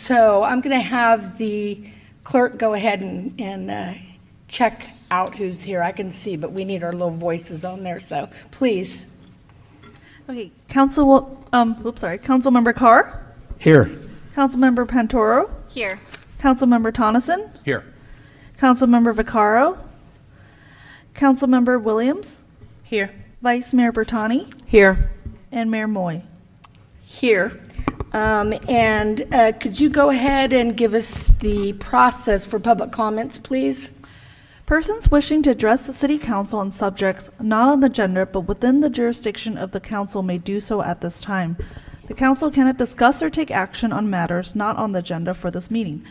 So I'm going to have the clerk go ahead and check out who's here. I can see, but we need our little voices on there, so please. Okay, Councilmember Carr, Here. Councilmember Pantoro, Here. Councilmember Tonneson, Here. Councilmember Vaccaro, Councilmember Williams, Here. Vice Mayor Bertani, Here. and Mayor Moy. Here. Could you go ahead and give us the process for public comments, please? Persons wishing to address the City Council on subjects not on the agenda but within the jurisdiction of the Council may do so at this time. The Council cannot discuss or take action on matters not on the agenda for this meeting,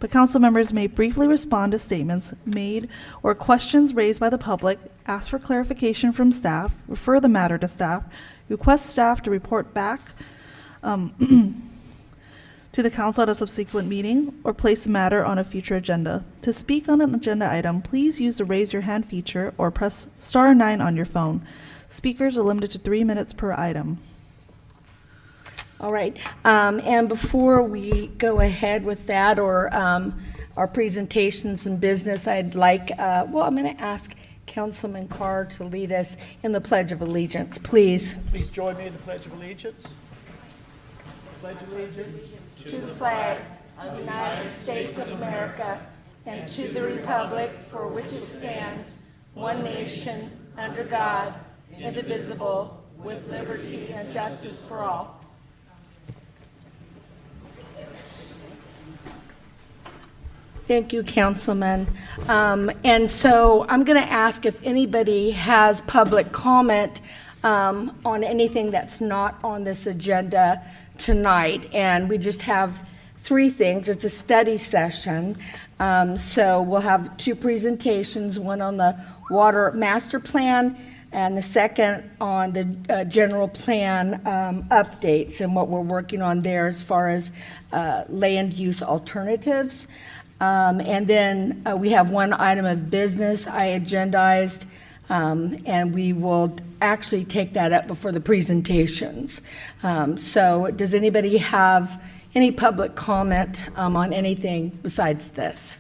but Council members may briefly respond to statements made or questions raised by the public, ask for clarification from staff, refer the matter to staff, request staff to report back to the Council at a subsequent meeting, or place the matter on a future agenda. To speak on an agenda item, please use the raise your hand feature or press *9 on your phone. Speakers are limited to 3 minutes per item. All right. And before we go ahead with that or our presentations and business, I'd like, I'm going to ask Councilman Carr to lead us in the Pledge of Allegiance, please. Please join me in the Pledge of Allegiance. Pledge allegiance To the flag of the United States of America and to the republic for which it stands, one nation, under God, indivisible, with liberty and justice for all. Thank you, Councilman. And so I'm going to ask if anybody has public comment on anything that's not on this agenda tonight. And we just have 3 things. It's a study session. So we'll have 2 presentations, one on the water master plan and the second on the general plan updates and what we're working on there as far as land use alternatives. And then we have 1 item of business I agendized, and we will actually take that up before the presentations. So does anybody have any public comment on anything besides this?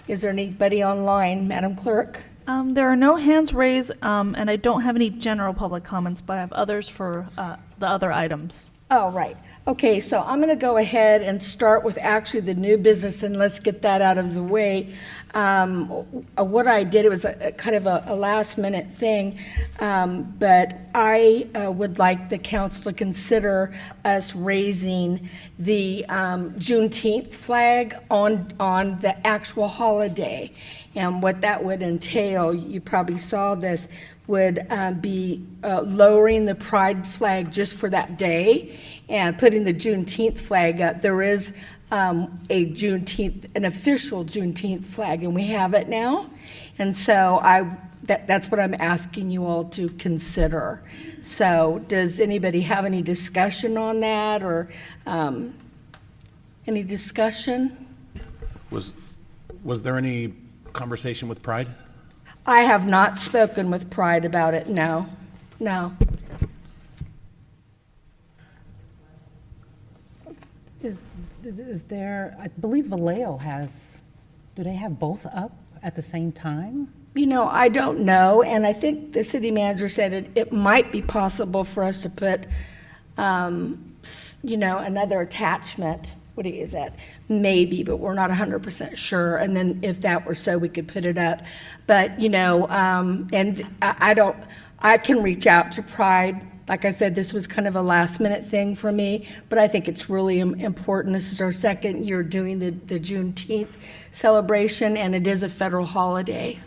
Is there anybody online, Madam Clerk? There are no hands raised, and I don't have any general public comments, but I have others for the other items. Oh, right. Okay, so I'm going to go ahead and start with actually the new business, and let's get that out of the way. What I did, it was a kind of a last-minute thing, but I would like the council to consider us raising the Juneteenth flag on the actual holiday. And what that would entail, you probably saw this, would be lowering the pride flag just for that day and putting the Juneteenth flag up. There is an official Juneteenth flag, and we have it now. And so that's what I'm asking you all to consider. So does anybody have any discussion on that, or any discussion? Was there any conversation with Pride? I have not spoken with Pride about it, no. Is there, I believe Vallejo has, do they have both up at the same time? You know, I don't know, and I think the city manager said it might be possible for us to put, another attachment. What is that? Maybe, but we're not 100% sure. And then if that were so, we could put it up. But, and I can reach out to Pride. Like I said, this was kind of a last-minute thing for me, but I think it's really important. This is our 2nd year doing the Juneteenth celebration, and it is a federal holiday.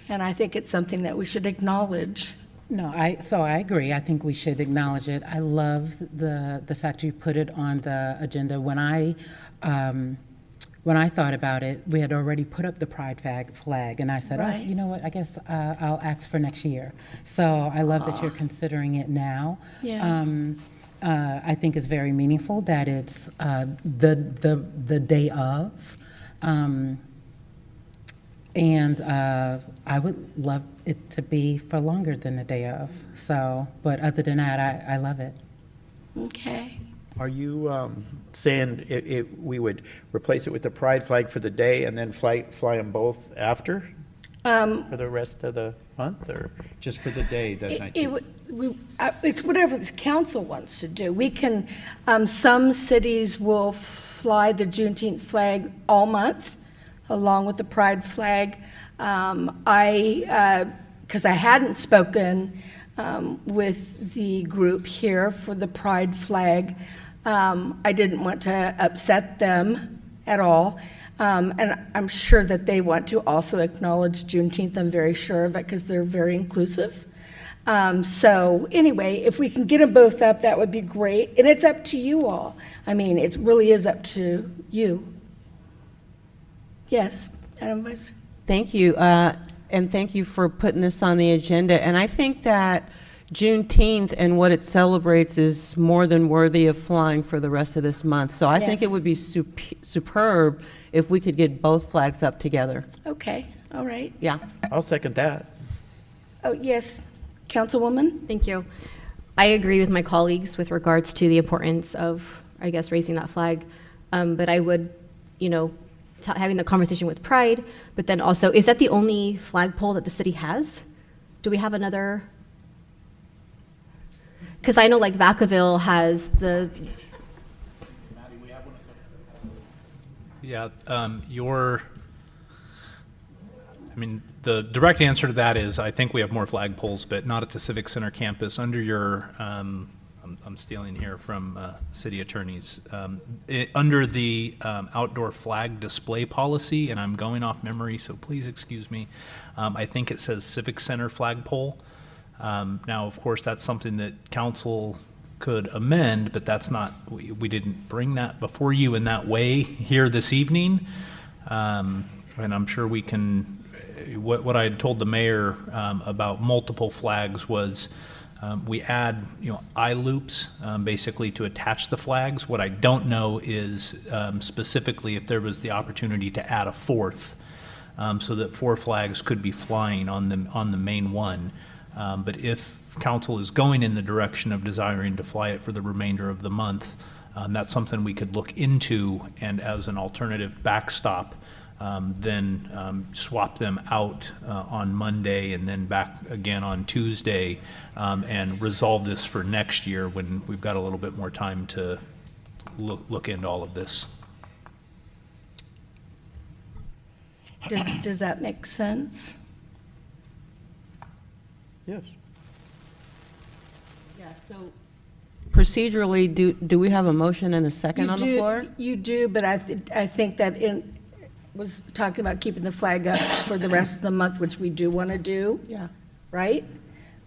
And I think it's something that we should acknowledge. No, so I agree. I think we should acknowledge it. I love the fact you put it on the agenda. When I thought about it, we had already put up the pride flag, and I said, Right. oh, you know what, I guess I'll ask for next year. So I love that you're considering it now. Yeah. I think it's very meaningful that it's the day of. And I would love it to be for longer than the day of. So, but other than that, I love it. Okay. Are you saying we would replace it with the pride flag for the day and then fly them both after? For the rest of the month, or just for the day that night? It's whatever this council wants to do. We can, some cities will fly the Juneteenth flag all month, along with the pride flag. Because I hadn't spoken with the group here for the pride flag, I didn't want to upset them at all. And I'm sure that they want to also acknowledge Juneteenth. I'm very sure of it because they're very inclusive. So anyway, if we can get them both up, that would be great. And it's up to you all. I mean, it really is up to you. Yes, Madam Vice. Thank you, and thank you for putting this on the agenda. And I think that Juneteenth and what it celebrates is more than worthy of flying for the rest of this month. So I think it Yes. would be superb if we could get both flags up together. Okay, all right. Yeah. I'll second that. Oh, yes, Councilwoman? Thank you. I agree with my colleagues with regards to the importance of, I guess, raising that flag. But I would, having the conversation with Pride, but then also, is that the only flagpole that the city has? Do we have another? Because I know like Vacaville has the, Yeah, the direct answer to that is I think we have more flagpoles, but not at the Civic Center campus. Under your, I'm stealing here from city attorneys, under the outdoor flag display policy, and I'm going off memory, so please excuse me, I think it says Civic Center flagpole. Now, of course, that's something that council could amend, but that's not, we didn't bring that before you in that way here this evening. And I'm sure we can, what I had told the mayor about multiple flags was we add, eye loops basically to attach the flags. What I don't know is specifically if there was the opportunity to add a fourth so that 4 flags could be flying on the main one. But if council is going in the direction of desiring to fly it for the remainder of the month, that's something we could look into, and as an alternative backstop, then swap them out on Monday and then back again on Tuesday, and resolve this for next year when we've got a little bit more time to look into all of this. Does that make sense? Yes. Yeah, so procedurally, do we have a motion and a second You on the do- floor? You do, but I think that was talking about keeping the flag up for the rest of the month, which we do want to do, Yeah. right?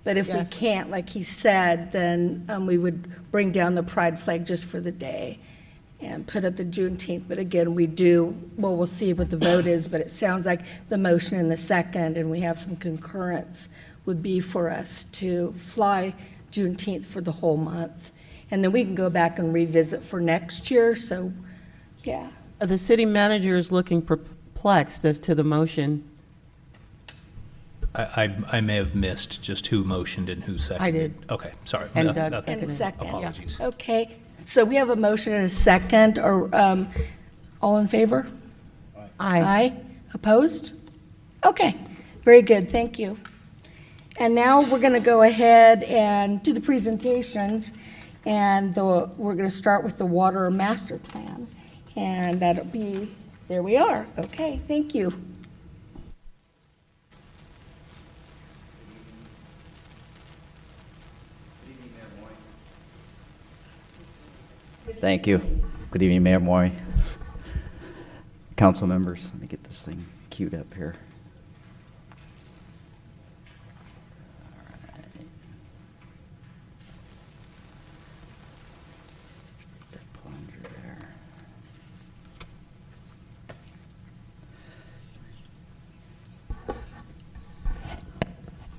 But if we Yes. can't, like he said, then we would bring down the pride flag just for the day and put up the Juneteenth. But again, we'll see what the vote is, but it sounds like the motion in the second, and we have some concurrence, would be for us to fly Juneteenth for the whole month. And then we can go back and revisit for next year, so, yeah. The city manager is looking perplexed as to the motion. I may have missed just who motioned and who seconded. I did. Okay, sorry. And That- Doug that- And a second. Apologies. Okay, so we have a motion and a second, or, all in favor? Aye. Opposed? Okay, very good, thank you. And now we're going to go ahead and do the presentations, and we're going to start with the water master plan. And that'll be, there we are. Okay, thank you. Thank you. Good evening, Mayor Maury. Council members, let me get this thing queued up here. All right. Get that plunger there.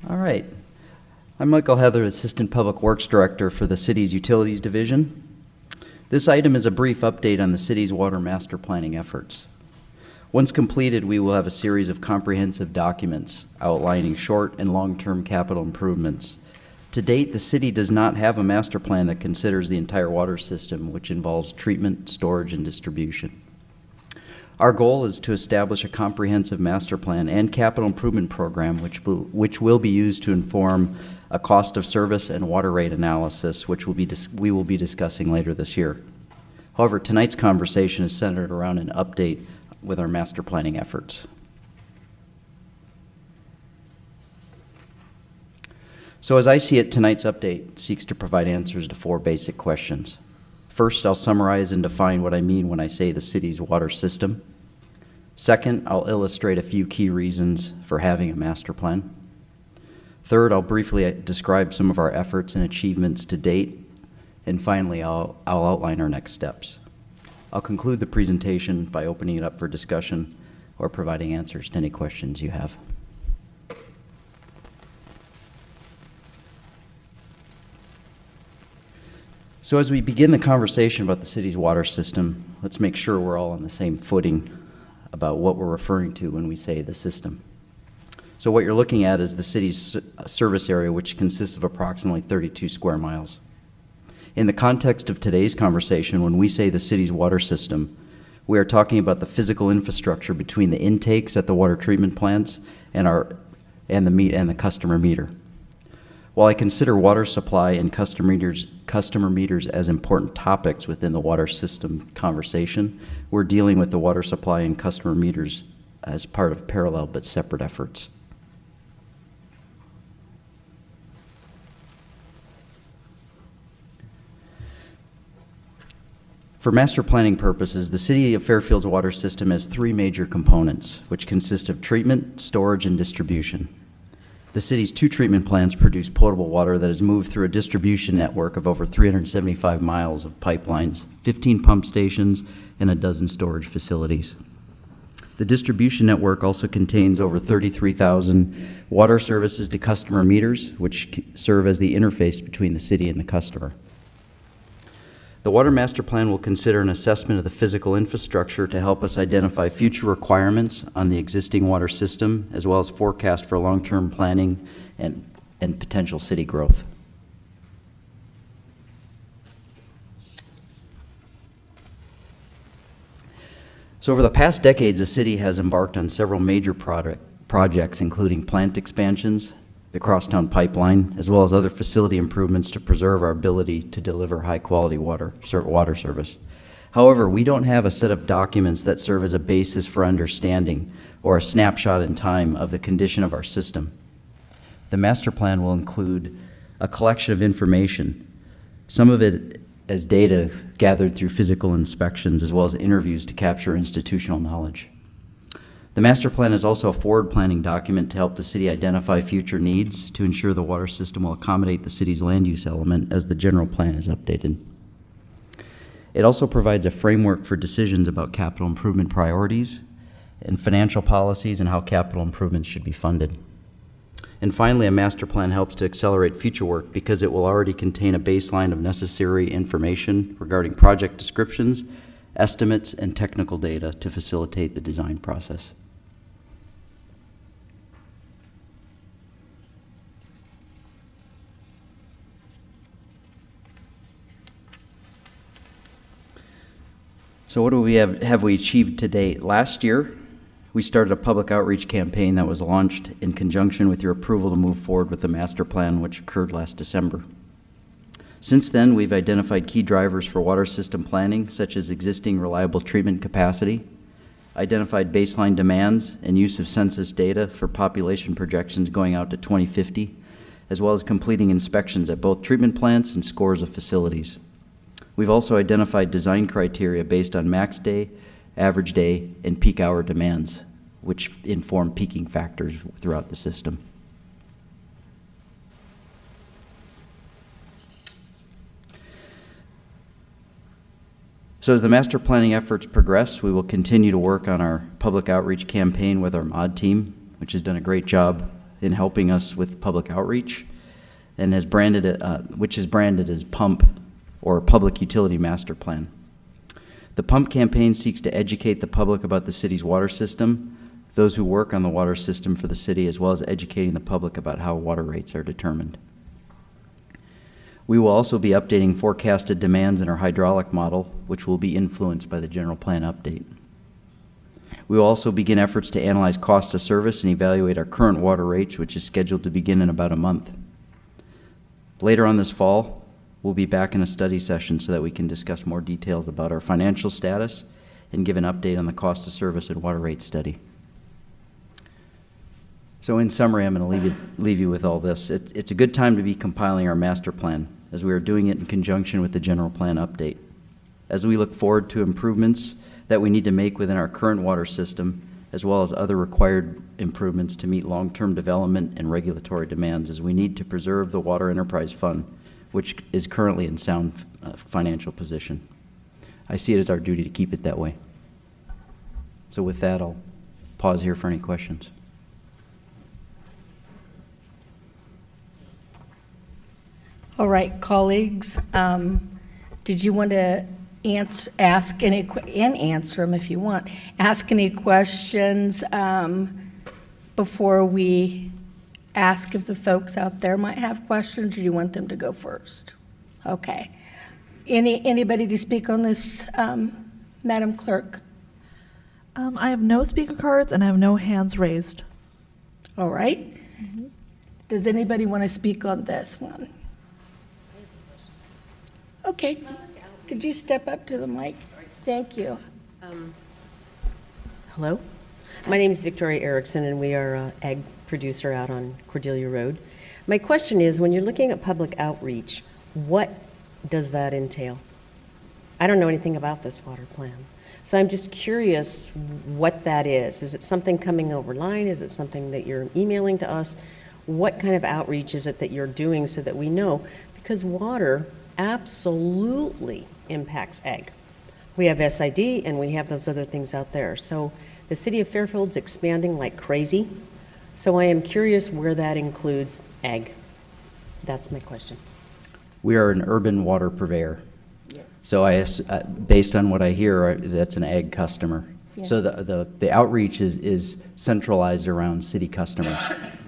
All right. I'm Michael Heather, Assistant Public Works Director for the city's Utilities Division. This item is a brief update on the city's water master planning efforts. Once completed, we will have a series of comprehensive documents outlining short and long-term capital improvements To date, the city does not have a master plan that considers the entire water system, which involves treatment, storage, and distribution. Our goal is to establish a comprehensive master plan and capital improvement program which will be used to inform a cost of service and water rate analysis, which we will be discussing later this year. However, tonight's conversation is centered around an update with our master planning efforts. So as I see it, tonight's update seeks to provide answers to 4 basic questions. First, I'll summarize and define what I mean when I say the city's water system. Second, I'll illustrate a few key reasons for having a master plan. Third, I'll briefly describe some of our efforts and achievements to date. And finally, I'll outline our next steps. I'll conclude the presentation by opening it up for discussion or providing answers to any questions you have. So as we begin the conversation about the city's water system, let's make sure we're all on the same footing about what we're referring to when we say the system. So what you're looking at is the city's service area, which consists of approximately 32 square miles. In the context of today's conversation, when we say the city's water system, we are talking about the physical infrastructure between the intakes at the water treatment plants and the customer meter. While I consider water supply and customer meters as important topics within the water system conversation, we're dealing with the water supply and customer meters as part of parallel but separate efforts. For master planning purposes, the City of Fairfield's water system has 3 major components, which consist of treatment, storage, and distribution. The city's 2 treatment plants produce potable water that is moved through a distribution network of over 375 miles of pipelines, 15 pump stations, and a dozen storage facilities. The distribution network also contains over 33,000 water services to customer meters, which serve as the interface between the city and the customer. The Water Master Plan will consider an assessment of the physical infrastructure to help us identify future requirements on the existing water system, as well as forecast for long-term planning and potential city growth. So over the past decades, the city has embarked on several major projects, including plant expansions, the Crosstown Pipeline, as well as other facility improvements to preserve our ability to deliver high-quality water service. However, we don't have a set of documents that serve as a basis for understanding or a snapshot in time of the condition of our system. The master plan will include a collection of information, some of it as data gathered through physical inspections, as well as interviews to capture institutional knowledge. The master plan is also a forward planning document to help the city identify future needs to ensure the water system will accommodate the city's land use element as the general plan is updated. It also provides a framework for decisions about capital improvement priorities and financial policies and how capital improvements should be funded. And finally, a master plan helps to accelerate future work because it will already contain a baseline of necessary information regarding project descriptions, estimates, and technical data to facilitate the design process. So what do we have we achieved to date? Last year, we started a public outreach campaign that was launched in conjunction with your approval to move forward with the master plan, which occurred last December. Since then, we've identified key drivers for water system planning, such as existing reliable treatment capacity, identified baseline demands and use of census data for population projections going out to 2050, as well as completing inspections at both treatment plants and scores of facilities. We've also identified design criteria based on max day, average day, and peak hour demands, which inform peaking factors throughout the system. So as the master planning efforts progress, we will continue to work on our public outreach campaign with our MOD team, which has done a great job in helping us with public outreach, and has branded it, which is branded as PUMP, or Public Utility Master Plan. The PUMP campaign seeks to educate the public about the city's water system, those who work on the water system for the city, as well as educating the public about how water rates are determined. We will also be updating forecasted demands in our hydraulic model, which will be influenced by the general plan update. We will also begin efforts to analyze cost of service and evaluate our current water rates, which is scheduled to begin in about a month. Later on this fall, we'll be back in a study session so that we can discuss more details about our financial status and give an update on the cost of service and water rate study. So in summary, I'm going to leave you with all this. It's a good time to be compiling our master plan, as we are doing it in conjunction with the general plan update. As we look forward to improvements that we need to make within our current water system, as well as other required improvements to meet long-term development and regulatory demands, as we need to preserve the Water Enterprise Fund, which is currently in sound financial position. I see it as our duty to keep it that way. So with that, I'll pause here for any questions. All right, colleagues, did you want to ask any, and answer them if you want, ask any questions before we ask if the folks out there might have questions, or do you want them to go first? Okay. Anybody to speak on this, Madam Clerk? I have no speaker cards and I have no hands raised. All right. Does anybody want to speak on this one? Okay. Could you step up to the mic? Thank you. Hello, my name is Victoria Erickson, and we are an ag producer out on Cordelia Road. My question is, when you're looking at public outreach, what does that entail? I don't know anything about this water plan, so I'm just curious what that is. Is it something coming over line? Is it something that you're emailing to us? What kind of outreach is it that you're doing so that we know? Because water absolutely impacts ag. We have SID and we have those other things out there. So the city of Fairfield's expanding like crazy. So I am curious where that includes ag. That's my question. We are an urban water purveyor. So based on what I hear, that's an ag customer. Yes. So the outreach is centralized around city customers.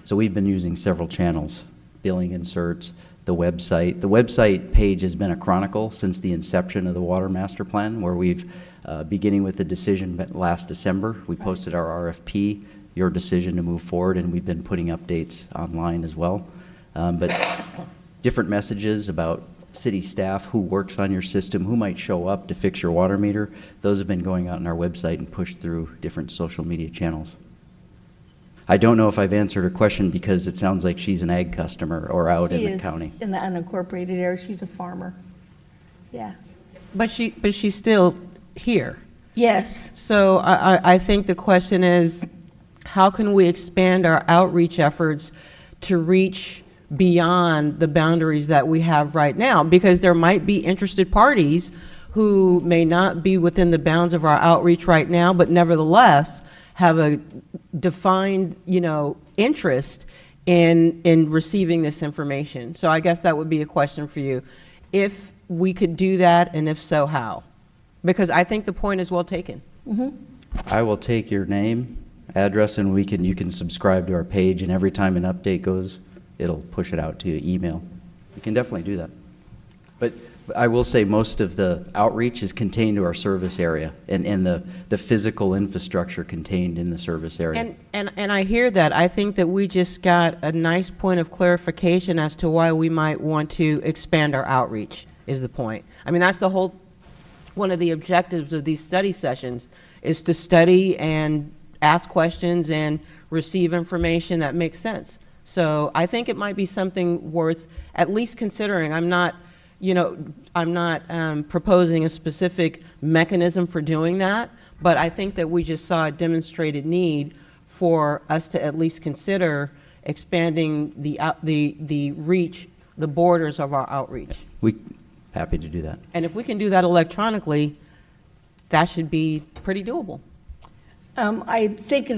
So we've been using several channels, billing inserts, the website. The website page has been a chronicle since the inception of the Water Master Plan, where we've, beginning with the decision last December, we posted our RFP, your decision to move forward, and we've been putting updates online as well. But different messages about city staff, who works on your system, who might show up to fix your water meter, those have been going out on our website and pushed through different social media channels. I don't know if I've answered her question because it sounds like she's an ag customer or out in the county. In the unincorporated area, she's a farmer. Yeah. But she's still here. Yes. So I think the question is, how can we expand our outreach efforts to reach beyond the boundaries that we have right now? Because there might be interested parties who may not be within the bounds of our outreach right now, but nevertheless have a defined, interest in receiving this information. So I guess that would be a question for you. If we could do that, and if so, how? Because I think the point is well taken. I will take your name, address, and you can subscribe to our page, and every time an update goes, it'll push it out to you, email. You can definitely do that. But I will say most of the outreach is contained to our service area and the physical infrastructure contained in the service area. And I hear that. I think that we just got a nice point of clarification as to why we might want to expand our outreach, is the point. I mean, that's one of the objectives of these study sessions, is to study and ask questions and receive information that makes sense. So I think it might be something worth at least considering. I'm not proposing a specific mechanism for doing that, but I think that we just saw a demonstrated need for us to at least consider expanding the reach, the borders of our outreach. Happy to do that. And if we can do that electronically, that should be pretty doable. I think,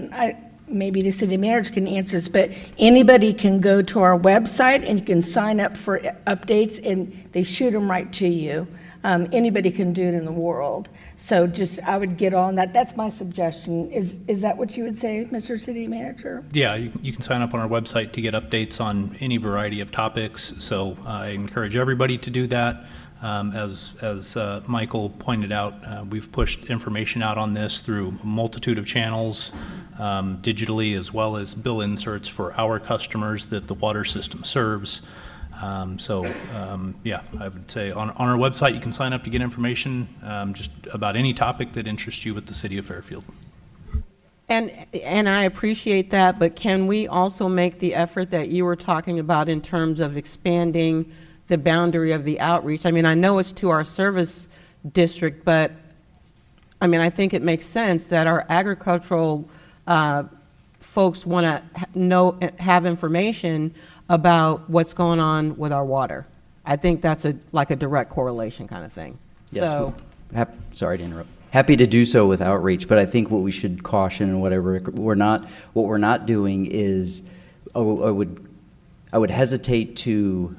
maybe the city manager can answer this, but anybody can go to our website and you can sign up for updates and they shoot them right to you. Anybody can do it in the world. So just, I would get on that. That's my suggestion. Is that what you would say, Mr. City Manager? Yeah, you can sign up on our website to get updates on any variety of topics, so I encourage everybody to do that. As Michael pointed out, we've pushed information out on this through a multitude of channels, digitally, as well as bill inserts for our customers that the water system serves. Yeah, I would say on our website, you can sign up to get information just about any topic that interests you with the city of Fairfield. And I appreciate that, but can we also make the effort that you were talking about in terms of expanding the boundary of the outreach? I mean, I know it's to our service district, but I mean, I think it makes sense that our agricultural folks want to have information about what's going on with our water. I think that's like a direct correlation kind of thing. Yes, So, sorry to interrupt. Happy to do so with outreach, but I think what we should caution and what we're not doing is, I would hesitate to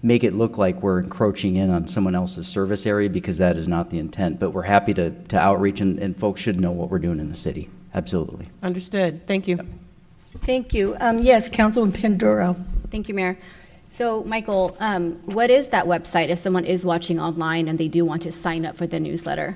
make it look like we're encroaching in on someone else's service area, because that is not the intent. But we're happy to outreach, and folks should know what we're doing in the city. Absolutely. understood. Thank you. Thank you. Yes, Councilman Panduro. Thank you, Mayor. So, Michael, what is that website if someone is watching online and they do want to sign up for the newsletter?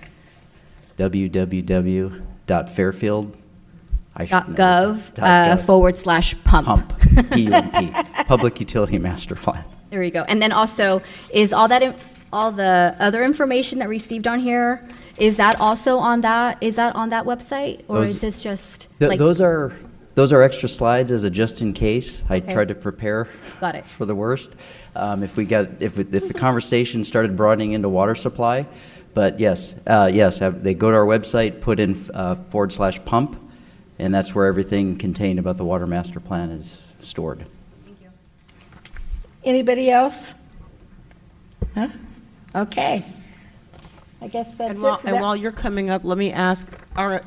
www.fairfield.gov/pump. Pump. P-U-M-P. Public Utility Master Plan. There we go. And then also, is all the other information that received on here, is that also on that? Is that on that website, or Those- is this just like? Those are extra slides as a just in case. I tried to prepare Got it. for the worst. If the conversation started broadening into water supply, but yes, they go to our website, put in /pump, and that's where everything contained about the water master plan is stored. Anybody else? Huh? Okay. I guess that's And it while, for and that. while you're coming up, let me ask, are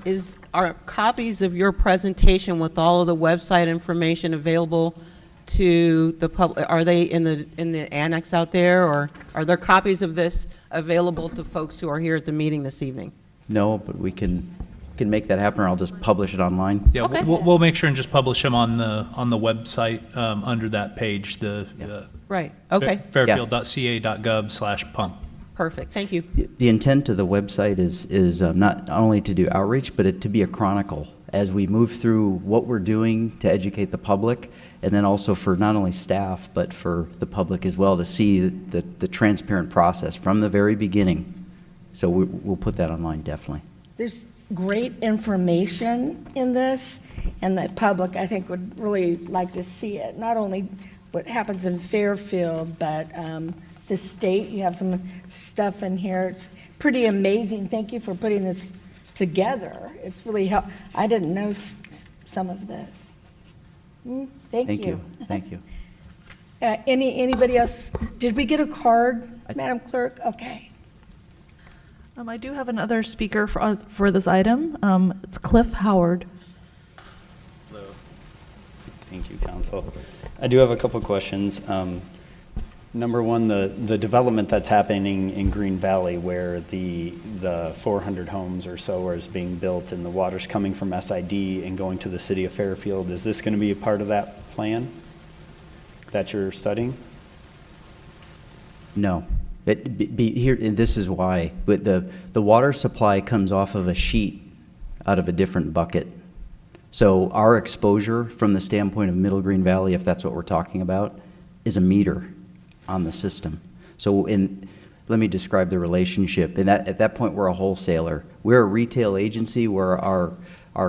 copies of your presentation with all of the website information available to the public? Are they in the annex out there, or are there copies of this available to folks who are here at the meeting this evening? No, but we can make that happen, or I'll just publish it online. Yeah, Okay. we'll make sure and just publish them on the website under that page, Right, okay, fairfield.ca.gov/pump. perfect, thank you. The intent of the website is not only to do outreach, but to be a chronicle as we move through what we're doing to educate the public, and then also for not only staff, but for the public as well, to see the transparent process from the very beginning. So we'll put that online, definitely. There's great information in this, and the public, I think, would really like to see it. Not only what happens in Fairfield, but the state. You have some stuff in here. It's pretty amazing. Thank you for putting this together. It's really helped. I didn't know some of this. Thank you. Thank you. Anybody else? Did we get a card, Madam Clerk? Okay. I do have another speaker for this item. It's Cliff Howard. Hello. Thank you, Council. I do have a couple questions. Number one, the development that's happening in Green Valley, where the 400 homes or so is being built and the water's coming from SID and going to the city of Fairfield, is this going to be a part of that plan that you're studying? No. Here, and this is why. But the water supply comes off of a sheet out of a different bucket. So our exposure from the standpoint of Middle Green Valley, if that's what we're talking about, is a meter on the system. So let me describe the relationship. And at that point, we're a wholesaler. We're a retail agency where our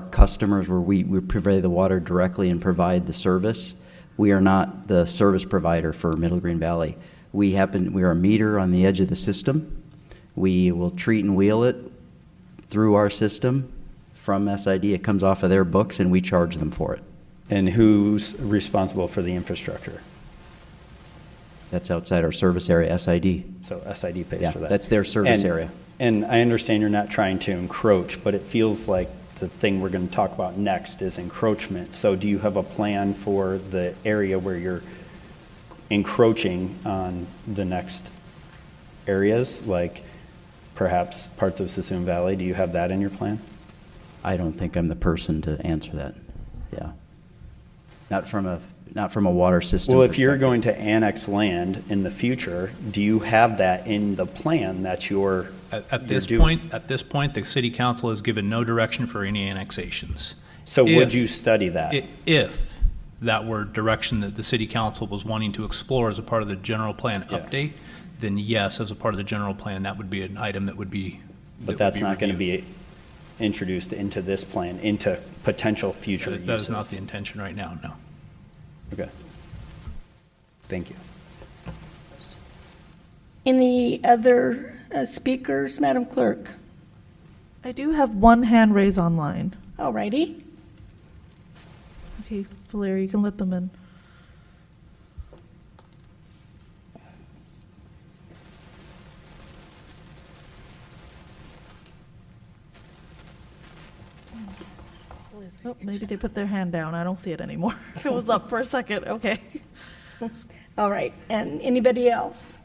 customers, where we provide the water directly and provide the service. We are not the service provider for Middle Green Valley. We are a meter on the edge of the system. We will treat and wheel it through our system from SID. It comes off of their books, and we charge them for it. And who's responsible for the infrastructure? That's outside our service area, SID. So SID pays for that. That's their service area. And I understand you're not trying to encroach, but it feels like the thing we're going to talk about next is encroachment. So do you have a plan for the area where you're encroaching on the next areas, like perhaps parts of Sassoon Valley? Do you have that in your plan? I don't think I'm the person to answer that. Yeah. Not from a water system Well, if you're perspective. going to annex land in the future, do you have that in the plan that you're At this doing? point, the city council has given no direction for any annexations. So would If- you study that? If that were direction that the city council was wanting to explore as a part of the general plan Yeah. update, then yes, as a part of the general plan, that would be an item that would be. But that's not going to be introduced into this plan, into potential future uses? That is not the intention right now, no. Okay. Thank you. Any other speakers, Madam Clerk? I do have one hand raised online. All righty. Okay, Valeria, you can let them in. Oh, maybe they put their hand down. I don't see it anymore. It was up for a second. Okay. All right, and anybody else?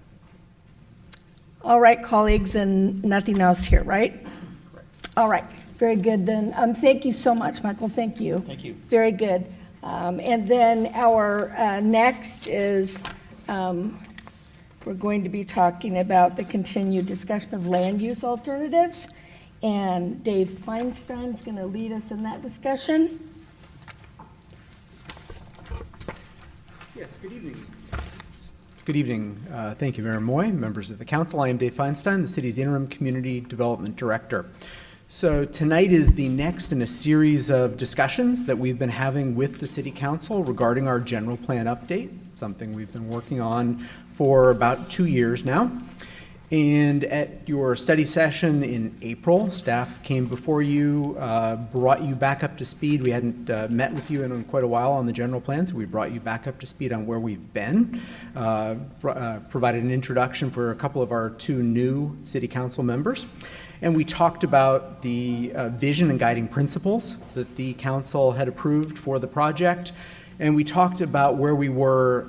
All right, colleagues, and nothing else here, right? All right, very good then. Thank you so much, Michael, thank you. Thank you. Very good. And then our next is, we're going to be talking about the continued discussion of land use alternatives, and Dave Feinstein's going to lead us in that discussion. Yes, good evening. Good evening. Thank you, Mayor Moy, members of the council. I am Dave Feinstein, the city's interim community development director. So tonight is the next in a series of discussions that we've been having with the city council regarding our general plan update, something we've been working on for about 2 years now. And at your study session in April, staff came before you, brought you back up to speed. We hadn't met with you in quite a while on the general plan, so we brought you back up to speed on where we've been, provided an introduction for a couple of our 2 new city council members. And we talked about the vision and guiding principles that the council had approved for the project. And we talked about where we were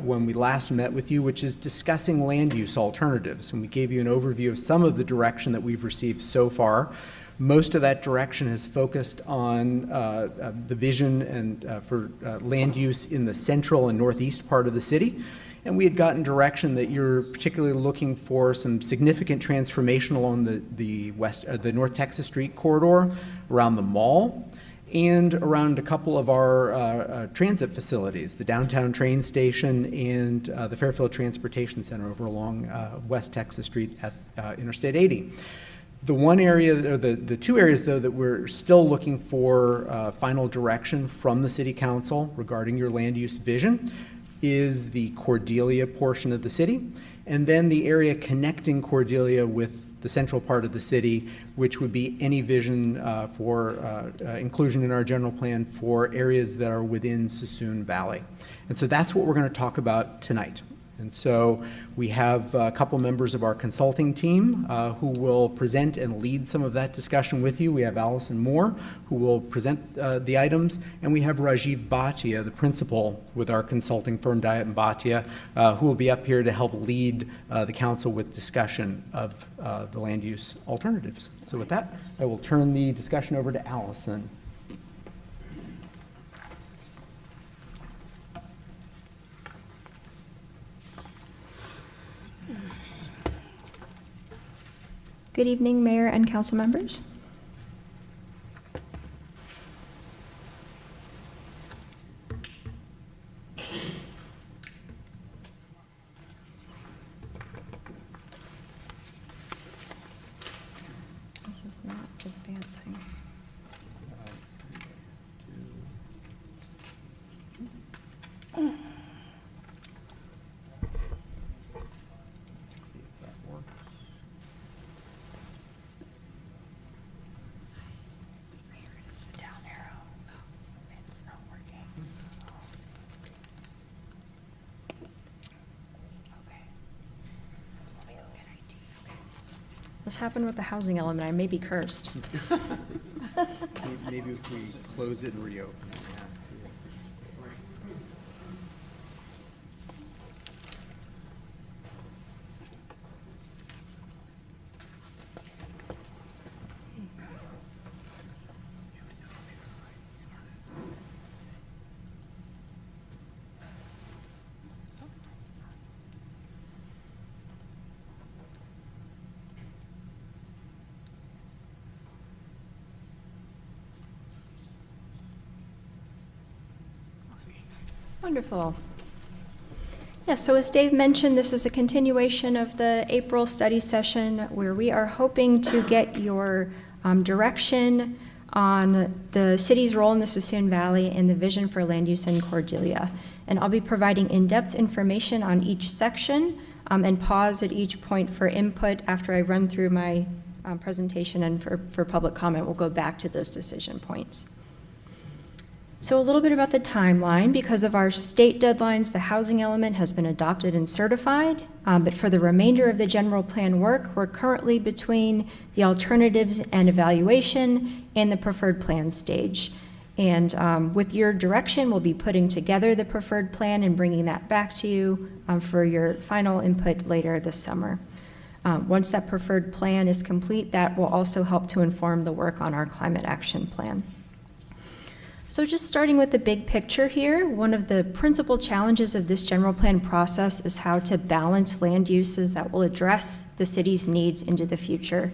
when we last met with you, which is discussing land use alternatives. And we gave you an overview of some of the direction that we've received so far. Most of that direction has focused on the vision and for land use in the central and northeast part of the city. And we had gotten direction that you're particularly looking for some significant transformation along the North Texas Street corridor, around the mall, and around a couple of our transit facilities, the downtown train station and the Fairfield Transportation Center over along West Texas Street at Interstate 80. The one area, or the 2 areas, though, that we're still looking for final direction from the City Council regarding your land use vision is the Cordelia portion of the city, and then the area connecting Cordelia with the central part of the city, which would be any vision for inclusion in our general plan for areas that are within Sassoon Valley. And so that's what we're going to talk about tonight. And so we have a couple members of our consulting team who will present and lead some of that discussion with you. We have Allison Moore, who will present the items, and we have Rajiv Bhatia, the principal with our consulting firm, Diet and Bhatia, who will be up here to help lead the council with discussion of the land use alternatives. So with that, I will turn the discussion over to Allison. Good evening, Mayor and council members. This is not advancing. This happened with the housing element. I may be cursed. Maybe if we close it and reopen it. Yeah, see if- Wonderful. Yes, so as Dave mentioned, this is a continuation of the April study session where we are hoping to get your direction on the city's role in the Sassoon Valley and the vision for land use in Cordelia. And I'll be providing in-depth information on each section and pause at each point for input after I run through my presentation, and for public comment, we'll go back to those decision points. So a little bit about the timeline. Because of our state deadlines, the housing element has been adopted and certified, but for the remainder of the general plan work, we're currently between the alternatives and evaluation and the preferred plan stage. And with your direction, we'll be putting together the preferred plan and bringing that back to you for your final input later this summer. Once that preferred plan is complete, that will also help to inform the work on our climate action plan. So just starting with the big picture here, one of the principal challenges of this general plan process is how to balance land uses that will address the city's needs into the future.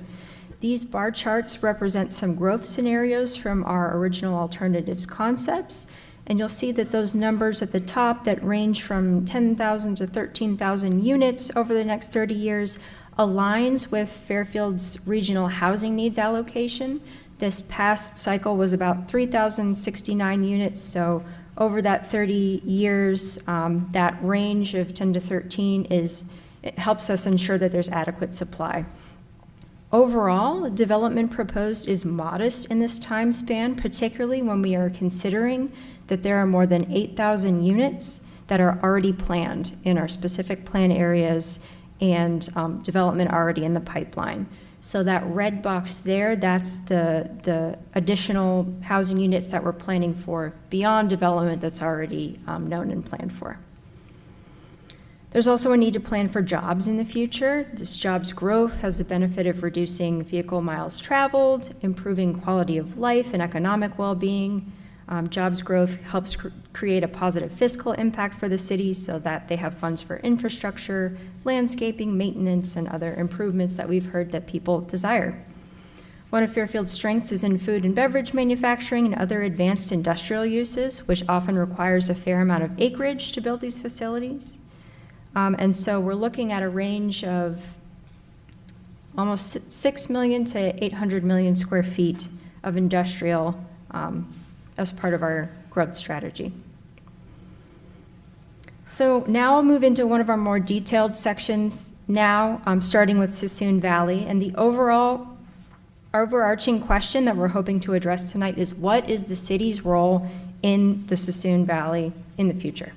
These bar charts represent some growth scenarios from our original alternatives concepts, and you'll see that those numbers at the top that range from 10,000 to 13,000 units over the next 30 years aligns with Fairfield's regional housing needs allocation. This past cycle was about 3,069 units, so over that 30 years, that range of 10 to 13 it helps us ensure that there's adequate supply. Overall, development proposed is modest in this time span, particularly when we are considering that there are more than 8,000 units that are already planned in our specific plan areas and development already in the pipeline. So that red box there, that's the additional housing units that we're planning for beyond development that's already known and planned for. There's also a need to plan for jobs in the future. This jobs growth has the benefit of reducing vehicle miles traveled, improving quality of life and economic well-being. Jobs growth helps create a positive fiscal impact for the city so that they have funds for infrastructure, landscaping, maintenance, and other improvements that we've heard that people desire. One of Fairfield's strengths is in food and beverage manufacturing and other advanced industrial uses, which often requires a fair amount of acreage to build these facilities. And so we're looking at a range of almost 6 million to 800 million square feet of industrial as part of our growth strategy. So now I'll move into one of our more detailed sections now, starting with Sassoon Valley. And the overarching question that we're hoping to address tonight is, what is the city's role in the Sassoon Valley in the future?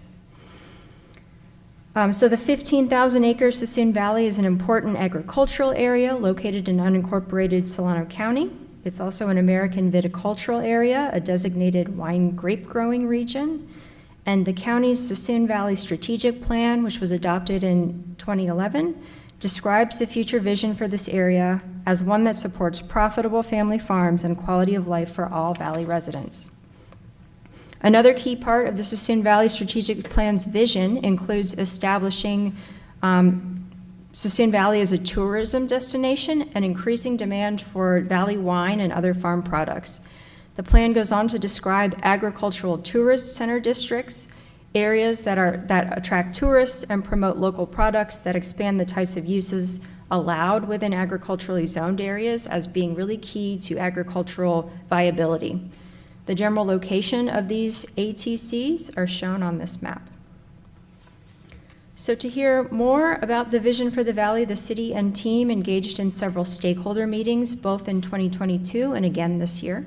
So the 15,000-acre Sassoon Valley is an important agricultural area located in unincorporated Solano County. It's also an American viticultural area, a designated wine grape growing region. And the county's Sassoon Valley Strategic Plan, which was adopted in 2011, describes the future vision for this area as one that supports profitable family farms and quality of life for all Valley residents. Another key part of the Sassoon Valley Strategic Plan's vision includes establishing Sassoon Valley as a tourism destination and increasing demand for Valley wine and other farm products. The plan goes on to describe agricultural tourist center districts, areas that attract tourists and promote local products that expand the types of uses allowed within agriculturally zoned areas as being really key to agricultural viability. The general location of these ATCs are shown on this map. So to hear more about the vision for the Valley, the city and team engaged in several stakeholder meetings, both in 2022 and again this year.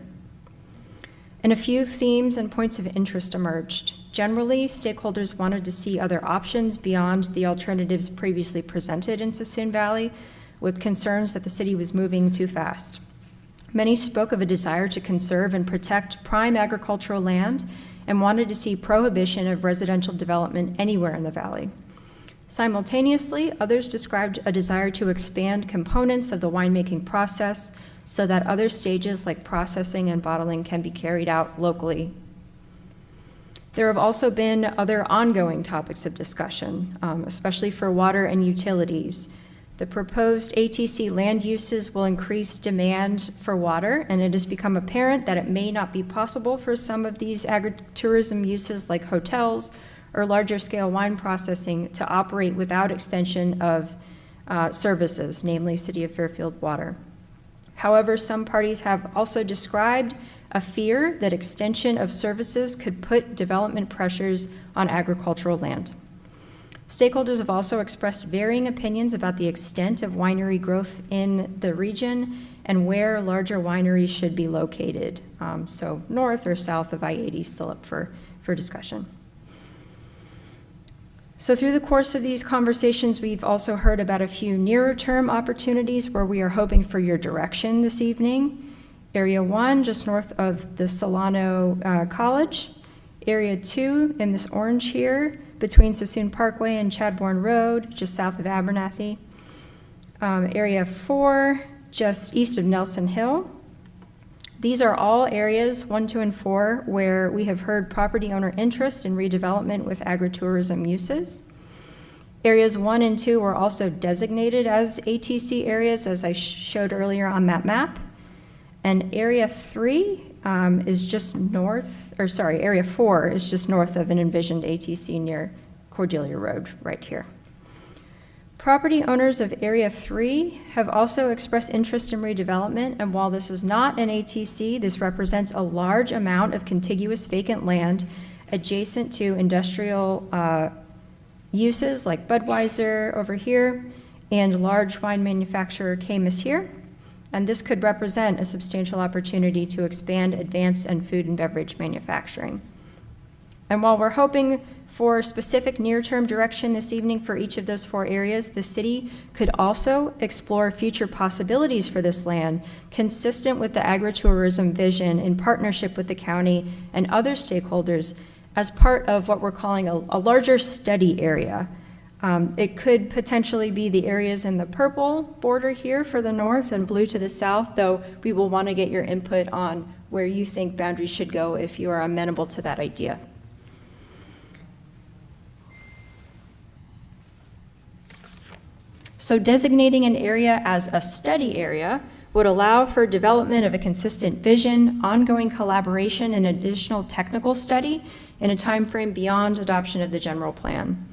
And a few themes and points of interest emerged. Generally, stakeholders wanted to see other options beyond the alternatives previously presented in Sassoon Valley, with concerns that the city was moving too fast. Many spoke of a desire to conserve and protect prime agricultural land and wanted to see prohibition of residential development anywhere in the valley. Simultaneously, others described a desire to expand components of the winemaking process so that other stages like processing and bottling can be carried out locally. There have also been other ongoing topics of discussion, especially for water and utilities. The proposed ATC land uses will increase demand for water, and it has become apparent that it may not be possible for some of these agritourism uses like hotels or larger scale wine processing to operate without extension of services, namely City of Fairfield water. However, some parties have also described a fear that extension of services could put development pressures on agricultural land. Stakeholders have also expressed varying opinions about the extent of winery growth in the region and where larger wineries should be located. So north or south of I-80 is still up for discussion. So through the course of these conversations, we've also heard about a few nearer term opportunities where we are hoping for your direction this evening. Area 1, just north of the Solano College. Area 2, in this orange here, between Sassoon Parkway and Chadbourne Road, just south of Abernathy. Area 4, just east of Nelson Hill. These are all areas, 1, 2, and 4, where we have heard property owner interest in redevelopment with agritourism uses. Areas 1 and 2 were also designated as ATC areas, as I showed earlier on that map. And Area 3 is just north, or sorry, Area 4 is just north of an envisioned ATC near Cordelia Road, right here. Property owners of Area 3 have also expressed interest in redevelopment, and while this is not an ATC, this represents a large amount of contiguous vacant land adjacent to industrial uses like Budweiser over here and large wine manufacturer Caymus here. And this could represent a substantial opportunity to expand advanced and food and beverage manufacturing. And while we're hoping for specific near-term direction this evening for each of those 4 areas, the city could also explore future possibilities for this land consistent with the agritourism vision in partnership with the county and other stakeholders as part of what we're calling a larger study area. It could potentially be the areas in the purple border here for the north and blue to the south, though we will want to get your input on where you think boundaries should go if you are amenable to that idea. So designating an area as a study area would allow for development of a consistent vision, ongoing collaboration, and additional technical study in a time frame beyond adoption of the general plan.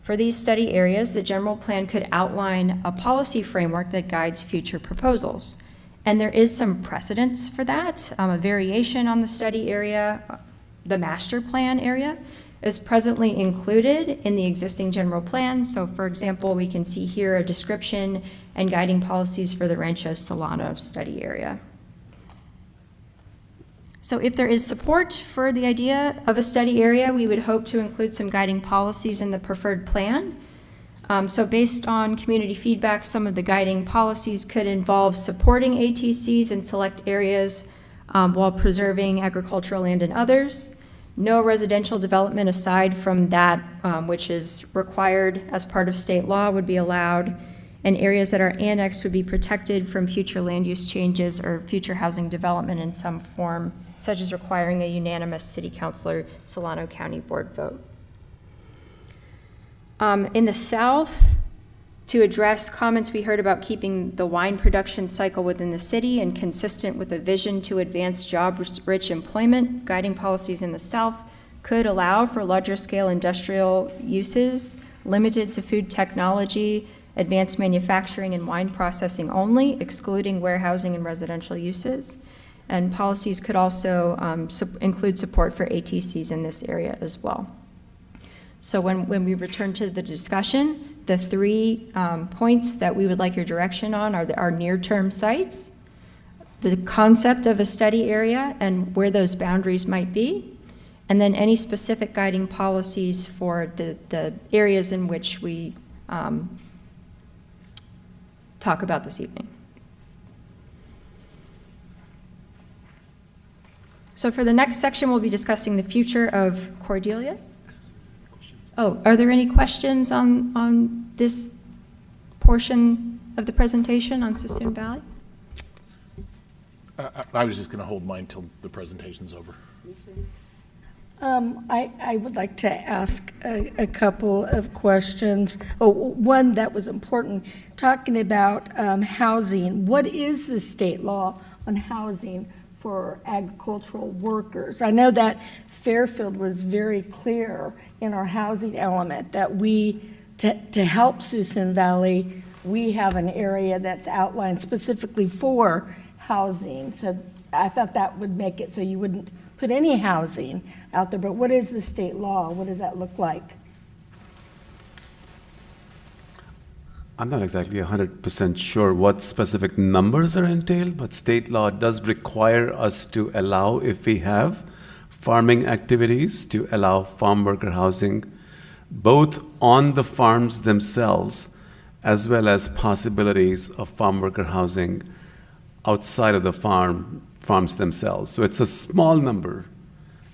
For these study areas, the general plan could outline a policy framework that guides future proposals. And there is some precedence for that. A variation on the study area, the master plan area, is presently included in the existing general plan. So for example, we can see here a description and guiding policies for the Rancho Solano study area. So if there is support for the idea of a study area, we would hope to include some guiding policies in the preferred plan. So based on community feedback, some of the guiding policies could involve supporting ATCs in select areas while preserving agricultural land in others. No residential development aside from that which is required as part of state law would be allowed, and areas that are annexed would be protected from future land use changes or future housing development in some form, such as requiring a unanimous city councilor Solano County board vote. In the south, to address comments we heard about keeping the wine production cycle within the city and consistent with a vision to advance job-rich employment, guiding policies in the south could allow for larger scale industrial uses limited to food technology, advanced manufacturing, and wine processing only, excluding warehousing and residential uses. And policies could also include support for ATCs in this area as well. So when we return to the discussion, the 3 points that we would like your direction on are our near-term sites, the concept of a study area and where those boundaries might be, and then any specific guiding policies for the areas in which we talk about this evening. So for the next section, we'll be discussing the future of Cordelia. Oh, are there any questions on this portion of the presentation on Sassoon Valley? I was just going to hold mine till the presentation's over. I would like to ask a couple of questions. Oh, one that was important, talking about housing. What is the state law on housing for agricultural workers? I know that Fairfield was very clear in our housing element that to help Sassoon Valley, we have an area that's outlined specifically for housing. So I thought that would make it so you wouldn't put any housing out there. But what is the state law? What does that look like? I'm not exactly 100% sure what specific numbers are entailed, but state law does require us to allow, if we have farming activities, to allow farm worker housing, both on the farms themselves, as well as possibilities of farm worker housing outside of the farms themselves. So it's a small number.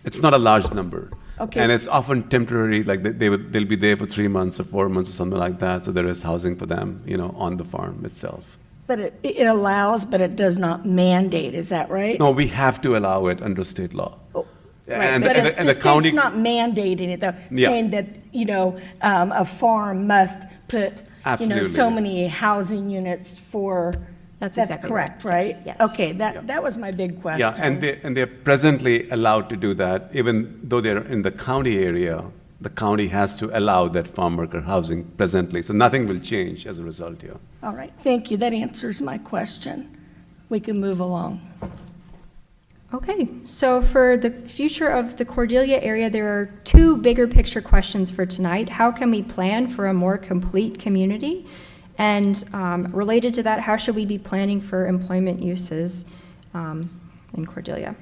It's not a large number. Okay. And it's often temporary, like they'll be there for 3 months or 4 months or something like that. So there is housing for them, on the farm itself. But it allows, but it does not mandate, is that right? No, we have to allow it under state law. Right, but the state's not mandating it, though, Yeah. saying that, a farm must put, Absolutely. so many housing units for, That's that's exactly correct, right. right? Yes. Okay, that was my big question. Yeah, and they're presently allowed to do that, even though they're in the county area. The county has to allow that farm worker housing presently, so nothing will change as a result here. All right, thank you, that answers my question. We can move along. Okay, so for the future of the Cordelia area, there are two bigger picture questions for tonight. How can we plan for a more complete community? And related to that, how should we be planning for employment uses in Cordelia?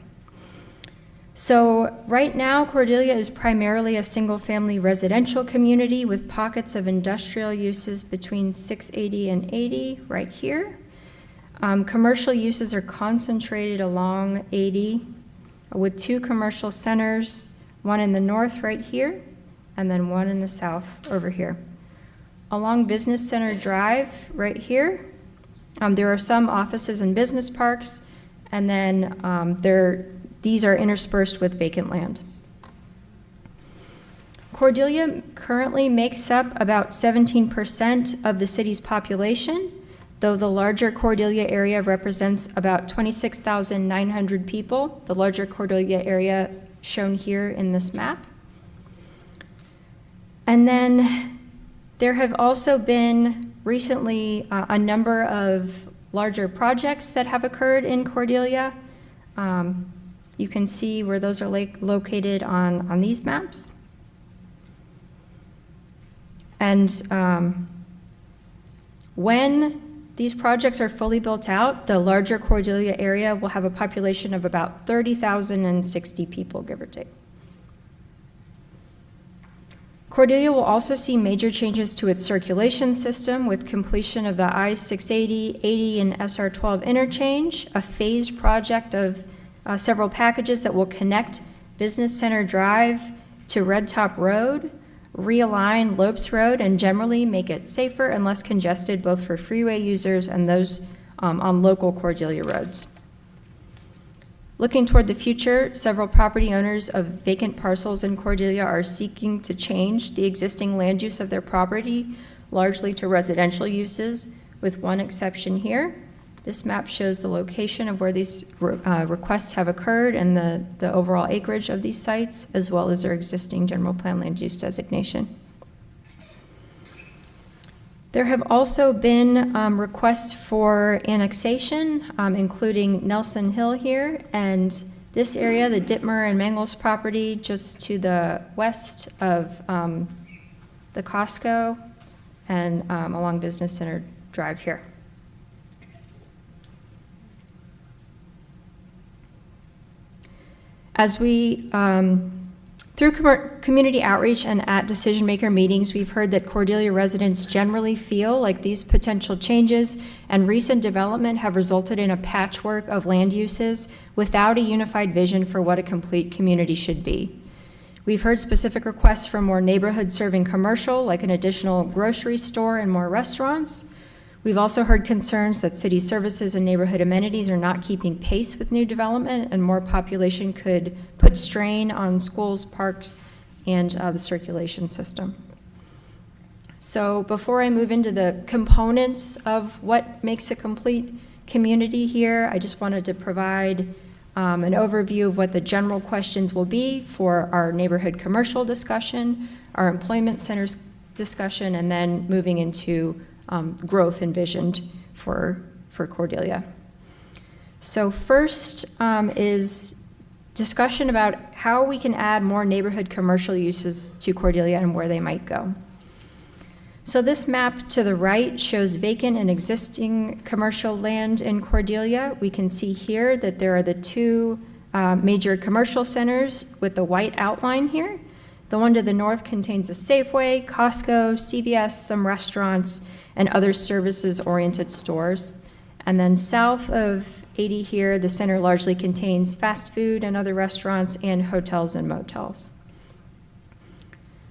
So right now, Cordelia is primarily a single-family residential community with pockets of industrial uses between 680 and 80 right here. Commercial uses are concentrated along 80 with two commercial centers, one in the north right here, and then one in the south over here. Along Business Center Drive right here, there are some offices and business parks, and then these are interspersed with vacant land. Cordelia currently makes up about 17% of the city's population, though the larger Cordelia area represents about 26,900 people, the larger Cordelia area shown here in this map. And then there have also been recently a number of larger projects that have occurred in Cordelia. You can see where those are located on these maps. And when these projects are fully built out, the larger Cordelia area will have a population of about 30,060 people, give or take. Cordelia will also see major changes to its circulation system with completion of the I-680, 80, and SR-12 interchange, a phased project of several packages that will connect Business Center Drive to Red Top Road, realign Lopes Road, and generally make it safer and less congested both for freeway users and those on local Cordelia roads. Looking toward the future, several property owners of vacant parcels in Cordelia are seeking to change the existing land use of their property largely to residential uses, with one exception here. This map shows the location of where these requests have occurred and the overall acreage of these sites, as well as their existing general plan land use designation. There have also been requests for annexation, including Nelson Hill here, and this area, the Dittmer and Mangels property, just to the west of the Costco and along Business Center Drive here. As we, Through community outreach and at decision-maker meetings, we've heard that Cordelia residents generally feel like these potential changes and recent development have resulted in a patchwork of land uses without a unified vision for what a complete community should be. We've heard specific requests for more neighborhood-serving commercial, like an additional grocery store and more restaurants. We've also heard concerns that city services and neighborhood amenities are not keeping pace with new development, and more population could put strain on schools, parks, and the circulation system. So before I move into the components of what makes a complete community here, I just wanted to provide an overview of what the general questions will be for our neighborhood commercial discussion, our employment centers discussion, and then moving into growth envisioned for Cordelia. So first is discussion about how we can add more neighborhood commercial uses to Cordelia and where they might go. So this map to the right shows vacant and existing commercial land in Cordelia. We can see here that there are the two major commercial centers with the white outline here. The one to the north contains a Safeway, Costco, CVS, some restaurants, and other services-oriented stores. And then south of 80 here, the center largely contains fast food and other restaurants and hotels and motels.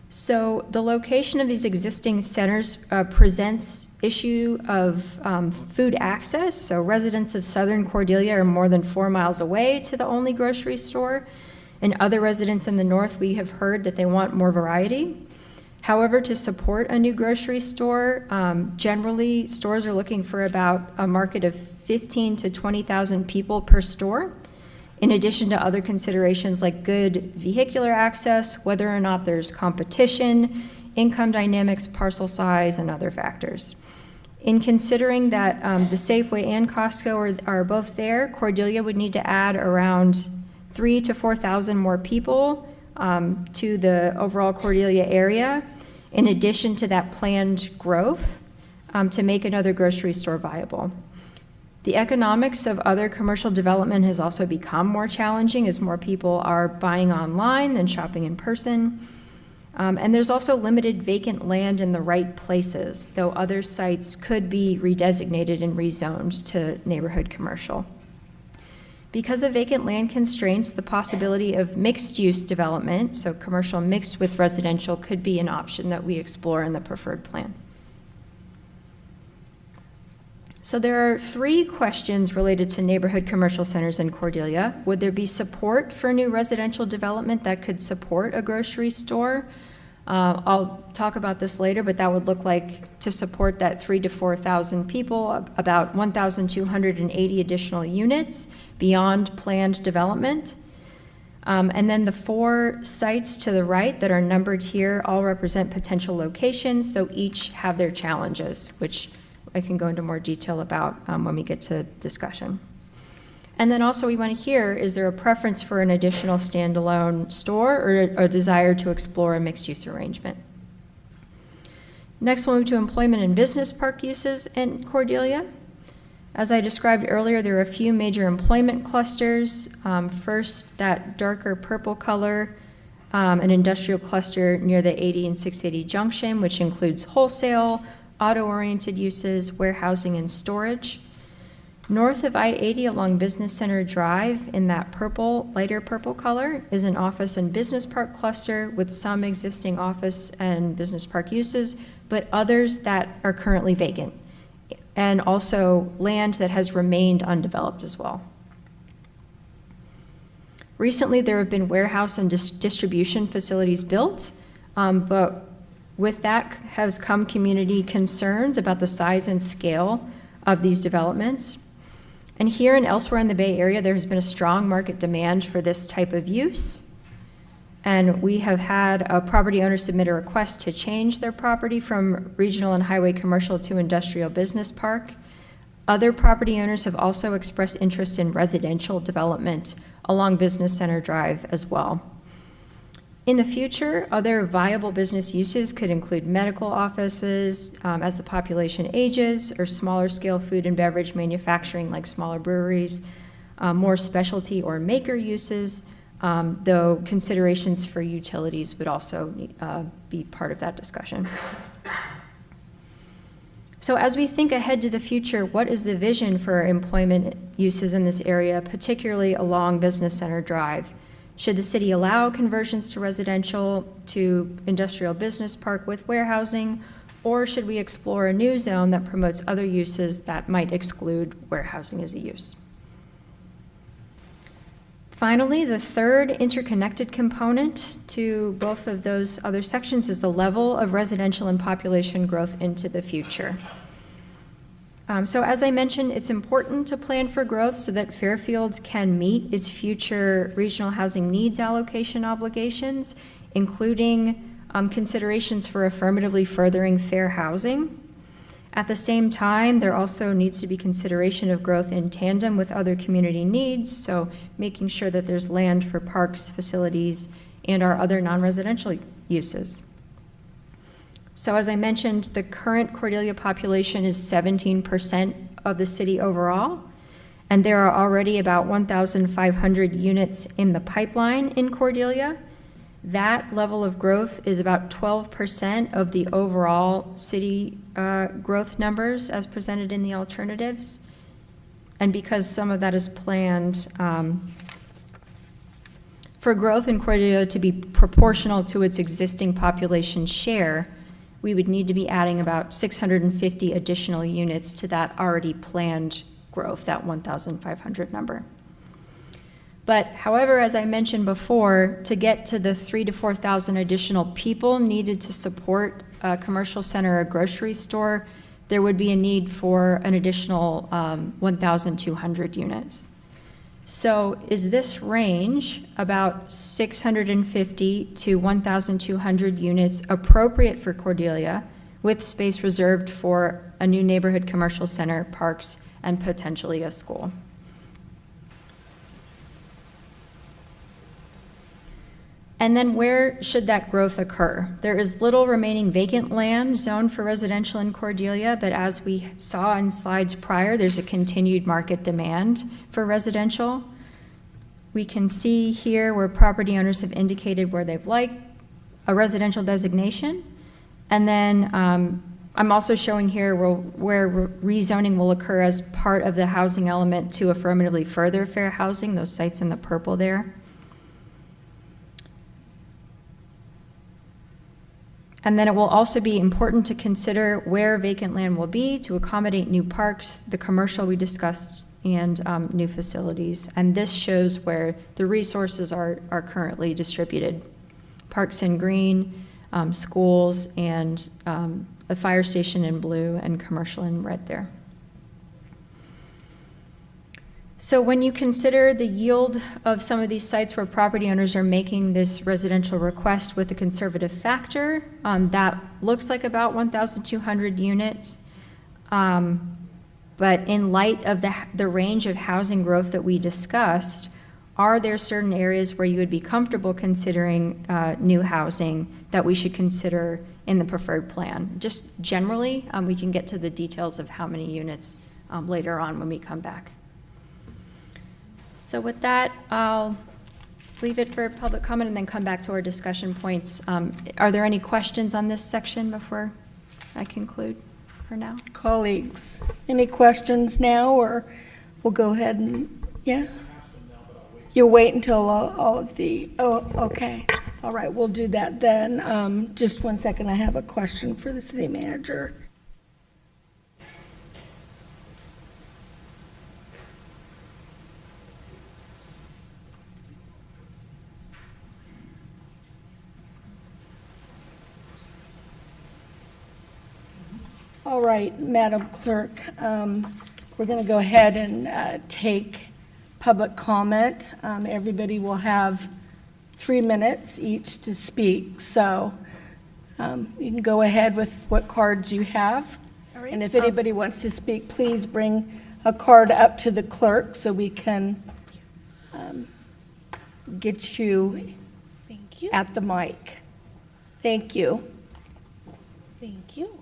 So the location of these existing centers presents issue of food access. So residents of southern Cordelia are more than 4 miles away to the only grocery store. And other residents in the north, we have heard that they want more variety. However, to support a new grocery store, generally stores are looking for about a market of 15 to 20,000 people per store, in addition to other considerations like good vehicular access, whether or not there's competition, income dynamics, parcel size, and other factors. In considering that the Safeway and Costco are both there, Cordelia would need to add around 3,000 to 4,000 more people to the overall Cordelia area, in addition to that planned growth to make another grocery store viable. The economics of other commercial development has also become more challenging as more people are buying online than shopping in person. And there's also limited vacant land in the right places, though other sites could be redesignated and rezoned to neighborhood commercial. Because of vacant land constraints, the possibility of mixed-use development, so commercial mixed with residential, could be an option that we explore in the preferred plan. So there are 3 questions related to neighborhood commercial centers in Cordelia. Would there be support for new residential development that could support a grocery store? I'll talk about this later, but that would look like, to support that 3,000 to 4,000 people, about 1,280 additional units beyond planned development. And then the 4 sites to the right that are numbered here all represent potential locations, though each have their challenges, which I can go into more detail about when we get to discussion. And then also we want to hear, is there a preference for an additional standalone store or a desire to explore a mixed-use arrangement? Next, we'll move to employment and business park uses in Cordelia. As I described earlier, there are a few major employment clusters. First, that darker purple color, an industrial cluster near the 80 and 680 junction, which includes wholesale, auto-oriented uses, warehousing, and storage. North of I-80 along Business Center Drive, in that purple, lighter purple color, is an office and business park cluster with some existing office and business park uses, but others that are currently vacant, and also land that has remained undeveloped as well. Recently, there have been warehouse and distribution facilities built, but with that has come community concerns about the size and scale of these developments. And here and elsewhere in the Bay Area, there has been a strong market demand for this type of use. And we have had a property owner submit a request to change their property from regional and highway commercial to industrial business park. Other property owners have also expressed interest in residential development along Business Center Drive as well. In the future, other viable business uses could include medical offices as the population ages, or smaller scale food and beverage manufacturing like smaller breweries, more specialty or maker uses, though considerations for utilities would also be part of that discussion. So as we think ahead to the future, what is the vision for employment uses in this area, particularly along Business Center Drive? Should the city allow conversions to residential, to industrial business park with warehousing, or should we explore a new zone that promotes other uses that might exclude warehousing as a use? Finally, the third interconnected component to both of those other sections is the level of residential and population growth into the future. So as I mentioned, it's important to plan for growth so that Fairfield can meet its future regional housing needs allocation obligations, including considerations for affirmatively furthering fair housing. At the same time, there also needs to be consideration of growth in tandem with other community needs, so making sure that there's land for parks, facilities, and our other non-residential uses. So as I mentioned, the current Cordelia population is 17% of the city overall, and there are already about 1,500 units in the pipeline in Cordelia. That level of growth is about 12% of the overall city growth numbers as presented in the alternatives. And because some of that is planned for growth in Cordelia to be proportional to its existing population share, we would need to be adding about 650 additional units to that already planned growth, that 1,500 number. But however, as I mentioned before, to get to the 3,000 to 4,000 additional people needed to support a commercial center or a grocery store, there would be a need for an additional 1,200 units. So is this range, about 650 to 1,200 units, appropriate for Cordelia, with space reserved for a new neighborhood commercial center, parks, and potentially a school? And then where should that growth occur? There is little remaining vacant land zoned for residential in Cordelia, but as we saw in slides prior, there's a continued market demand for residential. We can see here where property owners have indicated where they've liked a residential designation. And then I'm also showing here where rezoning will occur as part of the housing element to affirmatively further fair housing, those sites in the purple there. And then it will also be important to consider where vacant land will be to accommodate new parks, the commercial we discussed, and new facilities. And this shows where the resources are currently distributed. Parks in green, schools, and a fire station in blue, and commercial in red there. So when you consider the yield of some of these sites where property owners are making this residential request with a conservative factor, that looks like about 1,200 units. But in light of the range of housing growth that we discussed, are there certain areas where you would be comfortable considering new housing that we should consider in the preferred plan? Just generally, we can get to the details of how many units later on when we come back. So with that, I'll leave it for public comment and then come back to our discussion points. Are there any questions on this section before I conclude for now? Colleagues, any questions now, or we'll go ahead and, yeah? You'll wait until all of the, oh, okay. All right, we'll do that then. Just one second, I have a question for the city manager. All right, Madam Clerk, we're going to go ahead and take public comment. Everybody will have 3 minutes each to speak, so you can go ahead with what cards you have. All right. And if anybody wants to speak, please bring a card up to the clerk so we can get you at the mic. Thank you. Thank you.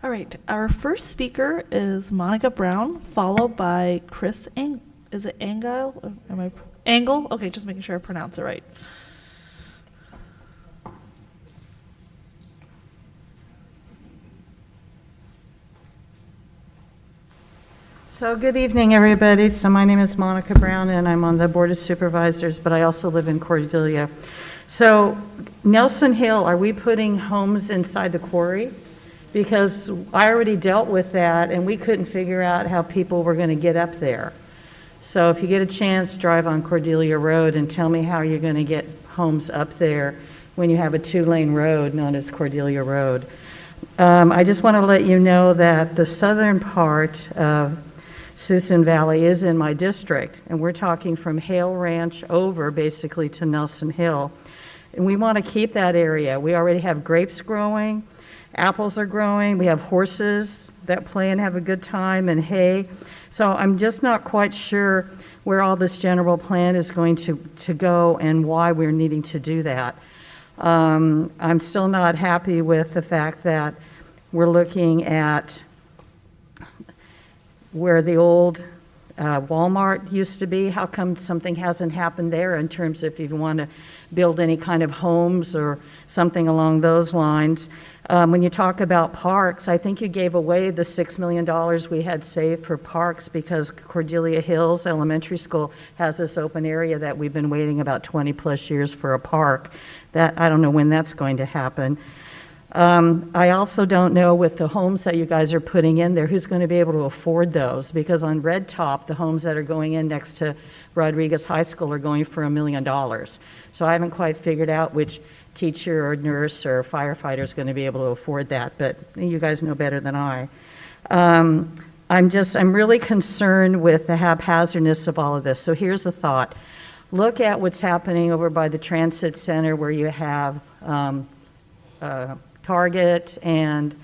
All right, our first speaker is Monica Brown, followed by Chris is it Angle? Angle? Okay, just making sure I pronounce it right. So good evening, everybody. So my name is Monica Brown, and I'm on the Board of Supervisors, but I also live in Cordelia. So Nelson Hill, are we putting homes inside the quarry? Because I already dealt with that, and we couldn't figure out how people were going to get up there. So if you get a chance, drive on Cordelia Road and tell me how you're going to get homes up there when you have a 2-lane road known as Cordelia Road. I just want to let you know that the southern part of Suisun Valley is in my district, and we're talking from Hale Ranch over basically to Nelson Hill. And we want to keep that area. We already have grapes growing, apples are growing, we have horses that play and have a good time, and hay. So I'm just not quite sure where all this general plan is going to go and why we're needing to do that. I'm still not happy with the fact that we're looking at where the old Walmart used to be. How come something hasn't happened there in terms of if you want to build any kind of homes or something along those lines? When you talk about parks, I think you gave away the $6 million we had saved for parks because Cordelia Hills Elementary School has this open area that we've been waiting about 20 plus years for a park. That I don't know when that's going to happen. I also don't know with the homes that you guys are putting in there, who's going to be able to afford those? Because on Red Top, the homes that are going in next to Rodriguez High School are going for $1 million. So I haven't quite figured out which teacher or nurse or firefighter is going to be able to afford that, but you guys know better than I. I'm really concerned with the haphazardness of all of this. So here's a thought. Look at what's happening over by the Transit Center where you have Target and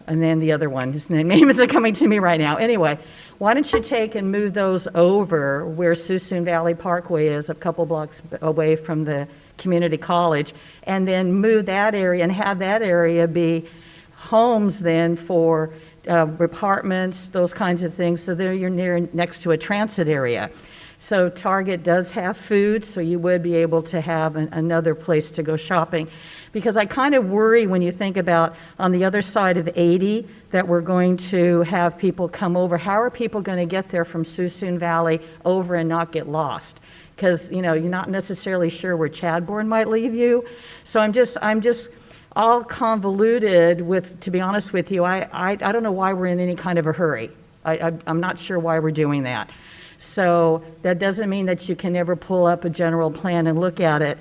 then the other one, his name isn't coming to me right now. Anyway, why don't you take and move those over where Suisun Valley Parkway is, a couple blocks away from the community college, and then move that area and have that area be homes then for apartments, those kinds of things, so there you're next to a transit area. So Target does have food, so you would be able to have another place to go shopping. Because I kind of worry when you think about on the other side of 80 that we're going to have people come over. How are people going to get there from Suisun Valley over and not get lost? Because, you know, you're not necessarily sure where Chadbourne might leave you. So I'm just all convoluted with, to be honest with you, I don't know why we're in any kind of a hurry. I'm not sure why we're doing that. So that doesn't mean that you can never pull up a general plan and look at it.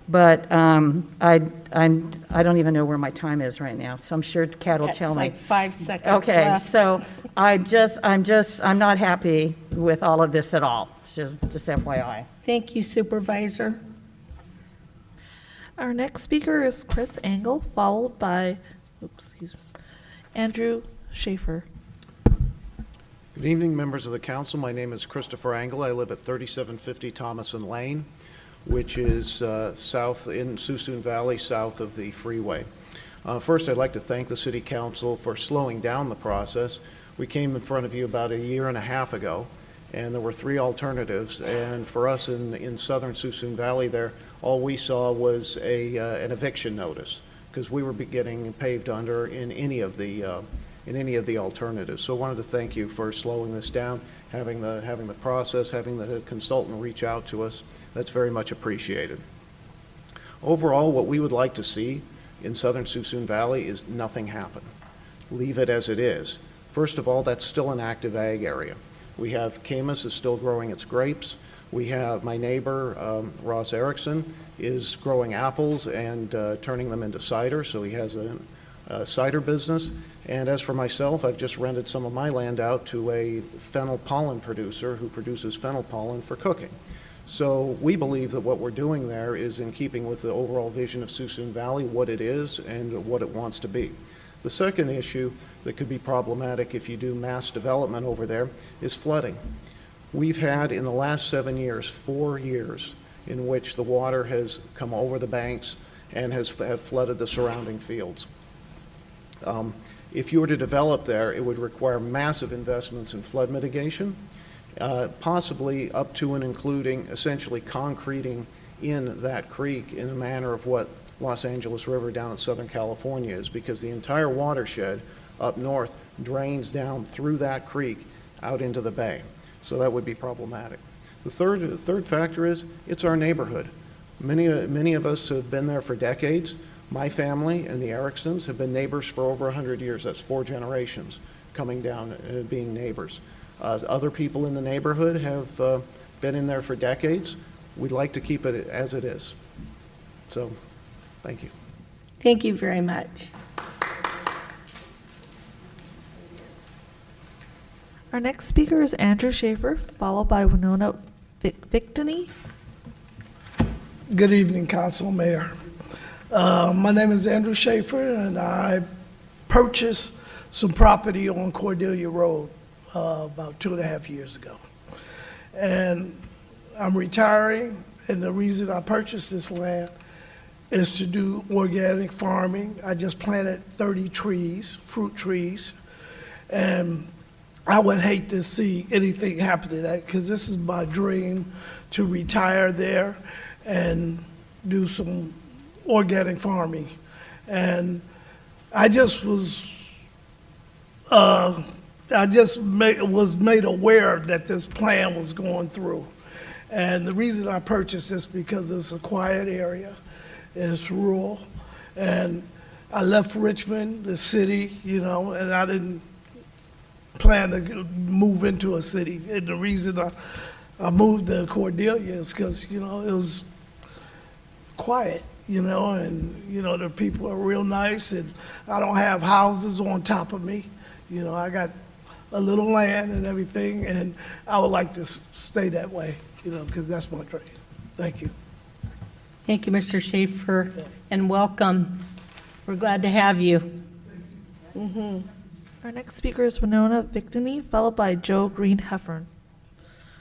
But I don't even know where my time is right now, so I'm sure Kat will tell me. Like 5 seconds Okay, left. so I'm not happy with all of this at all, just FYI. Thank you, Supervisor. Our next speaker is Chris Angle, followed by, Andrew Schaefer. Good evening, members of the council. My name is Christopher Angle. I live at 3750 Thomason Lane, which is south in Suisun Valley, south of the freeway. First, I'd like to thank the City Council for slowing down the process. We came in front of you about a year and a half ago, and there were 3 alternatives. And for us in southern Suisun Valley there, all we saw was an eviction notice, because we were getting paved under in any of the alternatives. So I wanted to thank you for slowing this down, having the process, having the consultant reach out to us. That's very much appreciated. Overall, what we would like to see in southern Suisun Valley is nothing happen. Leave it as it is. First of all, that's still an active ag area. We have Camus is still growing its grapes. We have my neighbor, Ross Erickson, is growing apples and turning them into cider, so he has a cider business. And as for myself, I've just rented some of my land out to a fennel pollen producer who produces fennel pollen for cooking. So we believe that what we're doing there is in keeping with the overall vision of Suisun Valley, what it is and what it wants to be. The second issue that could be problematic if you do mass development over there is flooding. We've had in the last 7 years, 4 years in which the water has come over the banks and have flooded the surrounding fields. If you were to develop there, it would require massive investments in flood mitigation, possibly up to and including essentially concreting in that creek in a manner of what Los Angeles River down in Southern California is, because the entire watershed up north drains down through that creek out into the bay. So that would be problematic. The third factor is it's our neighborhood. Many of us have been there for decades. My family and the Ericksons have been neighbors for over 100 years. That's 4 generations coming down being neighbors. Other people in the neighborhood have been in there for decades. We'd like to keep it as it is. So, thank you. Thank you very much. Our next speaker is Andrew Schaefer, followed by Winona Victini. Good evening, Council Mayor. My name is Andrew Schaefer, and I purchased some property on Cordelia Road about 2.5 years ago. And I'm retiring, and the reason I purchased this land is to do organic farming. I just planted 30 trees, fruit trees, and I would hate to see anything happen to that, because this is my dream, to retire there and do some organic farming. And I just was made aware that this plan was going through. And the reason I purchased this because it's a quiet area, and it's rural, and I left Richmond, the city, and I didn't plan to move into a city. And the reason I moved to Cordelia is because, it was quiet, and, the people are real nice, and I don't have houses on top of me. I got a little land and everything, and I would like to stay that way, because that's my dream. Thank you. Thank you, Mr. Schaefer, and welcome. We're glad to have you. Our next speaker is Winona Victini, followed by Joe Green Heffern.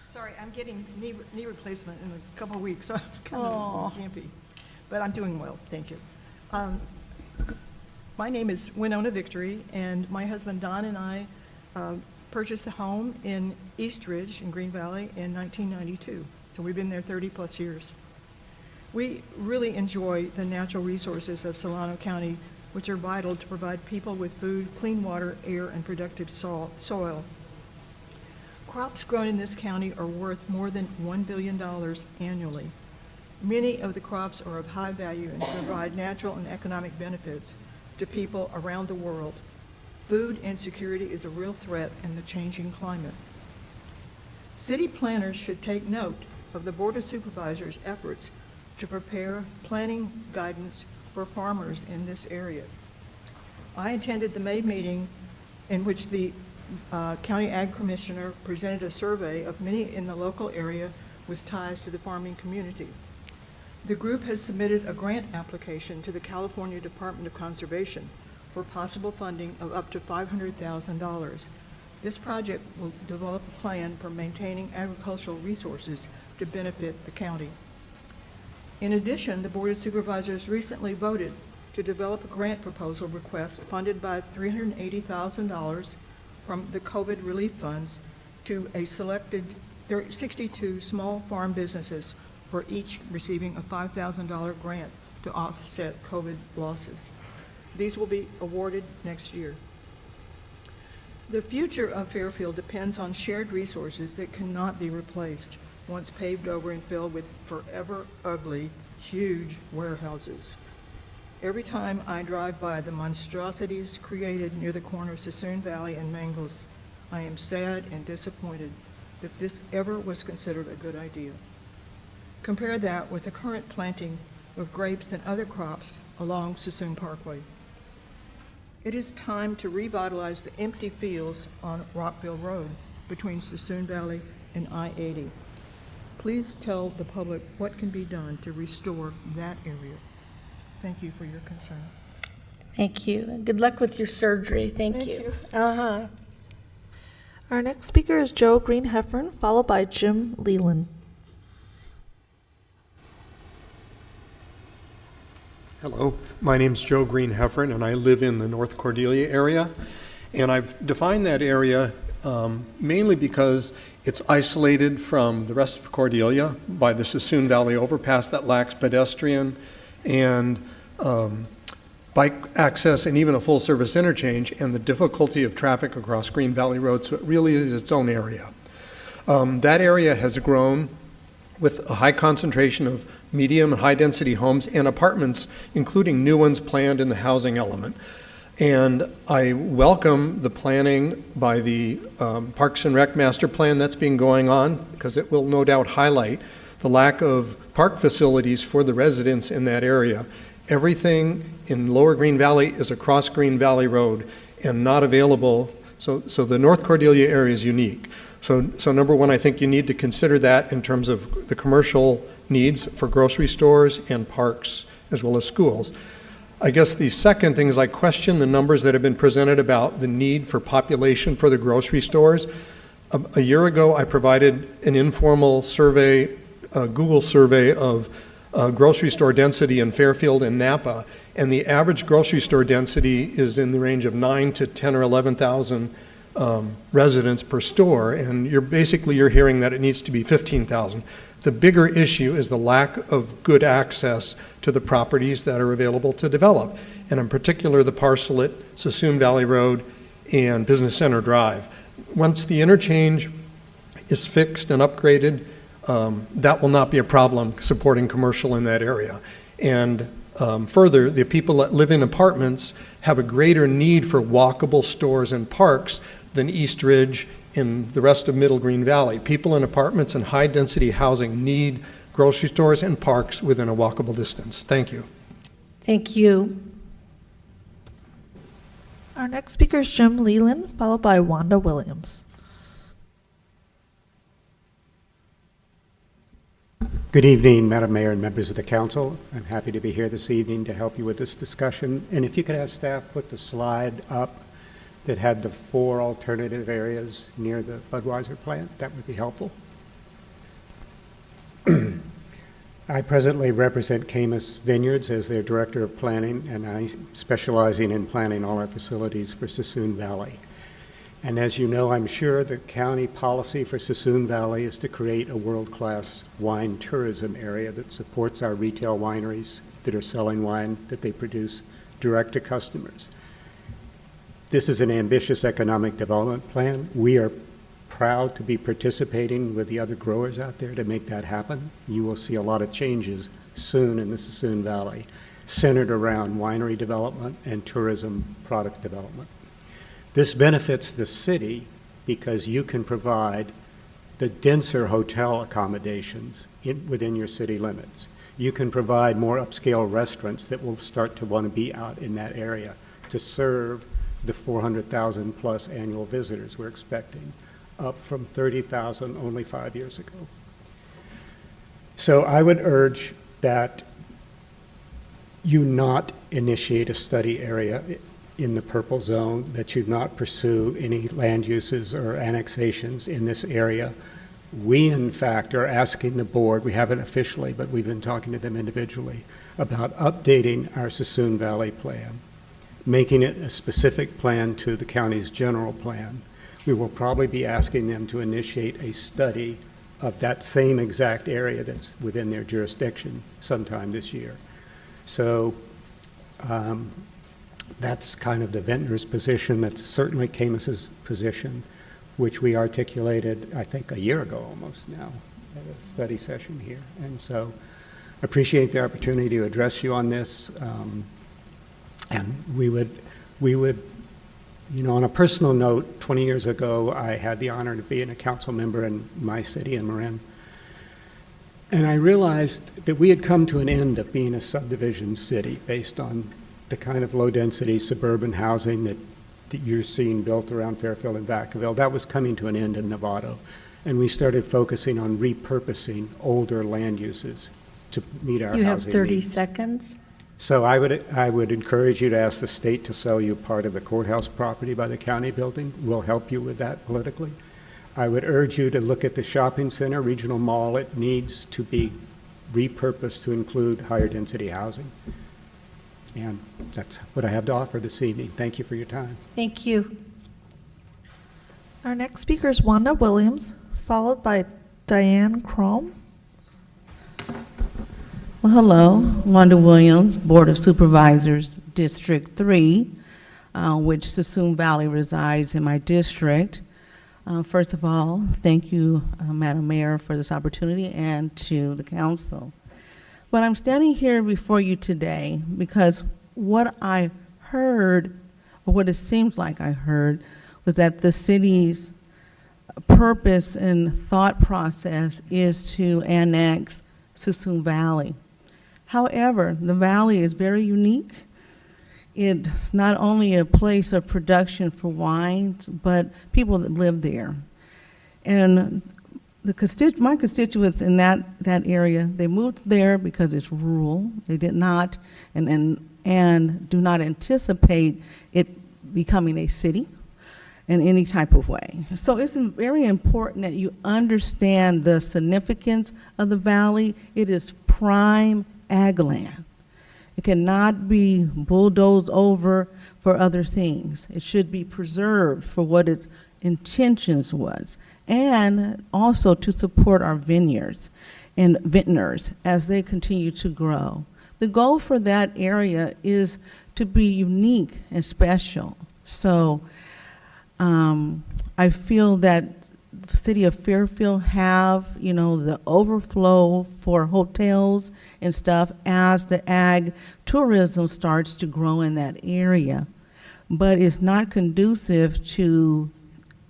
Sorry, I'm getting knee replacement in a couple of weeks, so I'm kind of campy. But I'm doing well, thank you. My name is Winona Victory, and my husband Don and I purchased a home in East Ridge in Green Valley in 1992. So we've been there 30-plus years. We really enjoy the natural resources of Solano County, which are vital to provide people with food, clean water, air, and productive soil. Crops grown in this county are worth more than $1 billion annually. Many of the crops are of high value and provide natural and economic benefits to people around the world. Food insecurity is a real threat in the changing climate. City planners should take note of the Board of Supervisors' efforts to prepare planning guidance for farmers in this area. I attended the May meeting in which the County Ag Commissioner presented a survey of many in the local area with ties to the farming community. The group has submitted a grant application to the California Department of Conservation for possible funding of up to $500,000. This project will develop a plan for maintaining agricultural resources to benefit the county. In addition, the Board of Supervisors recently voted to develop a grant proposal request funded by $380,000 from the COVID relief funds to a selected 62 small farm businesses, for each receiving a $5,000 grant to offset COVID losses. These will be awarded next year. The future of Fairfield depends on shared resources that cannot be replaced once paved over and filled with forever ugly, huge warehouses. Every time I drive by the monstrosities created near the corner of Sassoon Valley and Mangles, I am sad and disappointed that this ever was considered a good idea. Compare that with the current planting of grapes and other crops along Sassoon Parkway. It is time to revitalize the empty fields on Rockville Road between Sassoon Valley and I-80. Please tell the public what can be done to restore that area. Thank you for your concern. Thank you. Good luck with your surgery. Thank you. Our next speaker is Joe Green Heffern, followed by Jim Leland. Hello, my name's Joe Green-Heffern, and I live in the North Cordelia area. And I've defined that area mainly because it's isolated from the rest of Cordelia by the Sassoon Valley overpass that lacks pedestrian and bike access and even a full-service interchange, and the difficulty of traffic across Green Valley Road, so it really is its own area. That area has grown with a high concentration of medium and high-density homes and apartments, including new ones planned in the housing element. And I welcome the planning by the Parks and Rec Master Plan that's been going on, because it will no doubt highlight the lack of park facilities for the residents in that area. Everything in Lower Green Valley is across Green Valley Road and not available. So the North Cordelia area is unique. So number one, I think you need to consider that in terms of the commercial needs for grocery stores and parks as well as schools. I guess the second thing is I question the numbers that have been presented about the need for population for the grocery stores. A year ago, I provided an informal survey, a Google survey of grocery store density in Fairfield and Napa, and the average grocery store density is in the range of 9 to 10 or 11,000 residents per store, and you're hearing that it needs to be 15,000. The bigger issue is the lack of good access to the properties that are available to develop, and in particular the parcel at Sassoon Valley Road and Business Center Drive. Once the interchange is fixed and upgraded, that will not be a problem supporting commercial in that area. And further, the people that live in apartments have a greater need for walkable stores and parks than East Ridge and the rest of Middle Green Valley. People in apartments and high-density housing need grocery stores and parks within a walkable distance. Thank you. Thank you. Our next speaker is Jim Leland, followed by Wanda Williams. Good evening, Madam Mayor and members of the council. I'm happy to be here this evening to help you with this discussion. And if you could have staff put the slide up that had the 4 alternative areas near the Budweiser plant, that would be helpful. I presently represent Camus Vineyards as their Director of Planning, and I'm specializing in planning all our facilities for Sassoon Valley. And as you know, I'm sure the county policy for Sassoon Valley is to create a world-class wine tourism area that supports our retail wineries that are selling wine that they produce direct to customers. This is an ambitious economic development plan. We are proud to be participating with the other growers out there to make that happen. You will see a lot of changes soon in the Sassoon Valley centered around winery development and tourism product development. This benefits the city because you can provide the denser hotel accommodations within your city limits. You can provide more upscale restaurants that will start to want to be out in that area to serve the 400,000 plus annual visitors we're expecting, up from 30,000 only 5 years ago. So I would urge that you not initiate a study area in the purple zone, that you not pursue any land uses or annexations in this area. We, in fact, are asking the board, we haven't officially, but we've been talking to them individually, about updating our Sassoon Valley plan, making it a specific plan to the county's general plan. We will probably be asking them to initiate a study of that same exact area that's within their jurisdiction sometime this year. So that's kind of the ventnor's position. That's certainly Camus's position, which we articulated, I think, a year ago almost now at a study session here. And so appreciate the opportunity to address you on this. And we would, you know, on a personal note, 20 years ago, I had the honor of being a council member in my city in Marin. And I realized that we had come to an end of being a subdivision city based on the kind of low-density suburban housing that you're seeing built around Fairfield and Vacaville. That was coming to an end in Novato. And we started focusing on repurposing older land uses to meet our housing You have 30 needs. seconds. So I would encourage you to ask the state to sell you part of the courthouse property by the county building. We'll help you with that politically. I would urge you to look at the shopping center, regional mall. It needs to be repurposed to include higher density housing. And that's what I have to offer this evening. Thank you for your time. Thank you. Our next speaker is Wanda Williams, followed by Diane Crom. Well, hello, Wanda Williams, Board of Supervisors, District 3, which Sassoon Valley resides in my district. First of all, thank you, Madam Mayor, for this opportunity and to the council. But I'm standing here before you today because what I heard, or what it seems like I heard, was that the city's purpose and thought process is to annex Sassoon Valley. However, the valley is very unique. It's not only a place of production for wines, but people that live there. And my constituents in that area, they moved there because it's rural. They did not and do not anticipate it becoming a city in any type of way. So it's very important that you understand the significance of the valley. It is prime ag land. It cannot be bulldozed over for other things. It should be preserved for what its intentions was, and also to support our vineyards and vintners as they continue to grow. The goal for that area is to be unique and special. So I feel that the city of Fairfield have, the overflow for hotels and stuff as the ag tourism starts to grow in that area. But it's not conducive to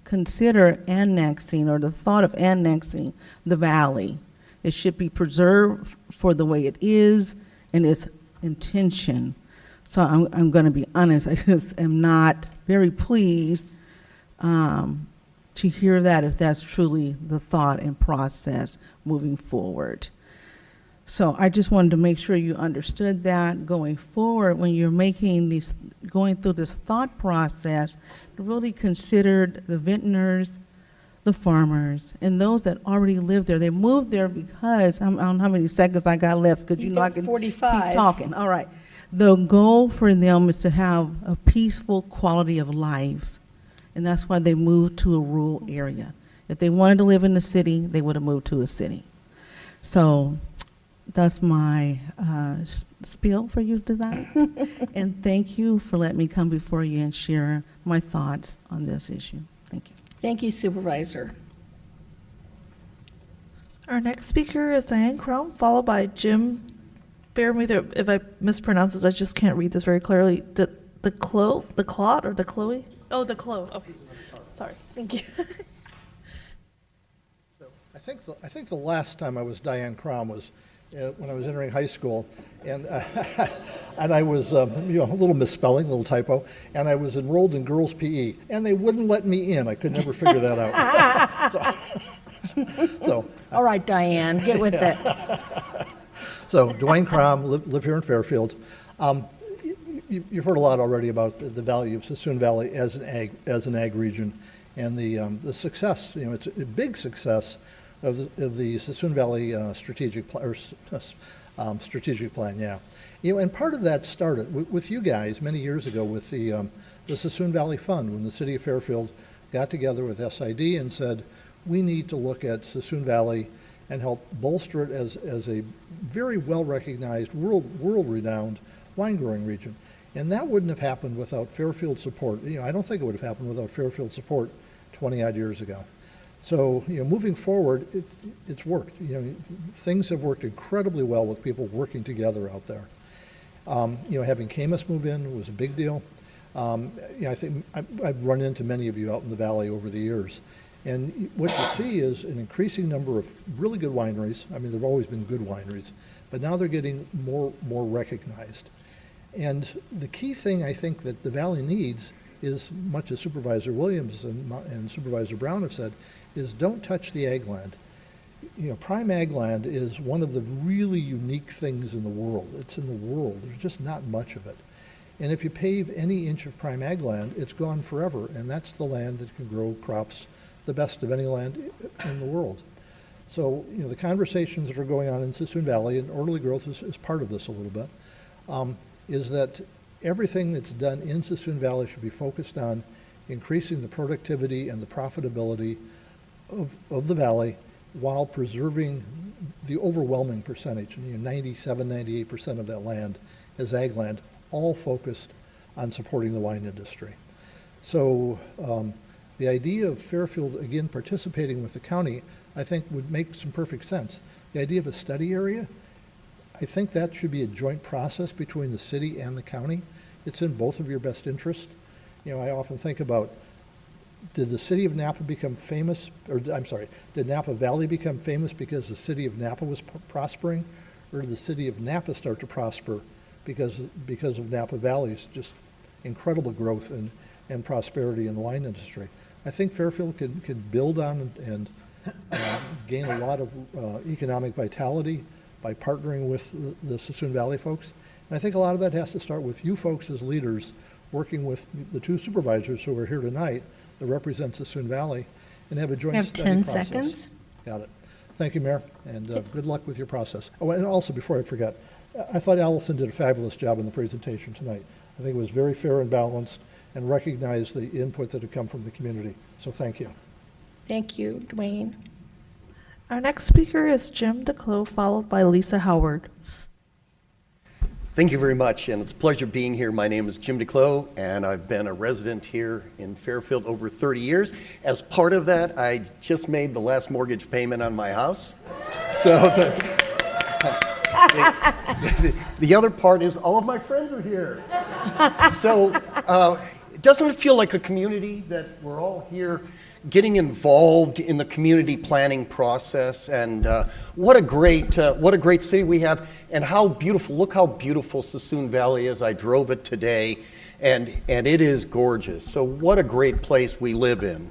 consider annexing or the thought of annexing the valley. It should be preserved for the way it is and its intention. So I'm going to be honest, I just am not very pleased to hear that, if that's truly the thought and process moving forward. So I just wanted to make sure you understood that going forward when you're going through this thought process, really considered the vintners, the farmers, and those that already live there. They moved there because, I don't know how many seconds I got left, because I can 45. keep talking. All right. The goal for them is to have a peaceful quality of life. And that's why they moved to a rural area. If they wanted to live in the city, they would have moved to a city. So that's my spiel for you tonight. And thank you for letting me come before you and share my thoughts on this issue. Thank you. Thank you, Supervisor. Our next speaker is Diane Crom, followed by Jim. Bear with me if I mispronounce this. I just can't read this very clearly. The Clot or the Chloe? Oh, the Clove. Okay. Sorry. Thank you. I think the last time I was Diane Crom was when I was entering high school, and and I was a little misspelling, a little typo, and I was enrolled in girls' PE, and they wouldn't let me in. I could never figure that out. All right, Diane, get with it. So Dwayne Crom, live here in Fairfield. You've heard a lot already about the value of Sassoon Valley as an ag region, and the success. It's a big success of the Sassoon Valley strategic plan. Yeah, and part of that started with you guys many years ago with the Sassoon Valley Fund, when the city of Fairfield got together with SID and said, we need to look at Sassoon Valley and help bolster it as a very well-recognized, world-renowned wine growing region. And that wouldn't have happened without Fairfield support. I don't think it would have happened without Fairfield support 20-odd years ago. So, moving forward, it's worked. Things have worked incredibly well with people working together out there. Having Camus move in was a big deal. I think I've run into many of you out in the valley over the years. And what you see is an increasing number of really good wineries. I mean, there have always been good wineries, but now they're getting more recognized. And the key thing I think that the Valley needs is, much as Supervisor Williams and Supervisor Brown have said, is don't touch the ag land. Prime ag land is one of the really unique things in the world. It's in the world. There's just not much of it. And if you pave any inch of prime ag land, it's gone forever. And that's the land that can grow crops the best of any land in the world. So, the conversations that are going on in Sassoon Valley, and orderly growth is part of this a little bit. is that everything that's done in Sassoon Valley should be focused on increasing the productivity and the profitability of the valley while preserving the overwhelming percentage, 97, 98% of that land is ag land, all focused on supporting the wine industry. So the idea of Fairfield, again, participating with the county, I think would make some perfect sense. The idea of a study area, I think that should be a joint process between the city and the county. It's in both of your best interest. I often think about, did the city of Napa become famous, or I'm sorry, did Napa Valley become famous because the city of Napa was prospering, or did the city of Napa start to prosper because of Napa Valley's just incredible growth and prosperity in the wine industry? I think Fairfield can build on and gain a lot of economic vitality by partnering with the Sassoon Valley folks. And I think a lot of that has to start with you folks as leaders working with the two supervisors who are here tonight that represent Sassoon Valley and have a joint study process. We have 10 seconds. Got it. Thank you, Mayor, and good luck with your process. Oh, and also, before I forget, I thought Allison did a fabulous job in the presentation tonight. I think it was very fair and balanced and recognized the input that had come from the community. So thank you. Thank you, Dwayne. Our next speaker is Jim DeClos, followed by Lisa Howard. Thank you very much, and it's a pleasure being here. My name is Jim DeClos, and I've been a resident here in Fairfield over 30 years. As part of that, I just made the last mortgage payment on my house. So the other part is all of my friends are here. So doesn't it feel like a community that we're all here getting involved in the community planning process? And what a great city we have, and how beautiful, look how beautiful Sassoon Valley is. I drove it today, and it is gorgeous. So what a great place we live in.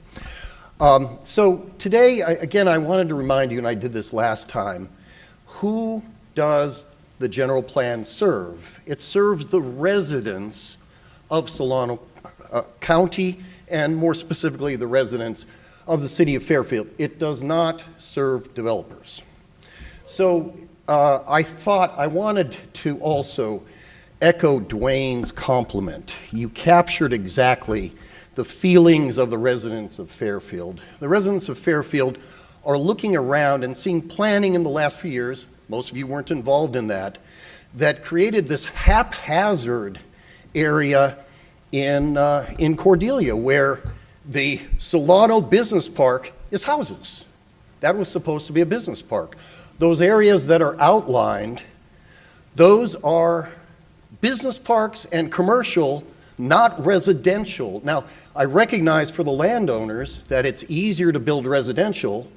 So today, again, I wanted to remind you, and I did this last time, who does the general plan serve? It serves the residents of Solano County, and more specifically, the residents of the city of Fairfield. It does not serve developers. So I wanted to also echo Dwayne's compliment. You captured exactly the feelings of the residents of Fairfield. The residents of Fairfield are looking around and seeing planning in the last few years, most of you weren't involved in that created this haphazard area in Cordelia, where the Solano Business Park is houses. That was supposed to be a business park. Those areas that are outlined, those are business parks and commercial, not residential. Now, I recognize for the landowners that it's easier to build residential,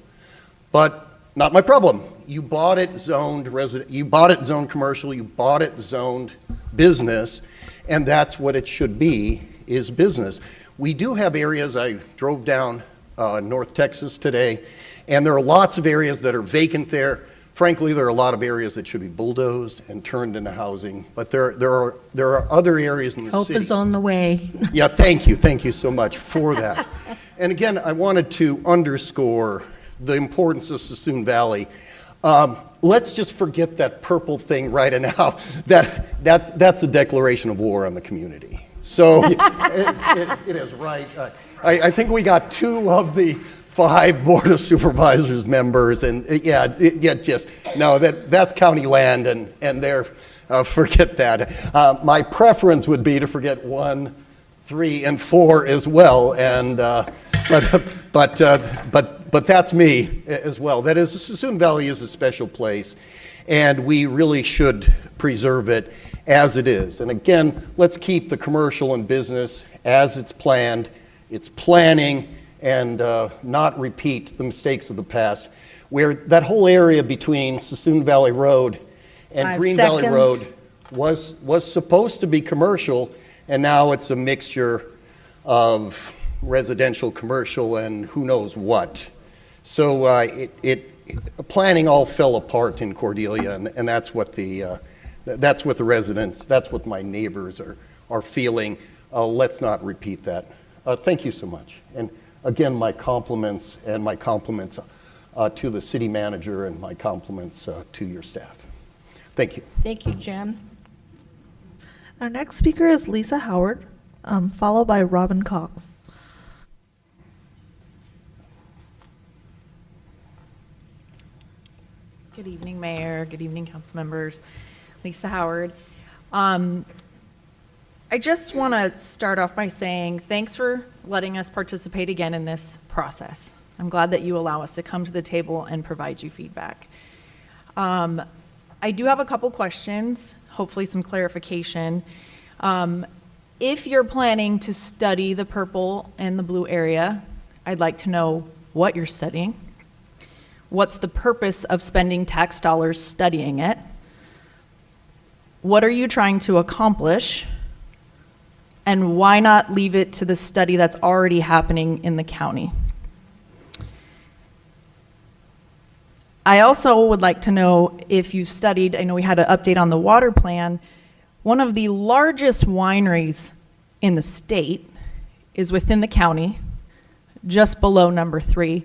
but not my problem. You bought it zoned you bought it zoned commercial, you bought it zoned business, and that's what it should be, is business. We do have areas, I drove down North Texas today, and there are lots of areas that are vacant there. Frankly, there are a lot of areas that should be bulldozed and turned into housing, but there are other areas in the city. Hope is on the way. Yeah, thank you so much for that. And again, I wanted to underscore the importance of Sassoon Valley. Let's just forget that purple thing right now. That's a declaration of war on the community. So it is right. I think we got 2 of the 5 Board of Supervisors members, and that's county land, and there, forget that. My preference would be to forget 1, 3, and 4 as well, and but that's me as well. That is, Sassoon Valley is a special place, and we really should preserve it as it is. And again, let's keep the commercial and business as it's planned, it's planning, and not repeat the mistakes of the past, where that whole area between Sassoon Valley Road and 5 Green seconds. Valley Road was supposed to be commercial, and now it's a mixture of residential, commercial, and who knows what. So planning all fell apart in Cordelia, and that's what the residents, that's what my neighbors are feeling. Let's not repeat that. Thank you so much. And again, my compliments to the city manager, and my compliments to your staff. Thank you. Thank you, Jim. Our next speaker is Lisa Howard, followed by Robin Cox. Good evening, Mayor. Good evening, council members. Lisa Howard. I just want to start off by saying thanks for letting us participate again in this process. I'm glad that you allow us to come to the table and provide you feedback. I do have a couple questions, hopefully some clarification. If you're planning to study the purple and the blue area, I'd like to know what you're studying. What's the purpose of spending tax dollars studying it? What are you trying to accomplish? And why not leave it to the study that's already happening in the county? I also would like to know if you studied, I know we had an update on the water plan. One of the largest wineries in the state is within the county, just below number 3.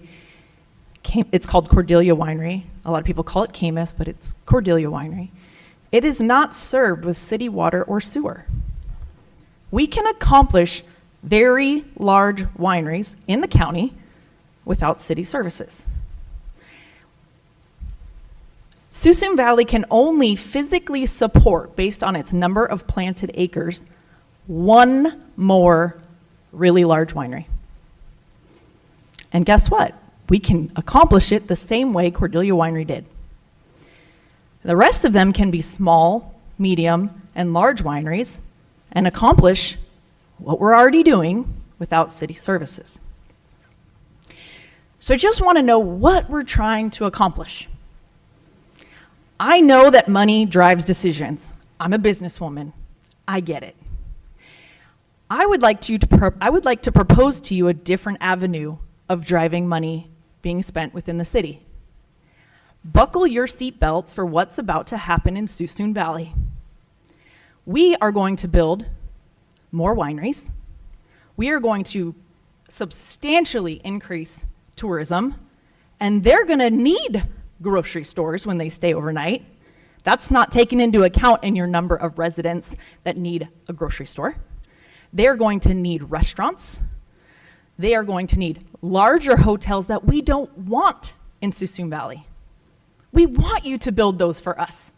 It's called Cordelia Winery. A lot of people call it Camus, but it's Cordelia Winery. It is not served with city water or sewer. We can accomplish very large wineries in the county without city services. Suisun Valley can only physically support, based on its number of planted acres, one more really large winery. And guess what? We can accomplish it the same way Cordelia Winery did. The rest of them can be small, medium, and large wineries and accomplish what we're already doing without city services. So I just want to know what we're trying to accomplish. I know that money drives decisions. I'm a businesswoman. I get it. I would like to propose to you a different avenue of driving money being spent within the city. Buckle your seatbelts for what's about to happen in Suisun Valley. We are going to build more wineries. We are going to substantially increase tourism, and they're going to need grocery stores when they stay overnight. That's not taken into account in your number of residents that need a grocery store. They're going to need restaurants. They are going to need larger hotels that we don't want in Suisun Valley. We want you to build those for us.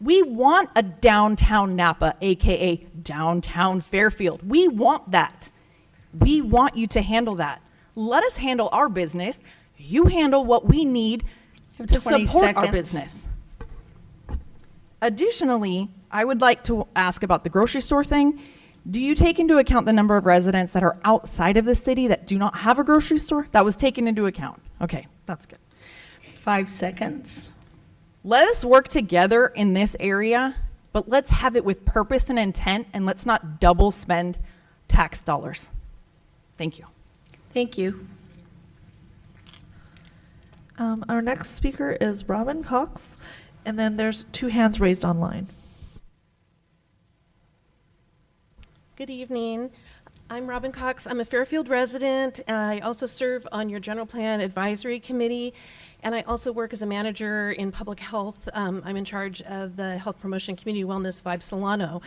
We want a downtown Napa, AKA downtown Fairfield. We want that. We want you to handle that. Let us handle our business. You handle what we need to support our business. Additionally, I would like to ask about the grocery store thing. Do you take into account the number of residents that are outside of the city that do not have a grocery store? That was taken into account. Okay, that's good. 5 seconds. Let us work together in this area, but let's have it with purpose and intent, and let's not double spend tax dollars. Thank you. Thank you. Our next speaker is Robin Cox, and then there's 2 hands raised online. Good evening. I'm Robin Cox. I'm a Fairfield resident. I also serve on your General Plan Advisory Committee, and I also work as a manager in public health. I'm in charge of the Health Promotion Community Wellness Vibe Solano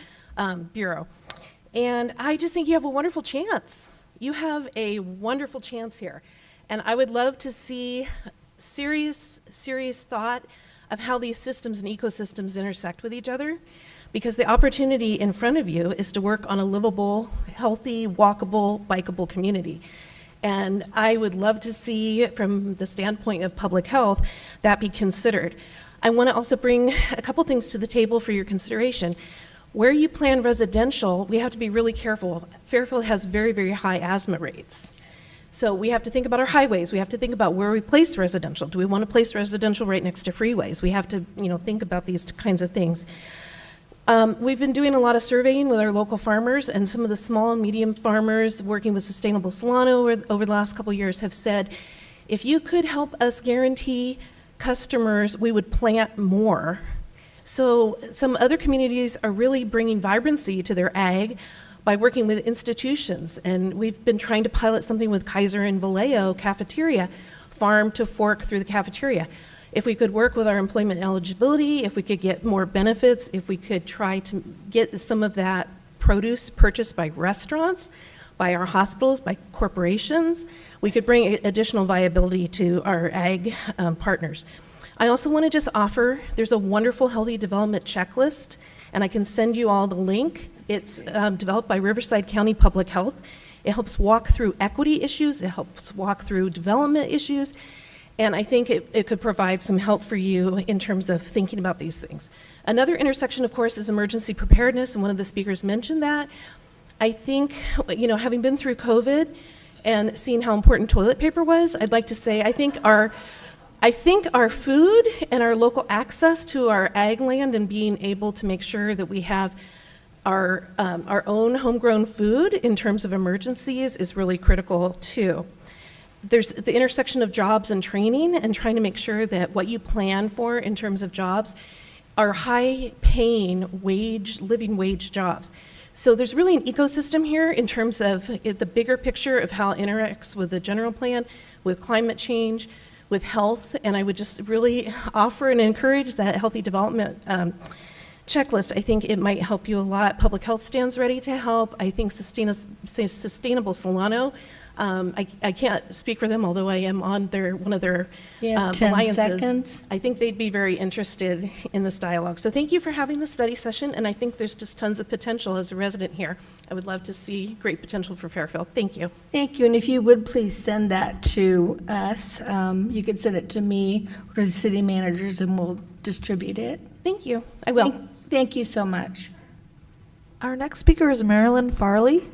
Bureau. And I just think you have a wonderful chance. You have a wonderful chance here. And I would love to see serious thought of how these systems and ecosystems intersect with each other, because the opportunity in front of you is to work on a livable, healthy, walkable, bikeable community. And I would love to see, from the standpoint of public health, that be considered. I want to also bring a couple things to the table for your consideration. Where you plan residential, we have to be really careful. Fairfield has very, very high asthma rates. So we have to think about our highways. We have to think about where we place residential. Do we want to place residential right next to freeways? We have to, think about these kinds of things. We've been doing a lot of surveying with our local farmers, and some of the small and medium farmers working with Sustainable Solano over the last couple of years have said, if you could help us guarantee customers, we would plant more. So some other communities are really bringing vibrancy to their ag by working with institutions, and we've been trying to pilot something with Kaiser and Vallejo Cafeteria, farm to fork through the cafeteria. If we could work with our employment eligibility, if we could get more benefits, if we could try to get some of that produce purchased by restaurants, by our hospitals, by corporations, we could bring additional viability to our ag partners. I also want to just offer, there's a wonderful healthy development checklist, and I can send you all the link. It's developed by Riverside County Public Health. It helps walk through equity issues, it helps walk through development issues, and I think it could provide some help for you in terms of thinking about these things. Another intersection, of course, is emergency preparedness, and one of the speakers mentioned that. I think, having been through COVID and seeing how important toilet paper was, I'd like to say I think our food and our local access to our ag land and being able to make sure that we have our own homegrown food in terms of emergencies is really critical too. There's the intersection of jobs and training and trying to make sure that what you plan for in terms of jobs are high-paying living wage jobs. So there's really an ecosystem here in terms of the bigger picture of how it interacts with the general plan, with climate change, with health, and I would just really offer and encourage that healthy development checklist. I think it might help you a lot. Public health stands ready to help. I think Sustainable Solano, I can't speak for them, although I am on one of their 10 alliances. seconds. I think they'd be very interested in this dialogue. So thank you for having the study session, and I think there's just tons of potential as a resident here. I would love to see great potential for Fairfield. Thank you. Thank you, and if you would please send that to us, you could send it to me or to the city managers and we'll distribute it. Thank you. I will. Thank you so much. Our next speaker is Marilyn Farley.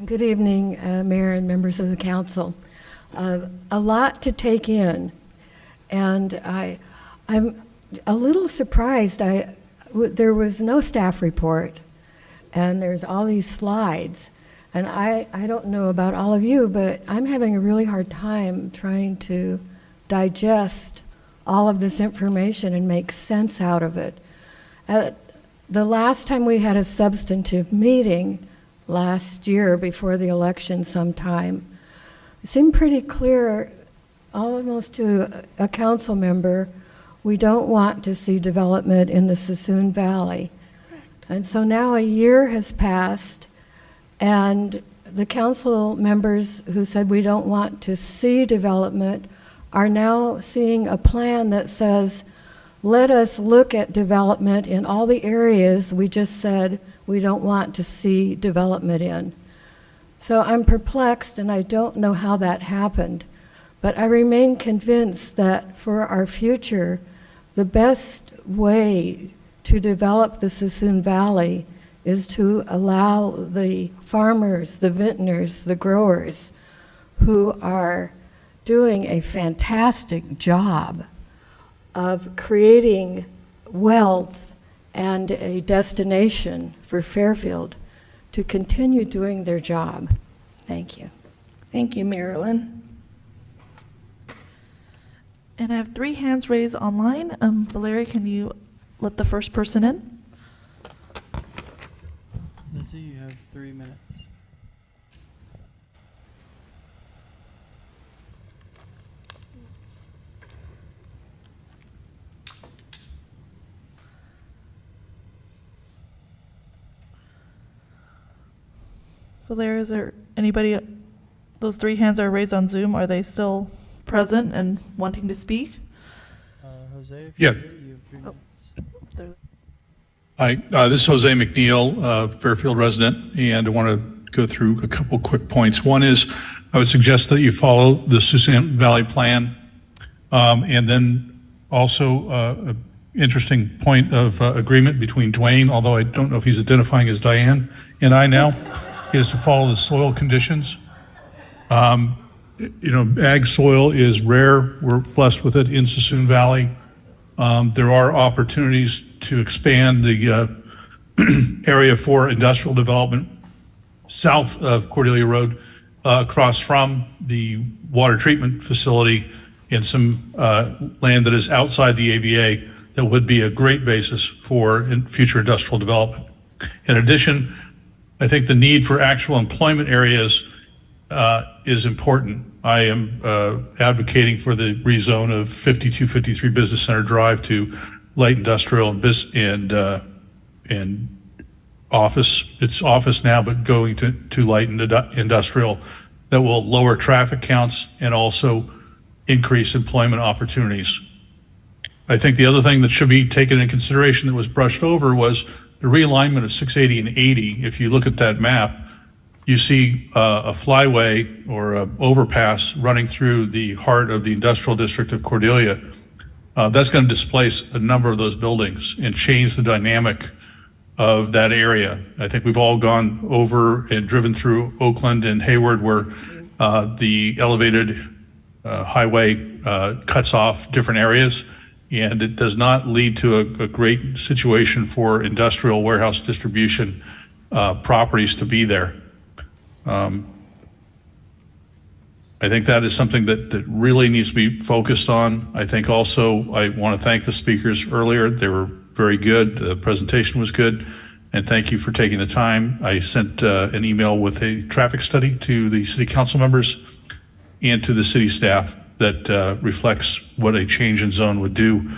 Good evening, Mayor and members of the council. A lot to take in, and I'm a little surprised. There was no staff report, and there's all these slides, and I don't know about all of you, but I'm having a really hard time trying to digest all of this information and make sense out of it. The last time we had a substantive meeting, last year before the election sometime, it seemed pretty clear, almost to a council member, we don't want to see development in the Suisun Valley. Correct. And so now a year has passed, and the council members who said we don't want to see development are now seeing a plan that says, let us look at development in all the areas we just said we don't want to see development in. So I'm perplexed, and I don't know how that happened, but I remain convinced that for our future, the best way to develop the Suisun Valley is to allow the farmers, the vintners, the growers who are doing a fantastic job of creating wealth and a destination for Fairfield to continue doing their job. Thank you. Thank you, Marilyn. And I have 3 hands raised online. Valeria, can you let the first person in? Lizzie, you have 3 minutes. Valeria, is there anybody, those 3 hands are raised on Zoom, are they still present and wanting to speak? Jose, if Yeah. you're here, you have 3 minutes. Hi, this is Jose McNeil, Fairfield resident, and I want to go through a couple quick points. One is I would suggest that you follow the Suisun Valley plan, and then also an interesting point of agreement between Dwayne, although I don't know if he's identifying as Diane, and I now, is to follow the soil conditions. Ag soil is rare. We're blessed with it in Suisun Valley. There are opportunities to expand the area for industrial development south of Cordelia Road, across from the water treatment facility, and some land that is outside the AVA that would be a great basis for future industrial development. In addition, I think the need for actual employment areas is important. I am advocating for the rezone of 5253 Business Center Drive to light industrial and office. It's office now, but going to light industrial that will lower traffic counts and also increase employment opportunities. I think the other thing that should be taken into consideration that was brushed over was the realignment of 680 and 80. If you look at that map, you see a flyway or an overpass running through the heart of the industrial district of Cordelia. That's going to displace a number of those buildings and change the dynamic of that area. I think we've all gone over and driven through Oakland and Hayward where the elevated highway cuts off different areas, and it does not lead to a great situation for industrial warehouse distribution properties to be there. I think that is something that really needs to be focused on. I think also I want to thank the speakers earlier. They were very good. The presentation was good. And thank you for taking the time. I sent an email with a traffic study to the city council members and to the city staff that reflects what a change in zone would do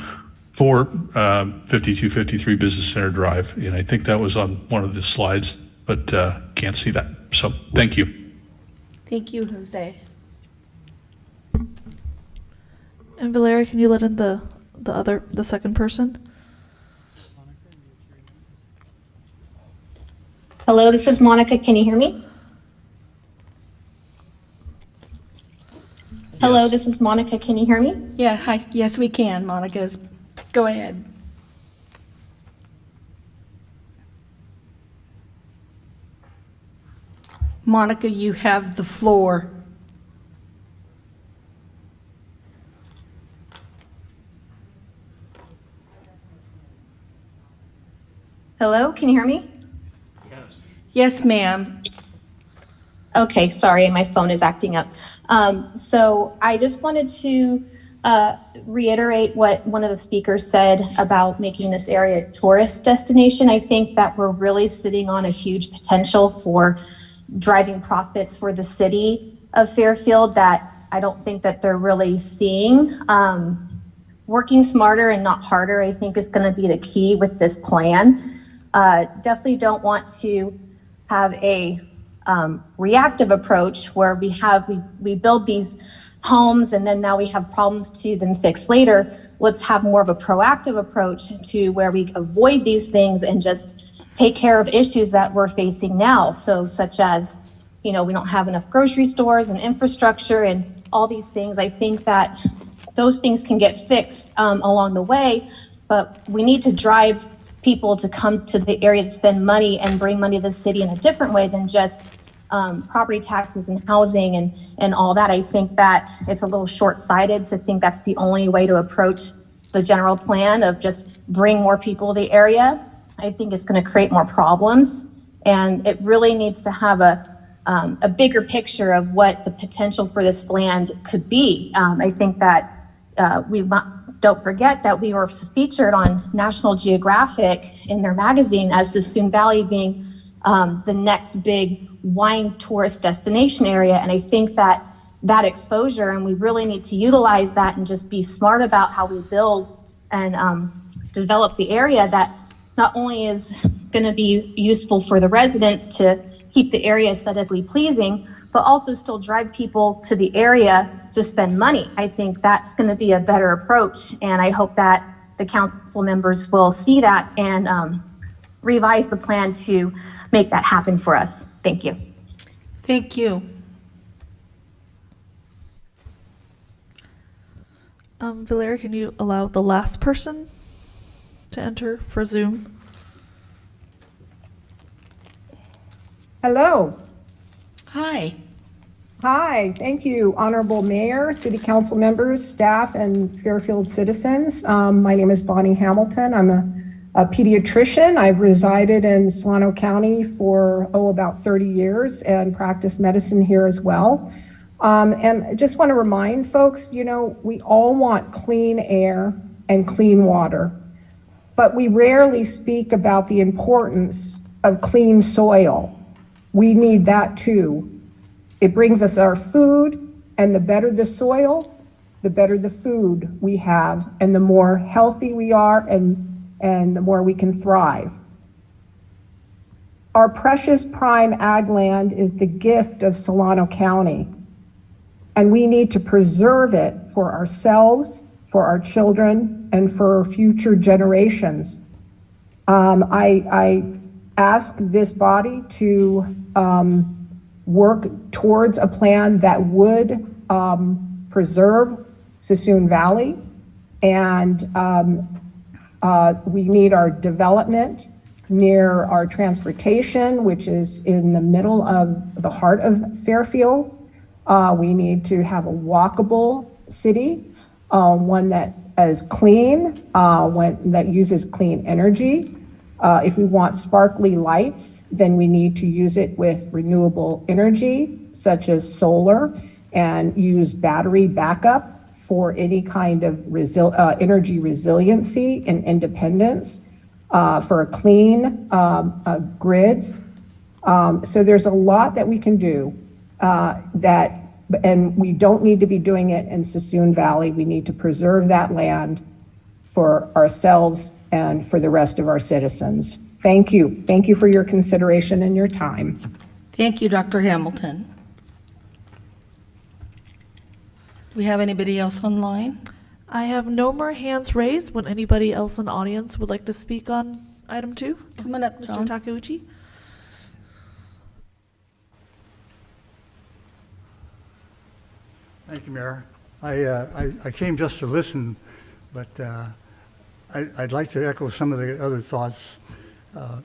for 5253 Business Center Drive. And I think that was on one of the slides, but can't see that. So thank you. Thank you, Jose. And Valeria, can you let in the second person? Hello, this is Monica. Can you hear me? Hello, this is Monica. Can you hear me? Yeah, hi. Yes, we can, Monica. Go ahead. Monica, you have the floor. Hello, can you hear me? Yes, ma'am. Okay, sorry, my phone is acting up. So I just wanted to reiterate what one of the speakers said about making this area a tourist destination. I think that we're really sitting on a huge potential for driving profits for the city of Fairfield that I don't think that they're really seeing. Working smarter and not harder, I think, is going to be the key with this plan. Definitely don't want to have a reactive approach where we build these homes and then now we have problems to then fix later. Let's have more of a proactive approach to where we avoid these things and just take care of issues that we're facing now. So such as, we don't have enough grocery stores and infrastructure and all these things. I think that those things can get fixed along the way, but we need to drive people to come to the area to spend money and bring money to the city in a different way than just property taxes and housing and all that. I think that it's a little short-sighted to think that's the only way to approach the general plan of just bring more people to the area. I think it's going to create more problems, and it really needs to have a bigger picture of what the potential for this land could be. I think that don't forget that we were featured on National Geographic in their magazine as Sassoon Valley being the next big wine tourist destination area. And I think that exposure, and we really need to utilize that and just be smart about how we build and develop the area that not only is going to be useful for the residents to keep the area aesthetically pleasing, but also still drive people to the area to spend money. I think that's going to be a better approach, and I hope that the council members will see that and revise the plan to make that happen for us. Thank you. Thank you. Valeria, can you allow the last person to enter for Zoom? Hello. Hi. Hi, thank you, Honorable Mayor, City Council members, staff, and Fairfield citizens. My name is Bonnie Hamilton. I'm a pediatrician. I've resided in Solano County for, about 30 years and practiced medicine here as well. And I just want to remind folks, we all want clean air and clean water, but we rarely speak about the importance of clean soil. We need that too. It brings us our food, and the better the soil, the better the food we have, and the more healthy we are, and the more we can thrive. Our precious prime ag land is the gift of Solano County, and we need to preserve it for ourselves, for our children, and for future generations. I ask this body to work towards a plan that would preserve Suisun Valley, and we need our development near our transportation, which is in the middle of the heart of Fairfield. We need to have a walkable city, one that is clean, one that uses clean energy. If we want sparkly lights, then we need to use it with renewable energy, such as solar, and use battery backup for any kind of energy resiliency and independence, for clean grids. So there's a lot that we can do and we don't need to be doing it in Suisun Valley. We need to preserve that land for ourselves and for the rest of our citizens. Thank you. Thank you for your consideration and your time. Thank you, Dr. Hamilton. Do we have anybody else online? I have no more hands raised. Would anybody else in the audience would like to speak on item 2? Come on up, Mr. John. Takeuchi? Thank you, Mayor. I came just to listen, but I'd like to echo some of the other thoughts.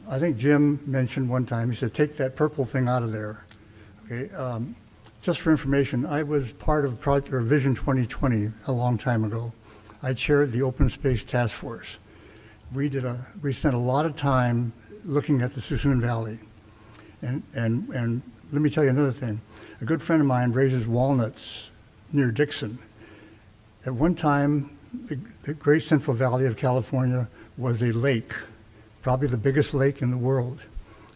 I think Jim mentioned one time, he said, take that purple thing out of there. Okay. Just for information, I was part of Vision 2020 a long time ago. I chaired the Open Space Task Force. We spent a lot of time looking at the Suisun Valley. And let me tell you another thing. A good friend of mine raises walnuts near Dixon. At one time, the Great Central Valley of California was a lake, probably the biggest lake in the world.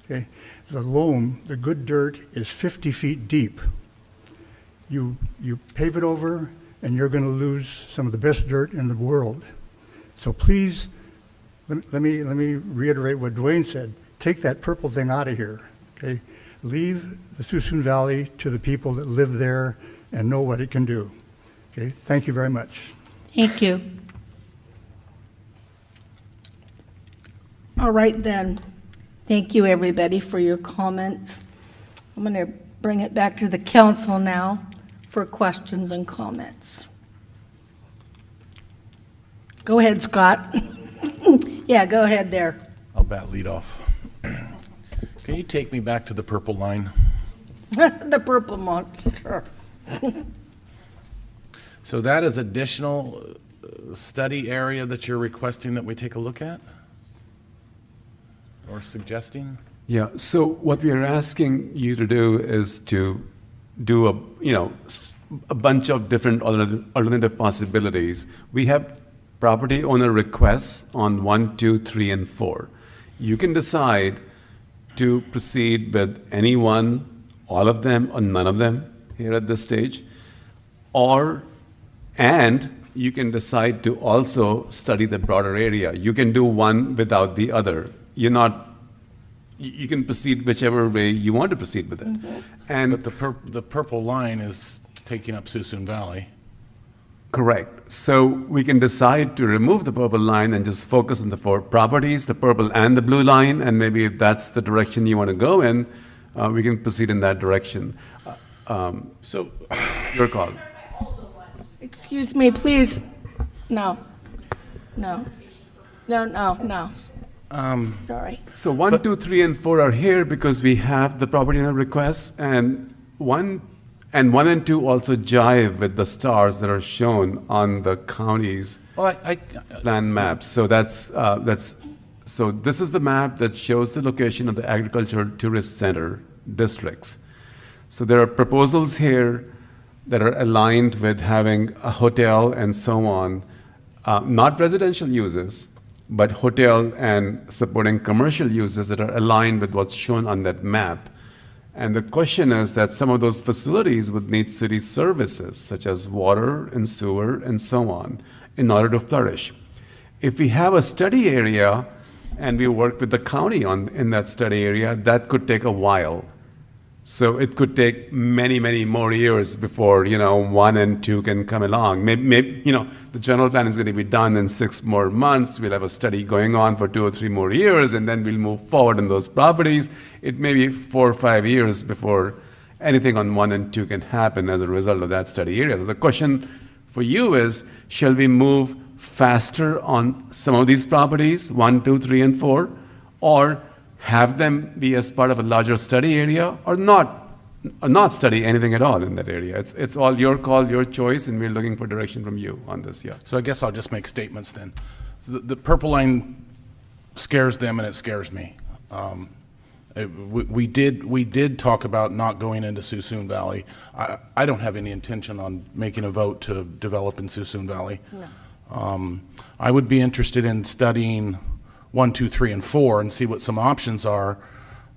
Okay? The loam, the good dirt, is 50 feet deep. You pave it over, and you're going to lose some of the best dirt in the world. So please, let me reiterate what Dwayne said. Take that purple thing out of here. Okay? Leave the Suisun Valley to the people that live there and know what it can do. Okay? Thank you very much. Thank you. All right then. Thank you, everybody, for your comments. I'm going to bring it back to the council now for questions and comments. Go ahead, Scott. Yeah, go ahead there. I'll bat lead off. Can you take me back to the purple line? The purple monster. So that is additional study area that you're requesting that we take a look at? Or suggesting? Yeah, so what we are asking you to do is to do a bunch of different alternative possibilities. We have property owner requests on 1, 2, 3, and 4. You can decide to proceed with any one, all of them, or none of them here at this stage, and you can decide to also study the broader area. You can do one without the other. You can proceed whichever way you want to proceed with it. And But the purple line is taking up Suisun Valley. correct. So we can decide to remove the purple line and just focus on the 4 properties, the purple and the blue line, and maybe if that's the direction you want to go in, we can proceed in that direction. So your call. Excuse me, please. No. Sorry. So 1, 2, 3, and 4 are here because we have the property owner requests, and 1 and 2 also jive with the stars that are shown on the county's land maps. So so this is the map that shows the location of the agricultural tourist center districts. So there are proposals here that are aligned with having a hotel and so on, not residential uses, but hotel and supporting commercial uses that are aligned with what's shown on that map. And the question is that some of those facilities would need city services, such as water and sewer and so on, in order to flourish. If we have a study area and we work with the county in that study area, that could take a while. So it could take many, many more years before, 1 and 2 can come along. Maybe, the general plan is going to be done in 6 more months. We'll have a study going on for 2 or 3 more years, and then we'll move forward on those properties. It may be 4 or 5 years before anything on 1 and 2 can happen as a result of that study area. So the question for you is, shall we move faster on some of these properties, 1, 2, 3, and 4, or have them be as part of a larger study area, or not study anything at all in that area? It's all your call, your choice, and we're looking for direction from you on this, yeah. So I guess I'll just make statements then. So the purple line scares them and it scares me. We did talk about not going into Suisun Valley. I don't have any intention on making a vote to develop in Suisun Valley. No. I would be interested in studying 1, 2, 3, and 4 and see what some options are.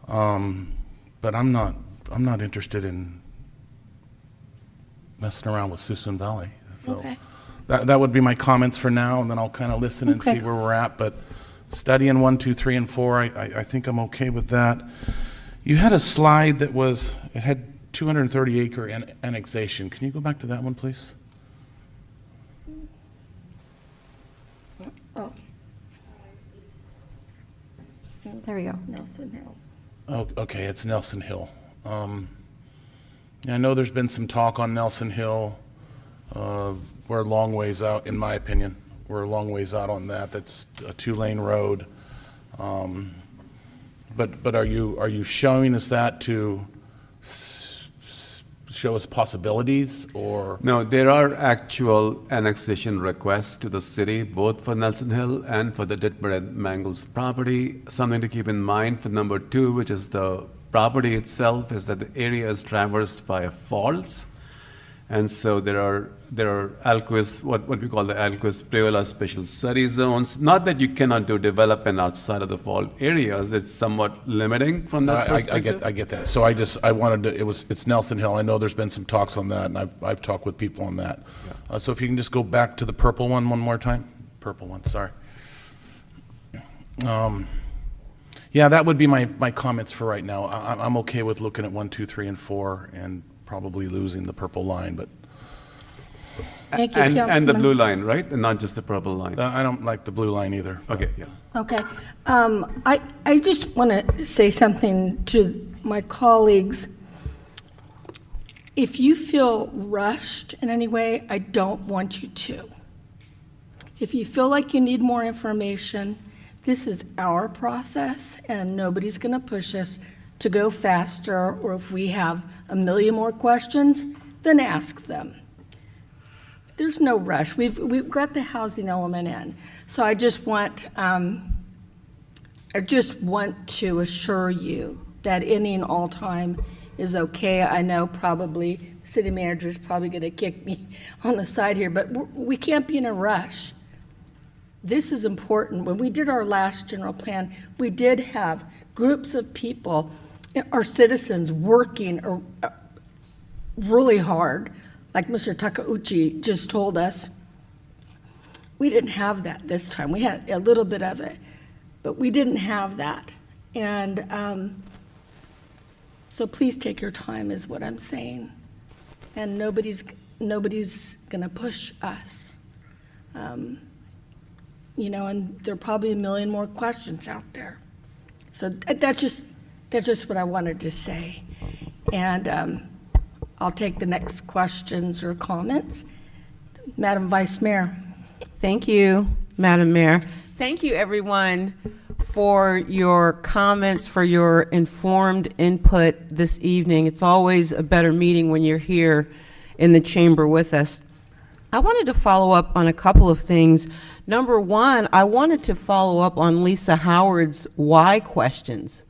But I'm not interested in messing around with Suisun Valley. So Okay. that would be my comments for now, and then I'll kind of listen and Okay. see where we're at. But studying 1, 2, 3, and 4, I think I'm okay with that. You had a slide that it had 230 acre annexation. Can you go back to that one, please? Oh. There we go. Nelson Hill. Oh, okay, it's Nelson Hill. I know there's been some talk on Nelson Hill. We're a long ways out, in my opinion. We're a long ways out on that. That's a 2-lane road. But are you showing us that to show us possibilities, or? No, there are actual annexation requests to the city, both for Nelson Hill and for the Ditmer and Mangles property. Something to keep in mind for number 2, which is the property itself, is that the area is traversed by faults. And so there are Alquist, what we call the Alquist-Preola special study zones. Not that you cannot do development outside of the fault areas, it's somewhat limiting from that perspective. I get that. So I wanted to, it's Nelson Hill. I know there's been some talks on that, and I've talked with people on that. Yeah. So if you can just go back to the purple one more time. Purple one, sorry. Yeah, that would be my comments for right now. I'm okay with looking at 1, 2, 3, and 4, and probably losing the purple line, but. Thank you, and the Councilman. blue line, right? And not just the purple line. I don't like the blue line either. Okay, yeah. Okay. I just want to say something to my colleagues. If you feel rushed in any way, I don't want you to. If you feel like you need more information, this is our process, and nobody's going to push us to go faster, or if we have a million more questions, then ask them. There's no rush. We've got the housing element in. So I just want to assure you that any and all time is okay. I know probably the city manager is probably going to kick me on the side here, but we can't be in a rush. This is important. When we did our last general plan, we did have groups of people, our citizens, working really hard. Like Mr. Takauchi just told us, we didn't have that this time. We had a little bit of it, but we didn't have that. And so please take your time is what I'm saying. And nobody's gonna push us. And there are probably a million more questions out there. So that's just what I wanted to say. And I'll take the next questions or comments. Madam Vice Mayor. Thank you, Madam Mayor. Thank you, everyone, for your comments, for your informed input this evening. It's always a better meeting when you're here in the chamber with us. I wanted to follow up on a couple of things. Number one, I wanted to follow up on Lisa Howard's why questions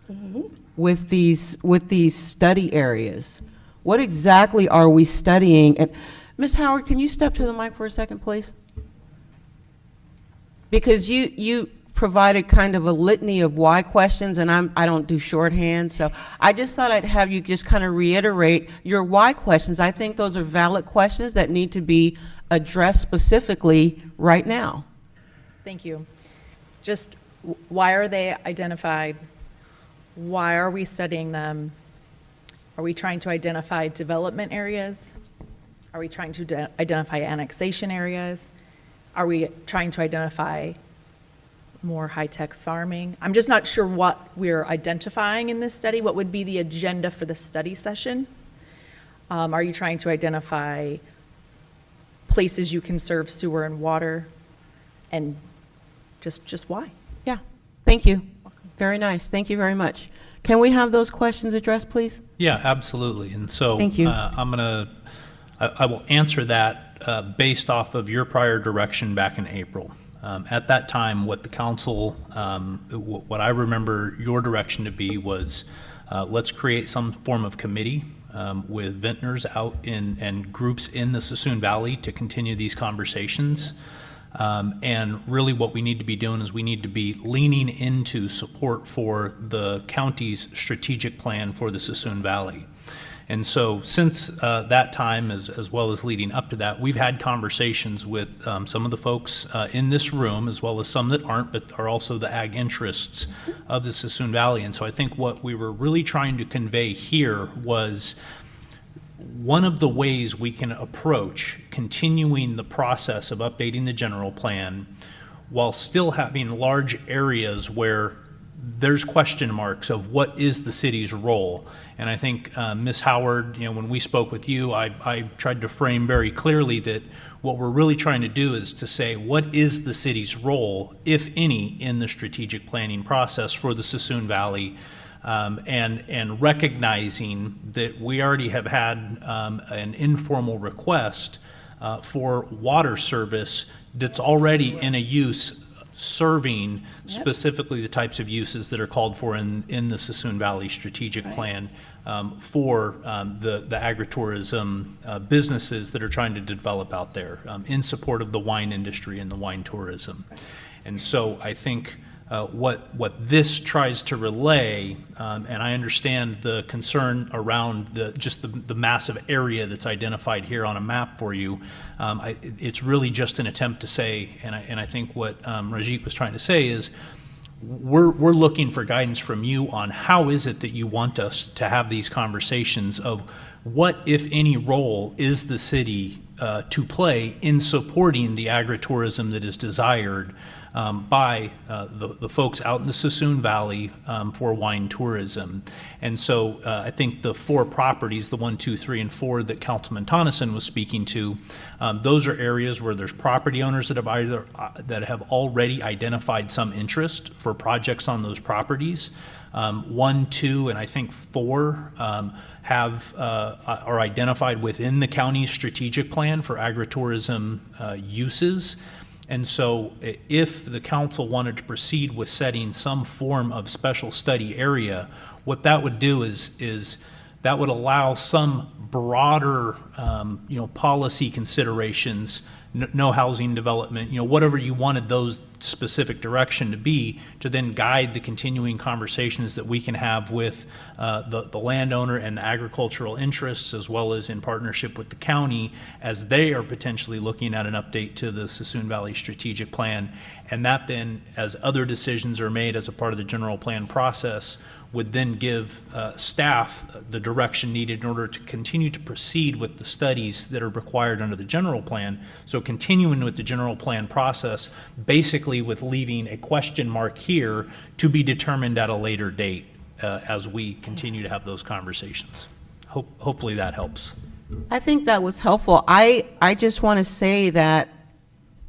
with these study areas. What exactly are we studying? And Ms. Howard, can you step to the mic for a second, please? Because you provided kind of a litany of why questions, and I don't do shorthand, so I just thought I'd have you just kind of reiterate your why questions. I think those are valid questions that need to be addressed specifically right now. Thank you. Just why are they identified? Why are we studying them? Are we trying to identify development areas? Are we trying to identify annexation areas? Are we trying to identify more high-tech farming? I'm just not sure what we're identifying in this study. What would be the agenda for the study session? Are you trying to identify places you can serve sewer and water? And just why? Yeah, thank you. Very nice. Thank you very much. Can we have those questions addressed, please? Yeah, absolutely. And so Thank you. I will answer that based off of your prior direction back in April. At that time, what the council, what I remember your direction to be was, let's create some form of committee with vintners out and groups in the Suisun Valley to continue these conversations. And really what we need to be doing is we need to be leaning into support for the county's strategic plan for the Suisun Valley. And so since that time, as well as leading up to that, we've had conversations with some of the folks in this room, as well as some that aren't, but are also the ag interests of the Suisun Valley. And so I think what we were really trying to convey here was one of the ways we can approach continuing the process of updating the general plan while still having large areas where there's question marks of what is the city's role. And I think Ms. Howard, when we spoke with you, I tried to frame very clearly that what we're really trying to do is to say, what is the city's role, if any, in the strategic planning process for the Suisun Valley? And recognizing that we already have had an informal request for water service that's already in a use serving specifically the types of uses that are called for in the Suisun Valley strategic plan for the agritourism businesses that are trying to develop out there in support of the wine industry and the wine tourism. And so I think what this tries to relay, and I understand the concern around the massive area that's identified here on a map for you. It's really just an attempt to say, and I think what Rajit was trying to say is, we're looking for guidance from you on how is it that you want us to have these conversations of what, if any, role is the city to play in supporting the agritourism that is desired by the folks out in the Suisun Valley for wine tourism. And so I think the 4 properties, the 1, 2, 3, and 4 that Councilman Tonneson was speaking to, those are areas where there's property owners that have already identified some interest for projects on those properties. 1, 2, and I think 4 are identified within the county's strategic plan for agritourism uses. And so if the council wanted to proceed with setting some form of special study area, what that would do is that would allow some broader, policy considerations, no housing development, whatever you wanted those specific direction to be, to then guide the continuing conversations that we can have with the landowner and the agricultural interests, as well as in partnership with the county, as they are potentially looking at an update to the Suisun Valley strategic plan. And that then, as other decisions are made as a part of the general plan process, would then give staff the direction needed in order to continue to proceed with the studies that are required under the general plan. So continuing with the general plan process, basically with leaving a question mark here to be determined at a later date as we continue to have those conversations. Hopefully that helps. I think that was helpful. I just want to say that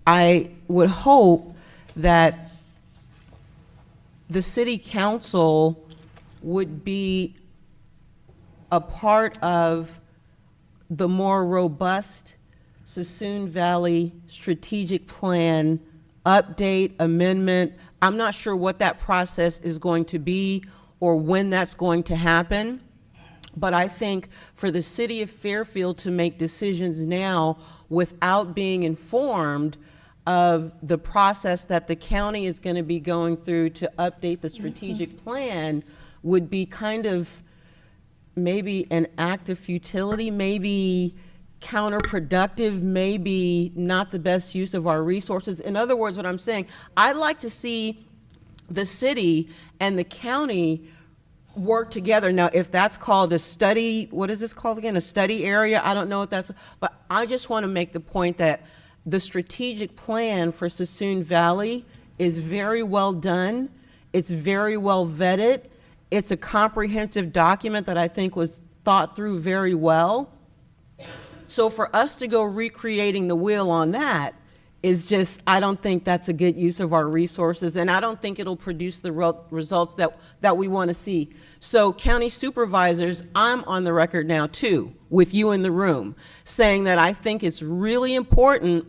I would hope that the city council would be a part of the more robust Suisun Valley strategic plan update, amendment. I'm not sure what that process is going to be or when that's going to happen, but I think for the city of Fairfield to make decisions now without being informed, of the process that the county is going to be going through to update the strategic plan would be kind of maybe an act of futility, maybe counterproductive, maybe not the best use of our resources. In other words, what I'm saying, I'd like to see the city and the county work together. Now, if that's called a study, what is this called again? A study area? I don't know what that's, but I just want to make the point that the strategic plan for Sassoon Valley is very well done. It's very well vetted. It's a comprehensive document that I think was thought through very well. So for us to go recreating the wheel on that is just, I don't think that's a good use of our resources, and I don't think it'll produce the results that we want to see. So county supervisors, I'm on the record now too, with you in the room, saying that I think it's really important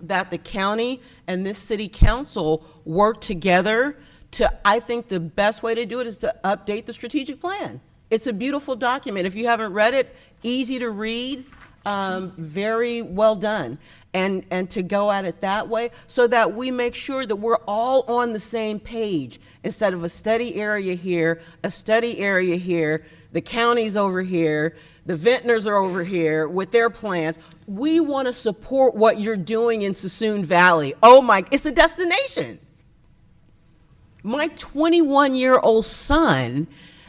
that the county and this city council work together to, I think the best way to do it is to update the strategic plan. It's a beautiful document. If you haven't read it, easy to read, very well done. And to go at it that way so that we make sure that we're all on the same page instead of a study area here, a study area here, the county's over here, the vintners are over here with their plans. We want to support what you're doing in Sassoon Valley. Oh my, it's a destination. My 21-year-old son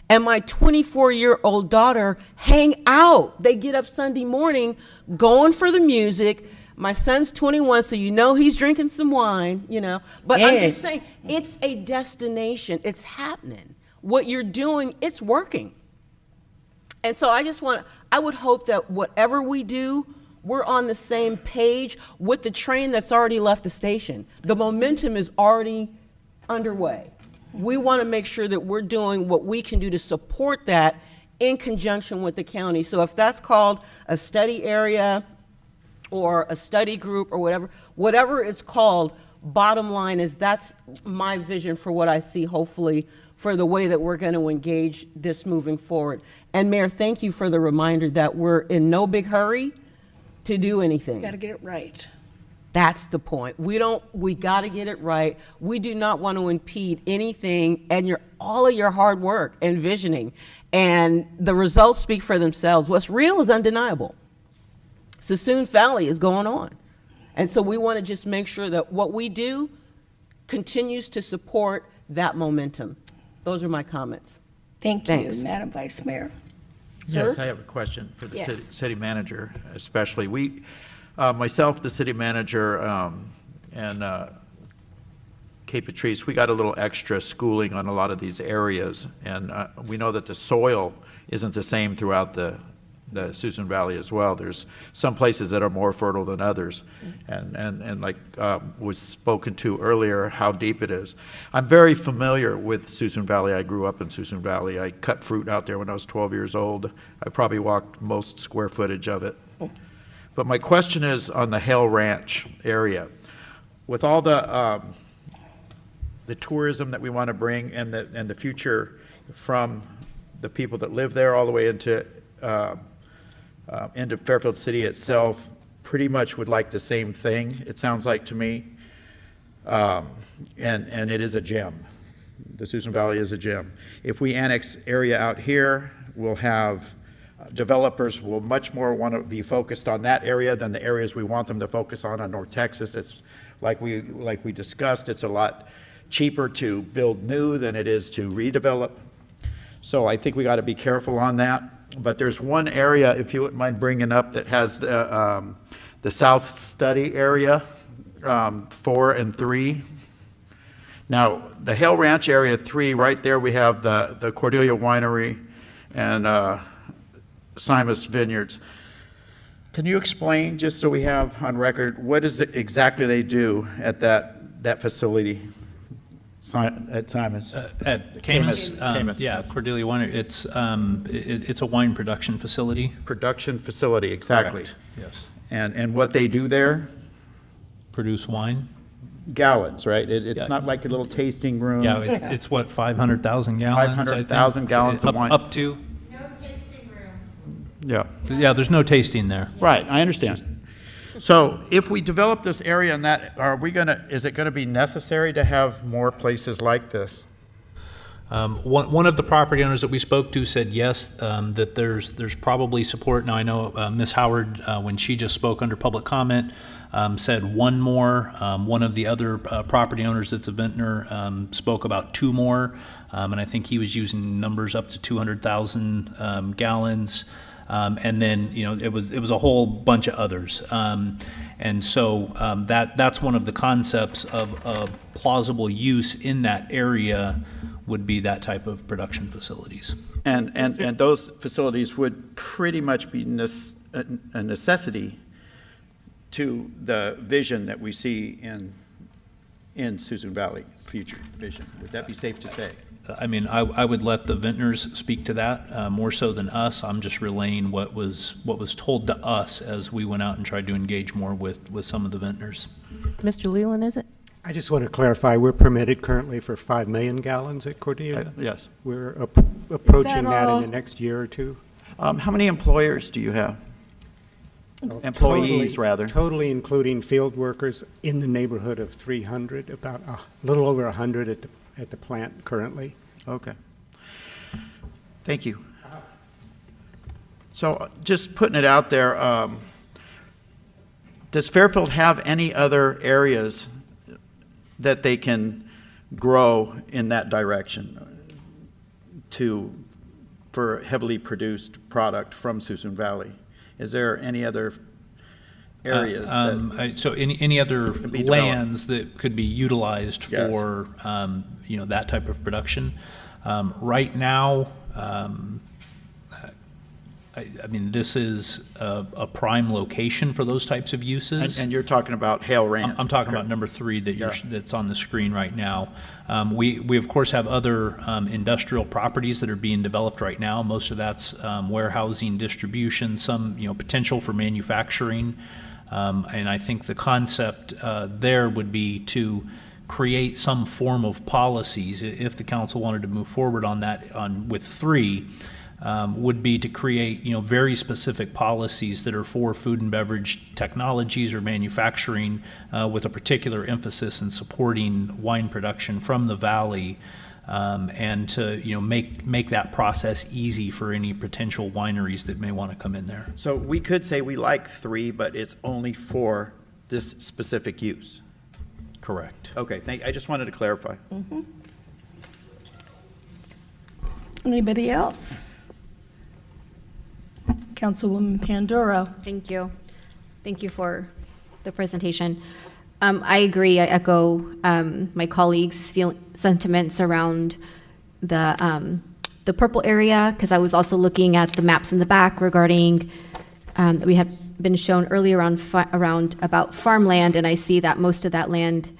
and my 24-year-old daughter hang out. They get up Sunday morning going for the music. My son's 21, so you know he's drinking some wine, you know. But I'm just saying, it's a destination. It's happening. What you're doing, it's working. And so I would hope that whatever we do, we're on the same page with the train that's already left the station. The momentum is already underway. We want to make sure that we're doing what we can do to support that in conjunction with the county. So if that's called a study area or a study group or whatever it's called, bottom line is that's my vision for what I see, hopefully, for the way that we're going to engage this moving forward. And Mayor, thank you for the reminder that we're in no big hurry to do anything. Got to get it right. That's the point. We got to get it right. We do not want to impede anything and all of your hard work and visioning. And the results speak for themselves. What's real is undeniable. Sassoon Valley is going on. And so we want to just make sure that what we do continues to support that momentum. Those are my comments. Thank Thanks. you, Madam Vice Mayor. Yes, Sir? I have a question for the Yes. city manager, especially. Myself, the city manager, and Kate Patrice, we got a little extra schooling on a lot of these areas, and we know that the soil isn't the same throughout the Sassoon Valley as well. There's some places that are more fertile than others, and like was spoken to earlier, how deep it is. I'm very familiar with Sassoon Valley. I grew up in Sassoon Valley. I cut fruit out there when I was 12 years old. I probably walked most square footage of it. But my question is on the Hale Ranch area. With all the tourism that we want to bring and the future from the people that live there all the way into Fairfield City itself, pretty much would like the same thing, it sounds like to me. And it is a gem. The Sassoon Valley is a gem. If we annex area out here, we'll have developers will much more want to be focused on that area than the areas we want them to focus on North Texas. It's like we discussed, it's a lot cheaper to build new than it is to redevelop. So I think we got to be careful on that. But there's one area, if you wouldn't mind bringing up, that has the South Study area, 4 and 3. Now, the Hale Ranch area 3, right there we have the Cordelia Winery and Simus Vineyards. Can you explain, just so we have on record, what is it exactly they do at that facility at Simus? At Camus, Camus. yeah, Cordelia Winery. It's a wine production facility. Production facility, exactly. Correct. Yes. And what they do there? Produce wine. Gallons, right? It's not like a little tasting room. Yeah, it's what, 500,000 gallons? 500,000 gallons of wine. Up to. Yeah. Yeah, there's no tasting there. Right, I understand. So if we develop this area and that, is it gonna be necessary to have more places like this? One of the property owners that we spoke to said yes, that there's probably support. Now, I know Ms. Howard, when she just spoke under public comment, said one more. One of the other property owners that's a vintner spoke about two more, and I think he was using numbers up to 200,000 gallons. And then, it was a whole bunch of others. And so that's one of the concepts of plausible use in that area would be that type of production facilities. And those facilities would pretty much be a necessity to the vision that we see in Susan Valley, future vision. Would that be safe to say? I mean, I would let the vintners speak to that more so than us. I'm just relaying what was told to us as we went out and tried to engage more with some of the vintners. Mr. Leland, is it? I just want to clarify, we're permitted currently for 5 million gallons at Cordelia? Yes. We're approaching that in the next year or two? How many employers do you have? Employees, rather. Totally including field workers, in the neighborhood of 300, about a little over 100 at the plant currently. Okay. Thank you. So just putting it out there, does Fairfield have any other areas that they can grow in that direction for heavily produced product from Susan Valley? Is there any other areas so any other lands that could be utilized for that type of production? Right now, I mean, this is a prime location for those types of uses. And you're talking about Hale Ranch. I'm talking about number 3 that's on the screen right now. We of course have other industrial properties that are being developed right now. Most of that's warehousing, distribution, some potential for manufacturing. And I think the concept there would be to create some form of policies, if the council wanted to move forward on that with 3, would be to create very specific policies that are for food and beverage technologies or manufacturing, with a particular emphasis in supporting wine production from the valley, and to make that process easy for any potential wineries that may want to come in there. So we could say we like 3, but it's only for this specific use. Correct. Okay, I just wanted to clarify. Mm-hmm. Anybody else? Councilwoman Panduro. Thank you. Thank you for the presentation. I agree. I echo my colleagues' sentiments around the purple area, because I was also looking at the maps in the back regarding we have been shown earlier around about farmland, and I see that most of that land,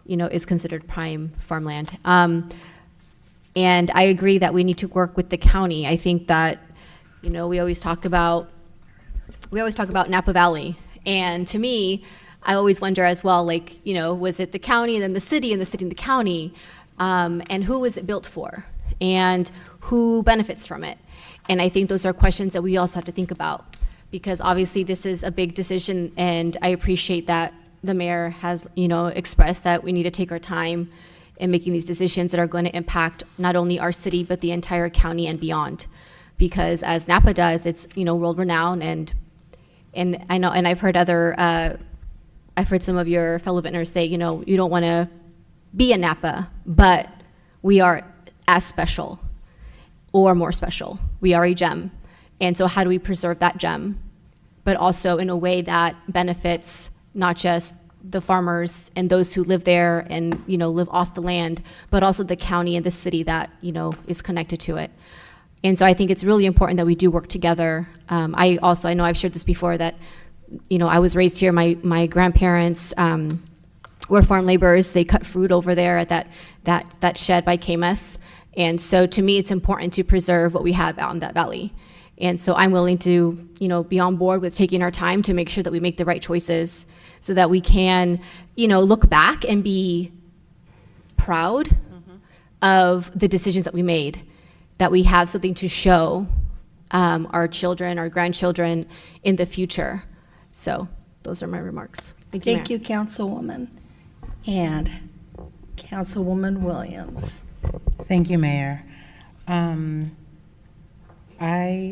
is considered prime farmland. And I agree that we need to work with the county. I think that we always talk about Napa Valley, and to me, I always wonder as well, was it the county and then the city and the city and the county, and who was it built for, and who benefits from it? And I think those are questions that we also have to think about, because obviously this is a big decision, and I appreciate that the mayor has, expressed that we need to take our time in making these decisions that are going to impact not only our city but the entire county and beyond. Because as Napa does, it's world renowned, and I know, and I've heard I've heard some of your fellow vintners say, you don't want to be a Napa, but we are as special or more special. We are a gem, and so how do we preserve that gem, but also in a way that benefits not just the farmers and those who live there and live off the land, but also the county and the city that is connected to it. And so I think it's really important that we do work together. I know I've shared this before, that, I was raised here. My grandparents were farm laborers. They cut fruit over there at that shed by Camus. And so to me, it's important to preserve what we have out in that valley. And so I'm willing to, be on board with taking our time to make sure that we make the right choices so that we can, look back and be proud of the decisions that we made, that we have something to show our children, our grandchildren in the future. So Those are my remarks. Thank you, Thank you, Councilwoman. And Councilwoman Williams. Thank you, Mayor. I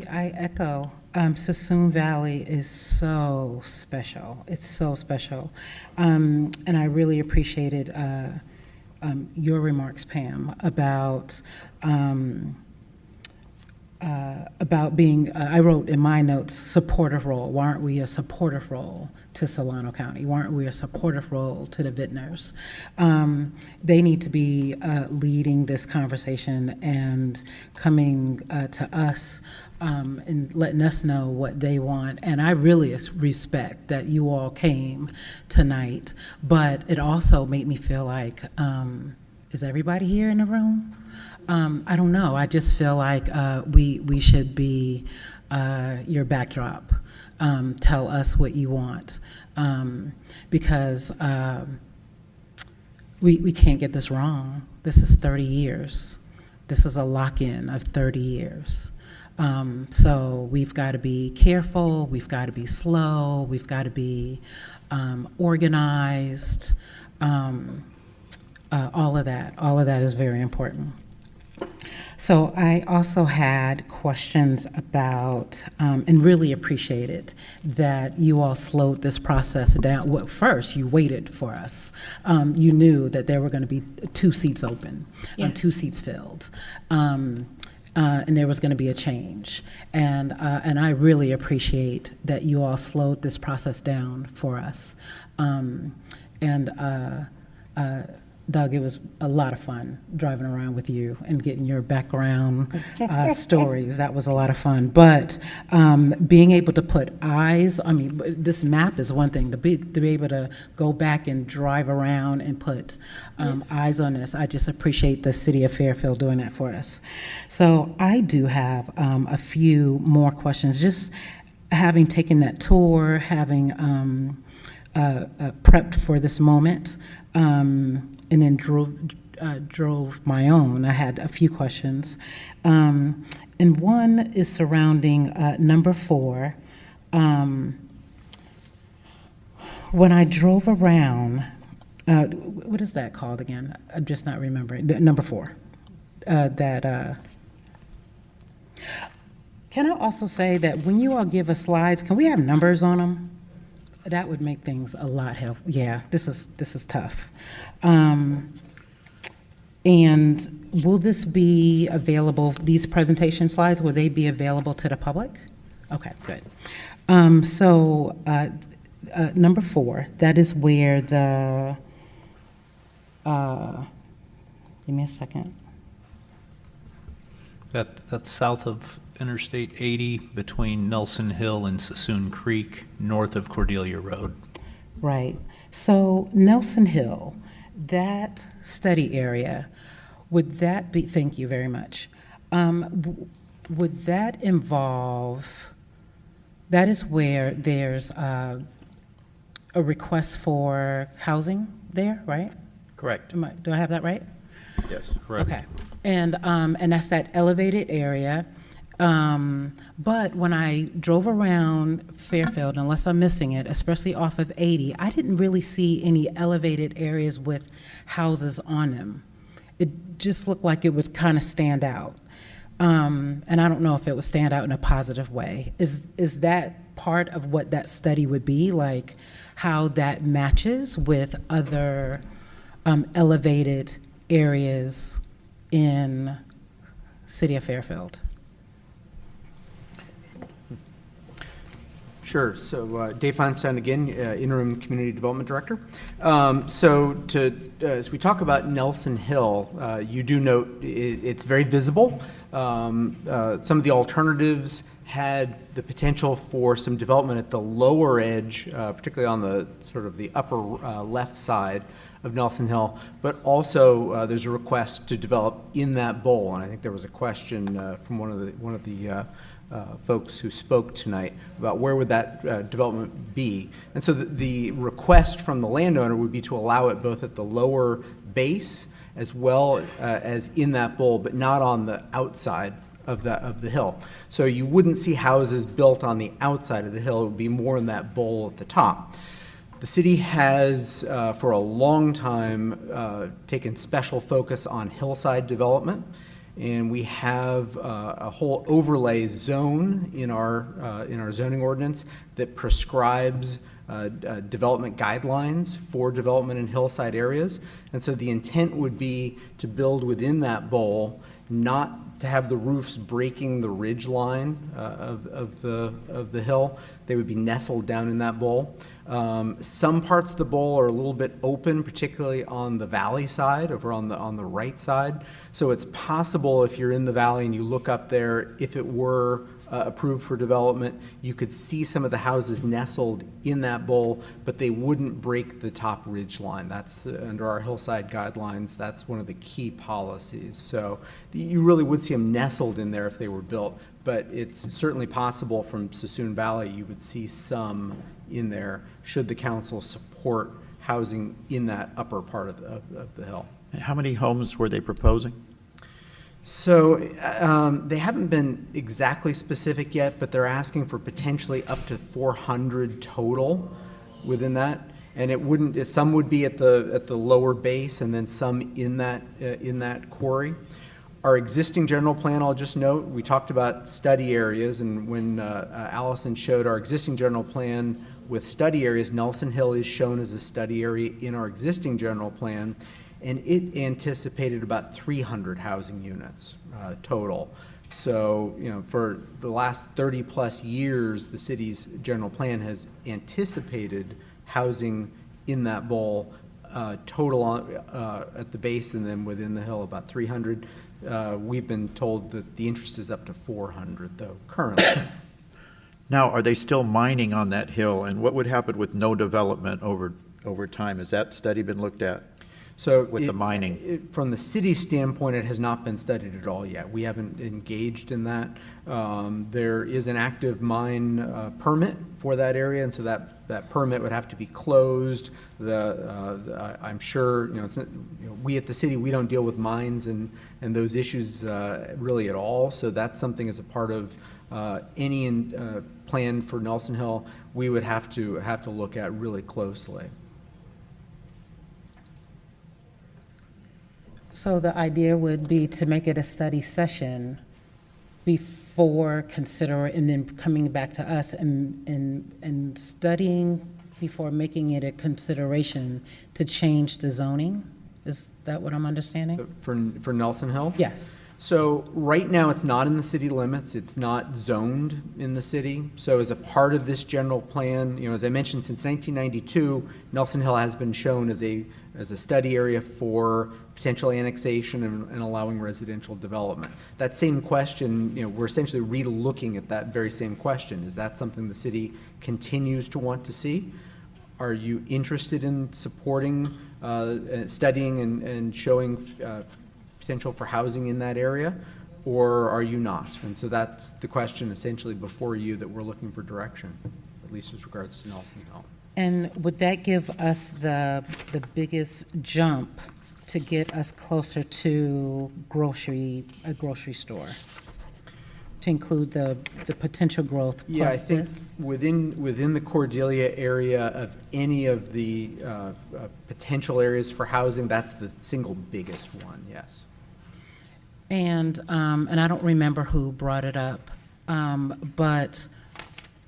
echo, Sassoon Valley is so special. It's so special. And I really appreciated your remarks, Pam, about being, I wrote in my notes, supportive role. Why aren't we a supportive role to Solano County? Why aren't we a supportive role to the vintners? They need to be leading this conversation and coming to us and letting us know what they want. And I really respect that you all came tonight, but it also made me feel like, is everybody here in the room? I don't know. I just feel like we should be your backdrop. Tell us what you want, because we can't get this wrong. This is 30 years. This is a lock-in of 30 years. So we've got to be careful. We've got to be slow. We've got to be organized. All of that is very important. So I also had questions about, and really appreciated that you all slowed this process down. Well, first, you waited for us. You knew that there were going to be 2 seats open, Yes. 2 seats filled, and there was going to be a change. And I really appreciate that you all slowed this process down for us. Doug, it was a lot of fun driving around with you and getting your background stories. That was a lot of fun. But being able to put eyes, I mean, this map is one thing, to be able to go back and drive around and put eyes on this. I just appreciate the city of Fairfield doing that for us. So I do have a few more questions. Just having taken that tour, having prepped for this moment, and then drove my own. I had a few questions. And one is surrounding number 4. When I drove around, what is that called again? I'm just not remembering. Number 4. Can I also say that when you all give us slides, can we have numbers on them? That would make things a lot helpful. Yeah, this is tough. And will this be available, these presentation slides, will they be available to the public? Okay, good. So number 4, that is where the, give me a second. That's south of Interstate 80 between Nelson Hill and Sassoon Creek, north of Cordelia Road. Right. So Nelson Hill, that study area, would that be, thank you very much. Would that involve, that is where there's a request for housing there, right? Correct. Do I have that right? Yes. Correct. Okay. And that's that elevated area. But when I drove around Fairfield, unless I'm missing it, especially off of 80, I didn't really see any elevated areas with houses on them. It just looked like it would kind of stand out. And I don't know if it would stand out in a positive way. Is that part of what that study would be, like how that matches with other elevated areas in City of Fairfield? Sure. So Dave Feinstein again, Interim Community Development Director. As we talk about Nelson Hill, you do note it's very visible. Some of the alternatives had the potential for some development at the lower edge, particularly on the sort of the upper left side of Nelson Hill, but also there's a request to develop in that bowl. And I think there was a question from one of the folks who spoke tonight about where would that development be. And so the request from the landowner would be to allow it both at the lower base as well as in that bowl, but not on the outside of the hill. So you wouldn't see houses built on the outside of the hill. It would be more in that bowl at the top. The city has, for a long time, taken special focus on hillside development, and we have a whole overlay zone in our zoning ordinance that prescribes development guidelines for development in hillside areas. And so the intent would be to build within that bowl, not to have the roofs breaking the ridge line of the hill. They would be nestled down in that bowl. Some parts of the bowl are a little bit open, particularly on the valley side, over on the right side. So it's possible if you're in the valley and you look up there, if it were approved for development, you could see some of the houses nestled in that bowl, but they wouldn't break the top ridge line. That's under our hillside guidelines. That's one of the key policies. So you really would see them nestled in there if they were built, but it's certainly possible from Sassoon Valley you would see some in there should the council support housing in that upper part of the hill. And how many homes were they proposing? So they haven't been exactly specific yet, but they're asking for potentially up to 400 total within that. And it wouldn't, some would be at the lower base and then some in that quarry. Our existing general plan, I'll just note, we talked about study areas, and when Allison showed our existing general plan with study areas, Nelson Hill is shown as a study area in our existing general plan, and it anticipated about 300 housing units total. So, you know, for the last 30 plus years, the city's general plan has anticipated housing in that bowl, total at the base and then within the hill about 300. We've been told that the interest is up to 400 though, currently. Now, are they still mining on that hill, and what would happen with no development over time? Has that study been looked at? So with the mining? From the city standpoint, it has not been studied at all yet. We haven't engaged in that. There is an active mine permit for that area, and so that permit would have to be closed. I'm sure, we at the city, we don't deal with mines and those issues really at all. So that's something as a part of any plan for Nelson Hill, we would have to look at really closely. So the idea would be to make it a study session before and then coming back to us and studying before making it a consideration to change the zoning? Is that what I'm understanding? For Nelson Hill? Yes. So right now, it's not in the city limits. It's not zoned in the city. So as a part of this general plan, as I mentioned, since 1992, Nelson Hill has been shown as a study area for potential annexation and allowing residential development. That same question, we're essentially re-looking at that very same question. Is that something the city continues to want to see? Are you interested in supporting, studying and showing potential for housing in that area, or are you not? And so that's the question essentially before you that we're looking for direction, at least as regards to Nelson Hill. And would that give us the biggest jump to get us closer to a grocery store? To include the potential growth plus Yeah, I think this? within the Cordelia area of any of the potential areas for housing, that's the single biggest one, yes. And I don't remember who brought it up, but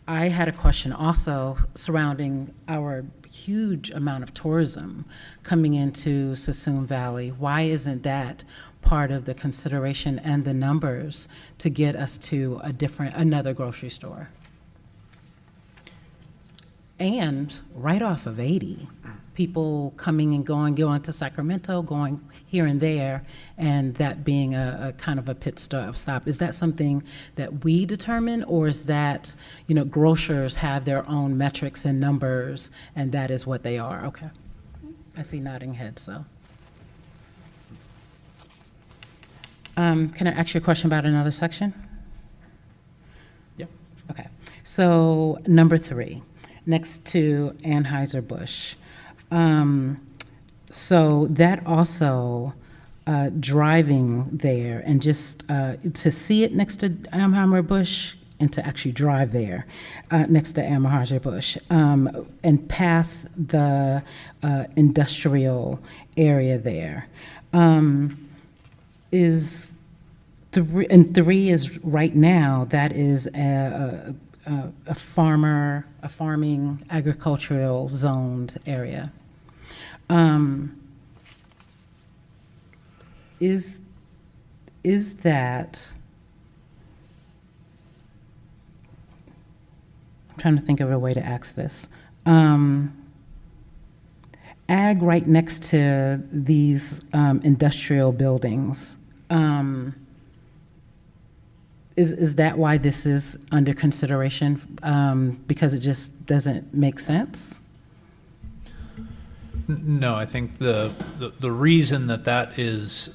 I had a question also surrounding our huge amount of tourism coming into Sassoon Valley. Why isn't that part of the consideration and the numbers to get us to another grocery store? And right off of 80, people coming and going to Sacramento, going here and there, and that being a kind of a pit stop. Is that something that we determine, or is that, grocers have their own metrics and numbers, and that is what they are? Okay. I see nodding heads, so. Can I ask you a question about another section? Yeah. Okay. So, number 3. Next to Anheuser-Busch. So that also driving there and just to see it next to Amherst-Busch and to actually drive there next to Amherst-Busch and past the industrial area there. Is three, and 3 is right now, that is a farming, agricultural zoned area. Is that, I'm trying to think of a way to ask this. Ag right next to these industrial buildings, is that why this is under consideration? Because it just doesn't make sense? No, I think the reason that is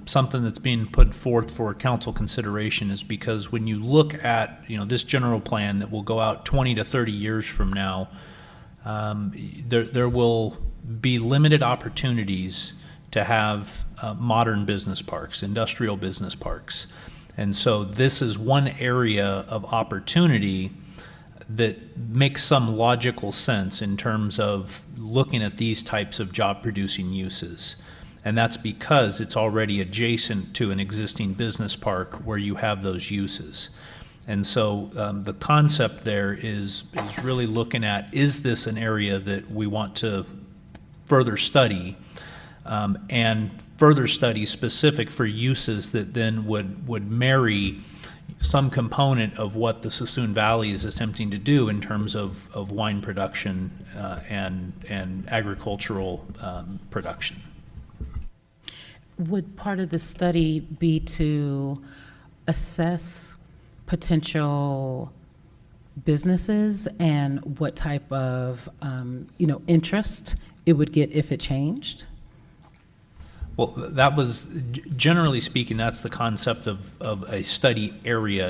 something that's being put forth for council consideration is because when you look at, this general plan that will go out 20 to 30 years from now, there will be limited opportunities to have modern business parks, industrial business parks. And so this is one area of opportunity that makes some logical sense in terms of looking at these types of job-producing uses. And that's because it's already adjacent to an existing business park where you have those uses. And so the concept there is really looking at, is this an area that we want to further study, and further study specific for uses that then would marry some component of what the Suisun Valley is attempting to do in terms of wine production and agricultural production. Would part of the study be to assess potential businesses and what type of interest it would get if it changed? Well, that was, generally speaking, that's the concept of a study area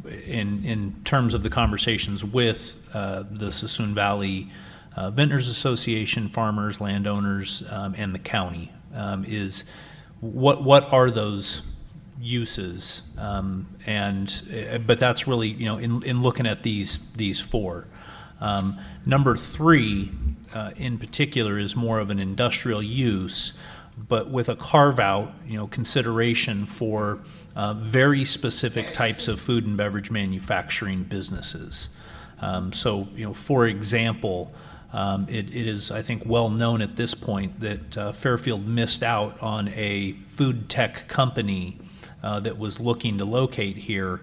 in terms of the conversations with the Suisun Valley Vintners Association, farmers, landowners, and the county, is what are those uses? But that's really, in looking at these 4. Number 3, in particular, is more of an industrial use, but with a carve-out, consideration for very specific types of food and beverage manufacturing businesses. So, for example, it is, I think, well known at this point that Fairfield missed out on a food tech company that was looking to locate here,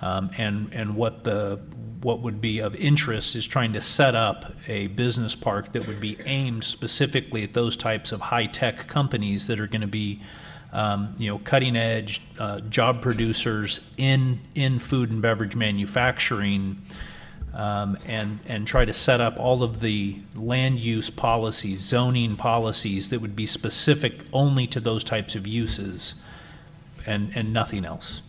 and what would be of interest is trying to set up a business park that would be aimed specifically at those types of high-tech companies that are going to be, cutting-edge job producers in food and beverage manufacturing, and try to set up all of the land use policies, zoning policies that would be specific only to those types of uses and nothing else.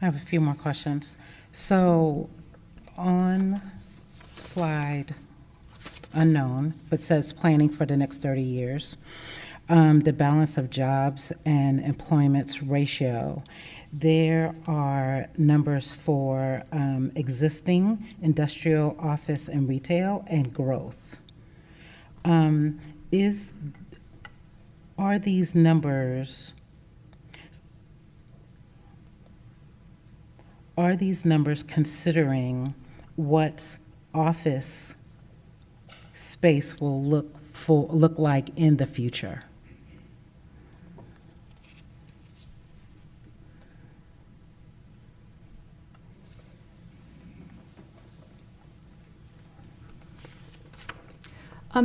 I have a few more questions. So on slide unknown, but says planning for the next 30 years, the balance of jobs and employment's ratio, there are numbers for existing industrial, office, and retail, and growth. Are these numbers considering what office space will look like in the future?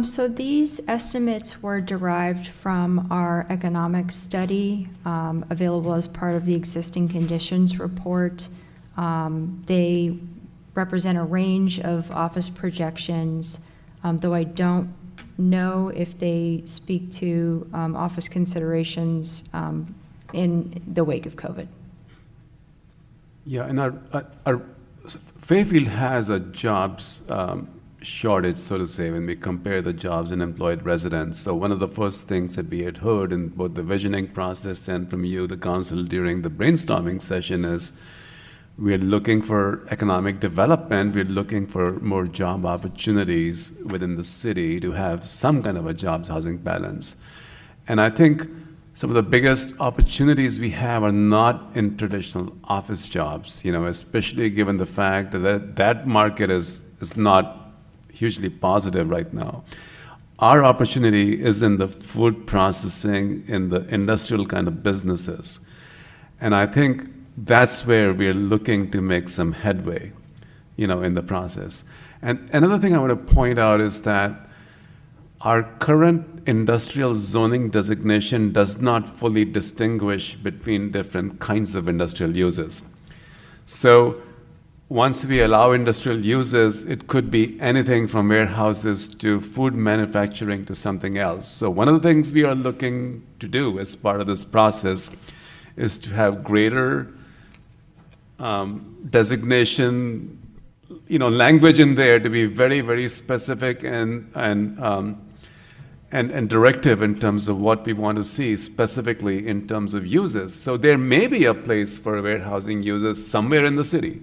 So these estimates were derived from our economic study available as part of the existing conditions report. They represent a range of office projections, though I don't know if they speak to office considerations in the wake of COVID. Yeah, and our Fairfield has a jobs shortage, so to say, when we compare the jobs and employed residents. So one of the first things that we had heard in both the visioning process and from you, the council, during the brainstorming session is we're looking for economic development. We're looking for more job opportunities within the city to have some kind of a jobs housing balance. And I think some of the biggest opportunities we have are not in traditional office jobs, especially given the fact that that market is not hugely positive right now. Our opportunity is in the food processing, in the industrial kind of businesses. And I think that's where we're looking to make some headway, in the process. And another thing I want to point out is that our current industrial zoning designation does not fully distinguish between different kinds of industrial uses. So once we allow industrial uses, it could be anything from warehouses to food manufacturing to something else. So one of the things we are looking to do as part of this process is to have greater designation, language in there to be very, very specific and directive in terms of what we want to see specifically in terms of uses. So there may be a place for warehousing uses somewhere in the city,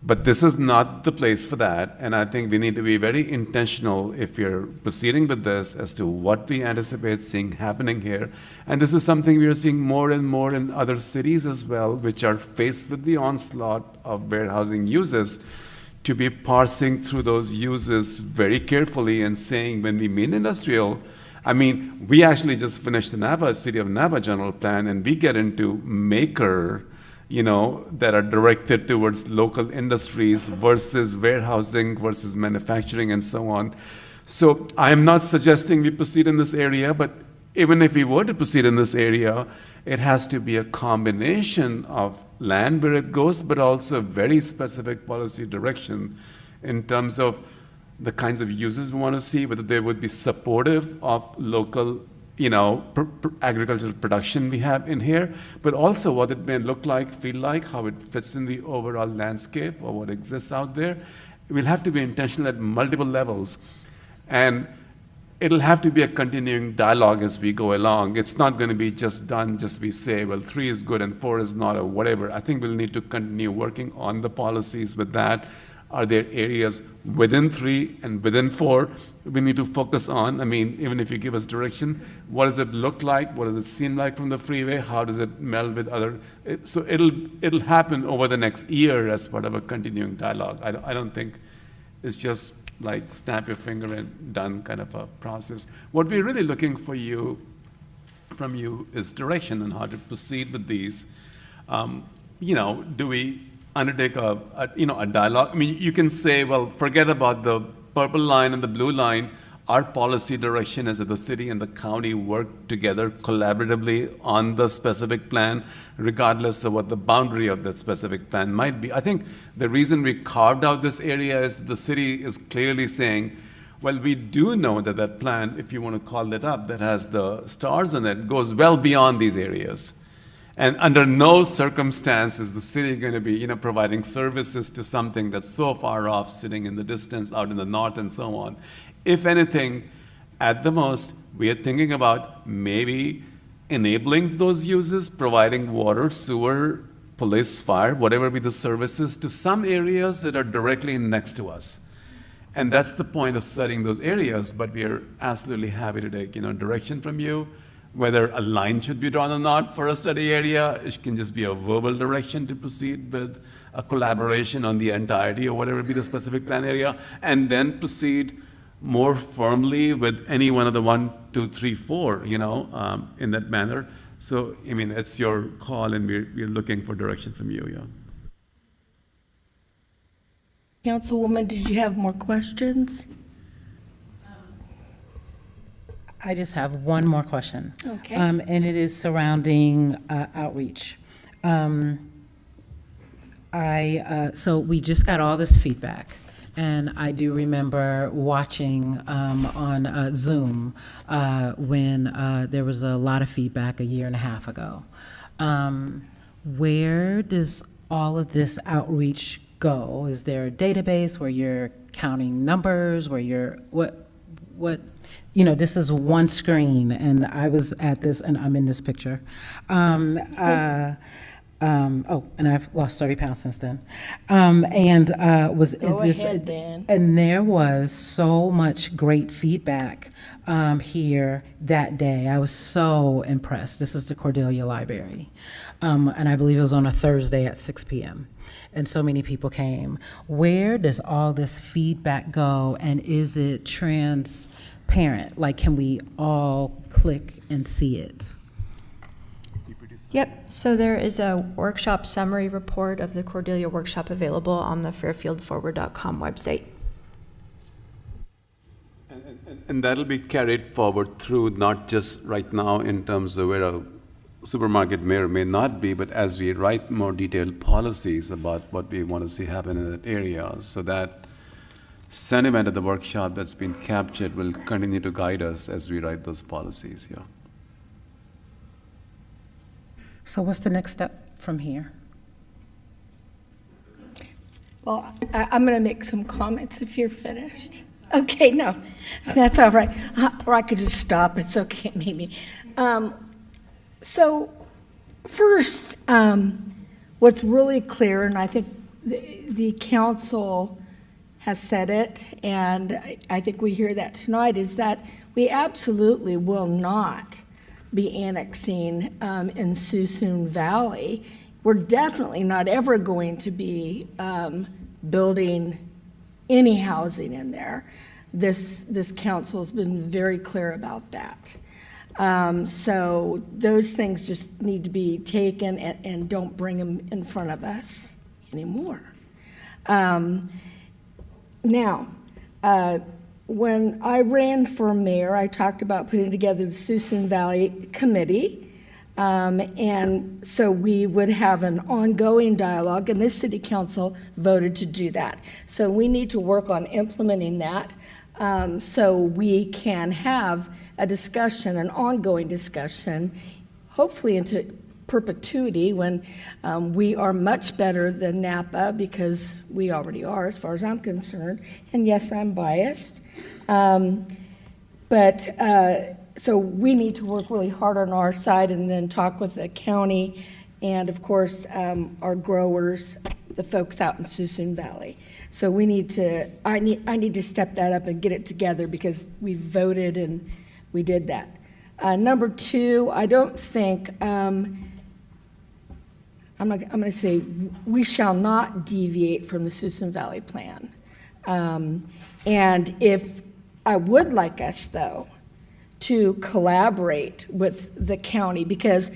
but this is not the place for that. And I think we need to be very intentional if we're proceeding with this as to what we anticipate seeing happening here. And this is something we are seeing more and more in other cities as well, which are faced with the onslaught of warehousing uses, to be parsing through those uses very carefully and saying, when we mean industrial, we actually just finished the City of Napa general plan, and we get into maker, that are directed towards local industries versus warehousing versus manufacturing and so on. So I am not suggesting we proceed in this area, but even if we were to proceed in this area, it has to be a combination of land where it goes, but also very specific policy direction in terms of the kinds of uses we want to see, whether they would be supportive of local agricultural production we have in here, but also what it may look like, feel like, how it fits in the overall landscape or what exists out there. We'll have to be intentional at multiple levels. And it'll have to be a continuing dialogue as we go along. It's not going to be just done, just we say, well, 3 is good and 4 is not, or whatever. I think we'll need to continue working on the policies with that. Are there areas within 3 and within 4 we need to focus on? Even if you give us direction, what does it look like? What does it seem like from the freeway? How does it meld with other? So it'll happen over the next year as part of a continuing dialogue. I don't think it's just like snap your finger and done kind of a process. What we're really looking from you is direction on how to proceed with these. Do we undertake a dialogue? You can say, well, forget about the purple line and the blue line. Our policy direction is that the city and the county work together collaboratively on the specific plan, regardless of what the boundary of that specific plan might be. I think the reason we carved out this area is that the city is clearly saying, well, we do know that that plan, if you want to call it up, that has the stars in it, goes well beyond these areas. And under no circumstance is the city going to be, providing services to something that's so far off, sitting in the distance, out in the north, and so on. If anything, at the most, we are thinking about maybe enabling those uses, providing water, sewer, police, fire, whatever be the services, to some areas that are directly next to us. And that's the point of studying those areas. But we are absolutely happy to take, direction from you. Whether a line should be drawn or not for a study area, it can just be a verbal direction to proceed with a collaboration on the entirety or whatever be the specific plan area, and then proceed more firmly with any one of the 1, 2, 3, 4, in that manner. So, it's your call, and we're looking for direction from you, yeah. Councilwoman, did you have more questions? I just have one more question. Okay. And it is surrounding outreach. So we just got all this feedback, and I do remember watching on Zoom when there was a lot of feedback 1.5 years ago. Where does all of this outreach go? Is there a database where you're counting numbers, where you're, this is one screen, and I was at this, and I'm in this picture. And I've lost 30 pounds since then. Was Go this, ahead, Dan. and there was so much great feedback here that day. I was so impressed. This is the Cordelia Library, and I believe it was on a Thursday at 6 p.m. And so many people came. Where does all this feedback go, and is it transparent? Like, can we all click and see it? Yep, so there is a workshop summary report of the Cordelia workshop available on the fairfieldforward.com website. And that'll be carried forward through, not just right now in terms of where a supermarket may or may not be, but as we write more detailed policies about what we want to see happen in that area. So that sentiment of the workshop that's been captured will continue to guide us as we write those policies, yeah. So what's the next step from here? Well, I'm going to make some comments if you're finished. Okay, no, that's all right. Or I could just stop. It's okay, maybe. So first, what's really clear, and I think the council has said it, and I think we hear that tonight, is that we absolutely will not be annexing in Suisun Valley. We're definitely not ever going to be building any housing in there. This council's been very clear about that. So those things just need to be taken and don't bring them in front of us anymore. Now, when I ran for mayor, I talked about putting together the Suisun Valley Committee. And so we would have an ongoing dialogue, and this city council voted to do that. So we need to work on implementing that so we can have a discussion, an ongoing discussion, hopefully into perpetuity when we are much better than Napa, because we already are as far as I'm concerned. And yes, I'm biased. So we need to work really hard on our side and then talk with the county and, of course, our growers, the folks out in Suisun Valley. So we need to, I need to step that up and get it together because we voted and we did that. Number two, I don't think, I'm going to say we shall not deviate from the Suisun Valley plan. And if I would like us, though, to collaborate with the county, because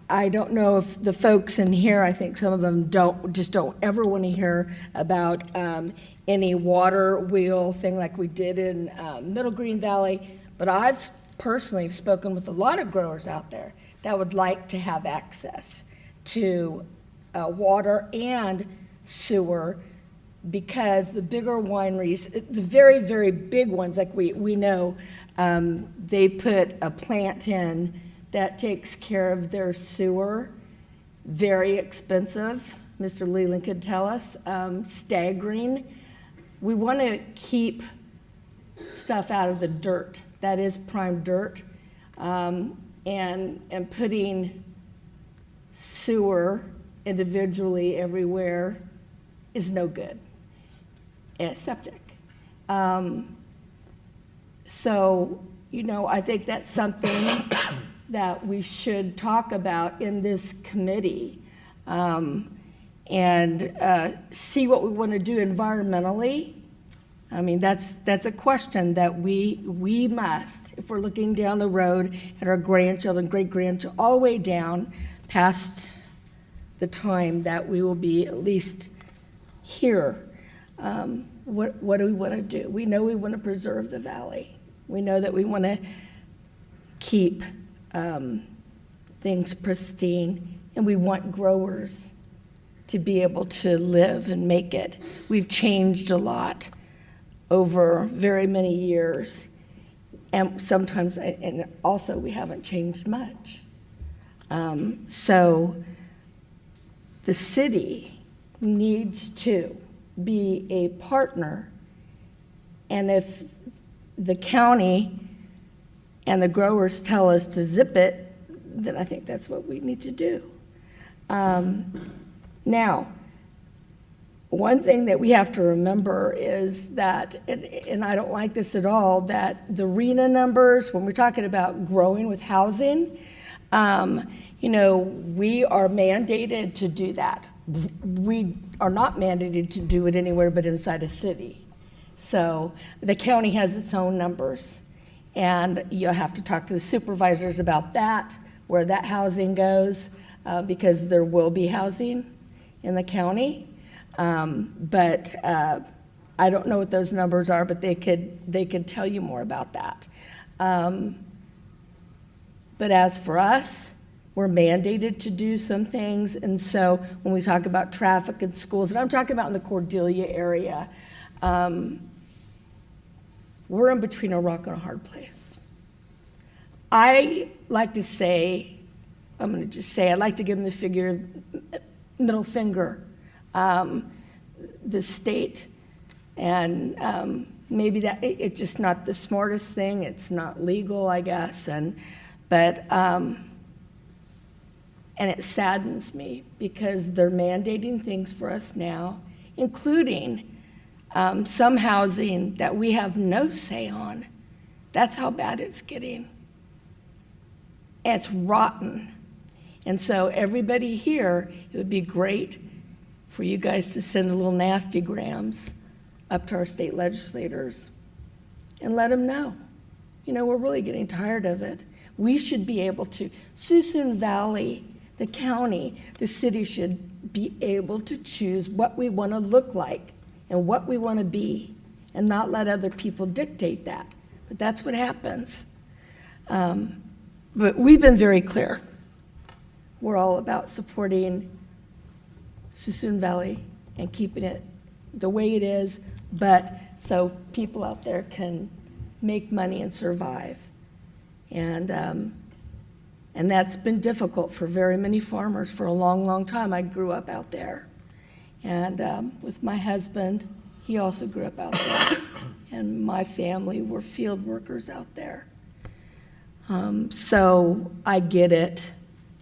I don't know if the folks in here, I think some of them don't ever want to hear about any water wheel thing like we did in Middle Green Valley, but I've personally spoken with a lot of growers out there that would like to have access to water and sewer, because the bigger wineries, the very, very big ones, like we know, they put a plant in that takes care of their sewer, very expensive. Mr. Leland could tell us, staggering. We want to keep stuff out of the dirt, that is prime dirt, and putting sewer individually everywhere is no good. And septic. So, I think that's something that we should talk about in this committee, and see what we want to do environmentally. I mean, that's a question that we must, if we're looking down the road at our grandchildren, great-grandchildren, all the way down past the time that we will be at least here. What do we want to do? We know we want to preserve the valley. We know that we want to keep things pristine, and we want growers to be able to live and make it. We've changed a lot over very many years, and sometimes, and also we haven't changed much. So the city needs to be a partner, and if the county and the growers tell us to zip it, then I think that's what we need to do. Now, one thing that we have to remember is that, and I don't like this at all, that the RENA numbers, when we're talking about growing with housing, you know, we are mandated to do that. We are not mandated to do it anywhere but inside a city. So the county has its own numbers, and you'll have to talk to the supervisors about that, where that housing goes, because there will be housing in the county. But I don't know what those numbers are, but they could tell you more about that. But as for us, we're mandated to do some things, and so when we talk about traffic in schools, and I'm talking about in the Cordelia area, we're in between a rock and a hard place. I like to say, I'm going to just say, I like to give them the middle finger. The state, and maybe that it's just not the smartest thing. It's not legal, I guess, but it saddens me because they're mandating things for us now, including some housing that we have no say on. That's how bad it's getting. And it's rotten. And so everybody here, it would be great for you guys to send a little nasty grams up to our state legislators and let them know. You know, we're really getting tired of it. We should be able to, Suisun Valley, the county, the city should be able to choose what we want to look like and what we want to be and not let other people dictate that. But that's what happens. But we've been very clear. We're all about supporting Suisun Valley and keeping it the way it is, but so people out there can make money and survive. And that's been difficult for very many farmers for a long, long time. I grew up out there. And with my husband, he also grew up out there. And my family were field workers out there. So I get it.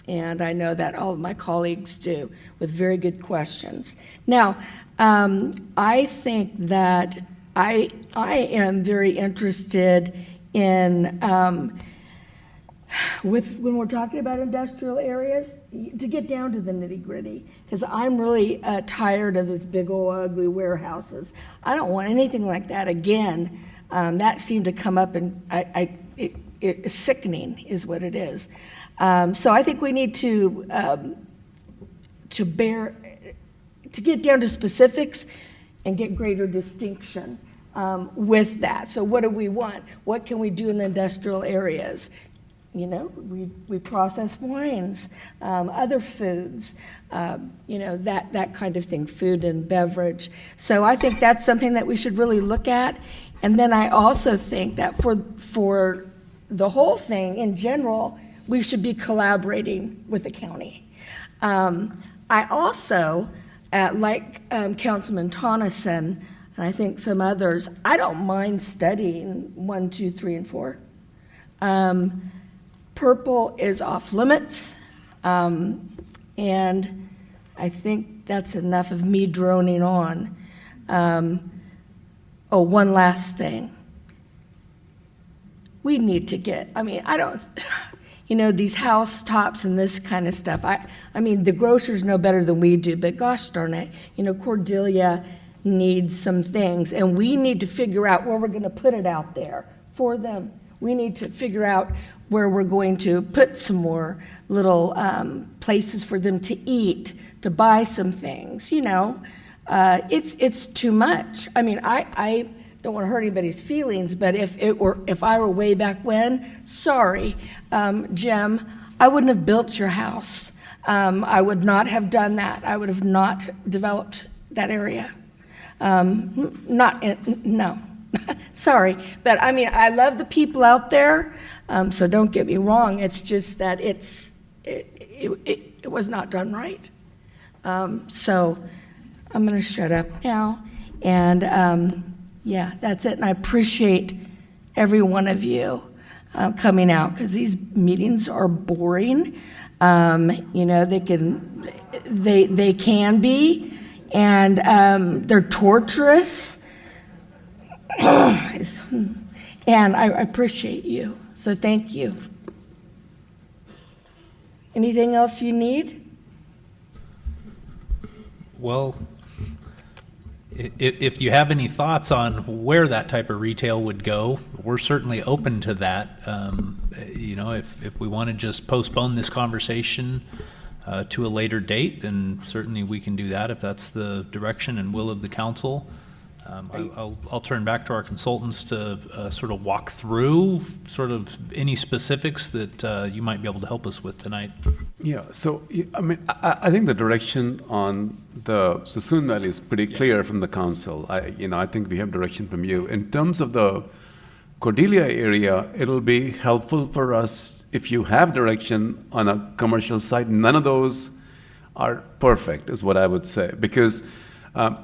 And I know that all of my colleagues do, with very good questions. Now, I think that I am very interested in, when we're talking about industrial areas, to get down to the nitty-gritty, because I'm really tired of those big old ugly warehouses. I don't want anything like that again. That seemed to come up, and it's sickening is what it is. So I think we need to get down to specifics and get greater distinction with that. So what do we want? What can we do in the industrial areas? You know, we process wines, other foods, you know, that kind of thing, food and beverage. So I think that's something that we should really look at. And then I also think that for the whole thing in general, we should be collaborating with the county. I also, like Councilman Tonneson, and I think some others, I don't mind studying 1, 2, 3, and 4. Purple is off limits, and I think that's enough of me droning on. Oh, one last thing. We need to get, you know, these house tops and this kind of stuff. I mean, the grocers know better than we do, but gosh darn it, you know, Cordelia needs some things, and we need to figure out where we're going to put it out there for them. We need to figure out where we're going to put some more little places for them to eat, to buy some things, you know. It's too much. I mean, I don't want to hurt anybody's feelings, but if I were way back when, sorry, Jim, I wouldn't have built your house. I would not have done that. I would have not developed that area. No, sorry, but I mean, I love the people out there, so don't get me wrong. It's just that it was not done right. So I'm going to shut up now. And yeah, that's it. And I appreciate every one of you coming out, because these meetings are boring. You know, they can be, and they're torturous. And I appreciate you, so thank you. Anything else you need? Well, if you have any thoughts on where that type of retail would go, we're certainly open to that. You know, if we want to just postpone this conversation to a later date, then certainly we can do that if that's the direction and will of the council. I'll turn back to our consultants to sort of walk through sort of any specifics that you might be able to help us with tonight. Yeah, so, I mean, I think the direction on the Sassoon Valley is pretty clear from the council. I think we have direction from you. In terms of the Cordelia area, it'll be helpful for us if you have direction on a commercial site. None of those are perfect, is what I would say, because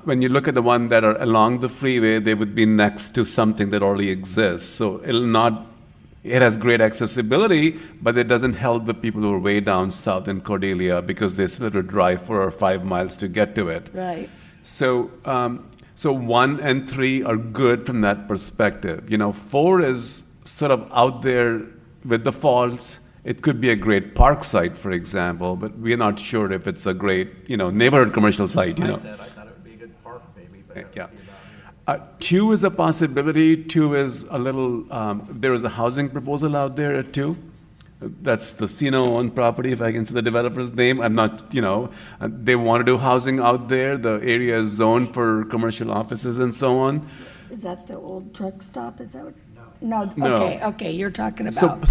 when you look at the one that are along the freeway, they would be next to something that already exists. So it has great accessibility, but it doesn't help the people who are way down south in Cordelia, because they still have to drive 4 or 5 miles to get to it. Right. So 1 and 3 are good from that perspective. 4 is sort of out there with the faults. It could be a great park site, for example, but we're not sure if it's a great, neighborhood commercial site, I thought it would be a good park, maybe, but Yeah. 2 is a possibility. 2 is a little, there is a housing proposal out there at 2. That's the Sino-owned property, if I can say the developer's name. I'm not, they want to do housing out there. The area is zoned for commercial offices and so on. Is that the old truck stop? Is that what? No. No. Okay, you're talking about.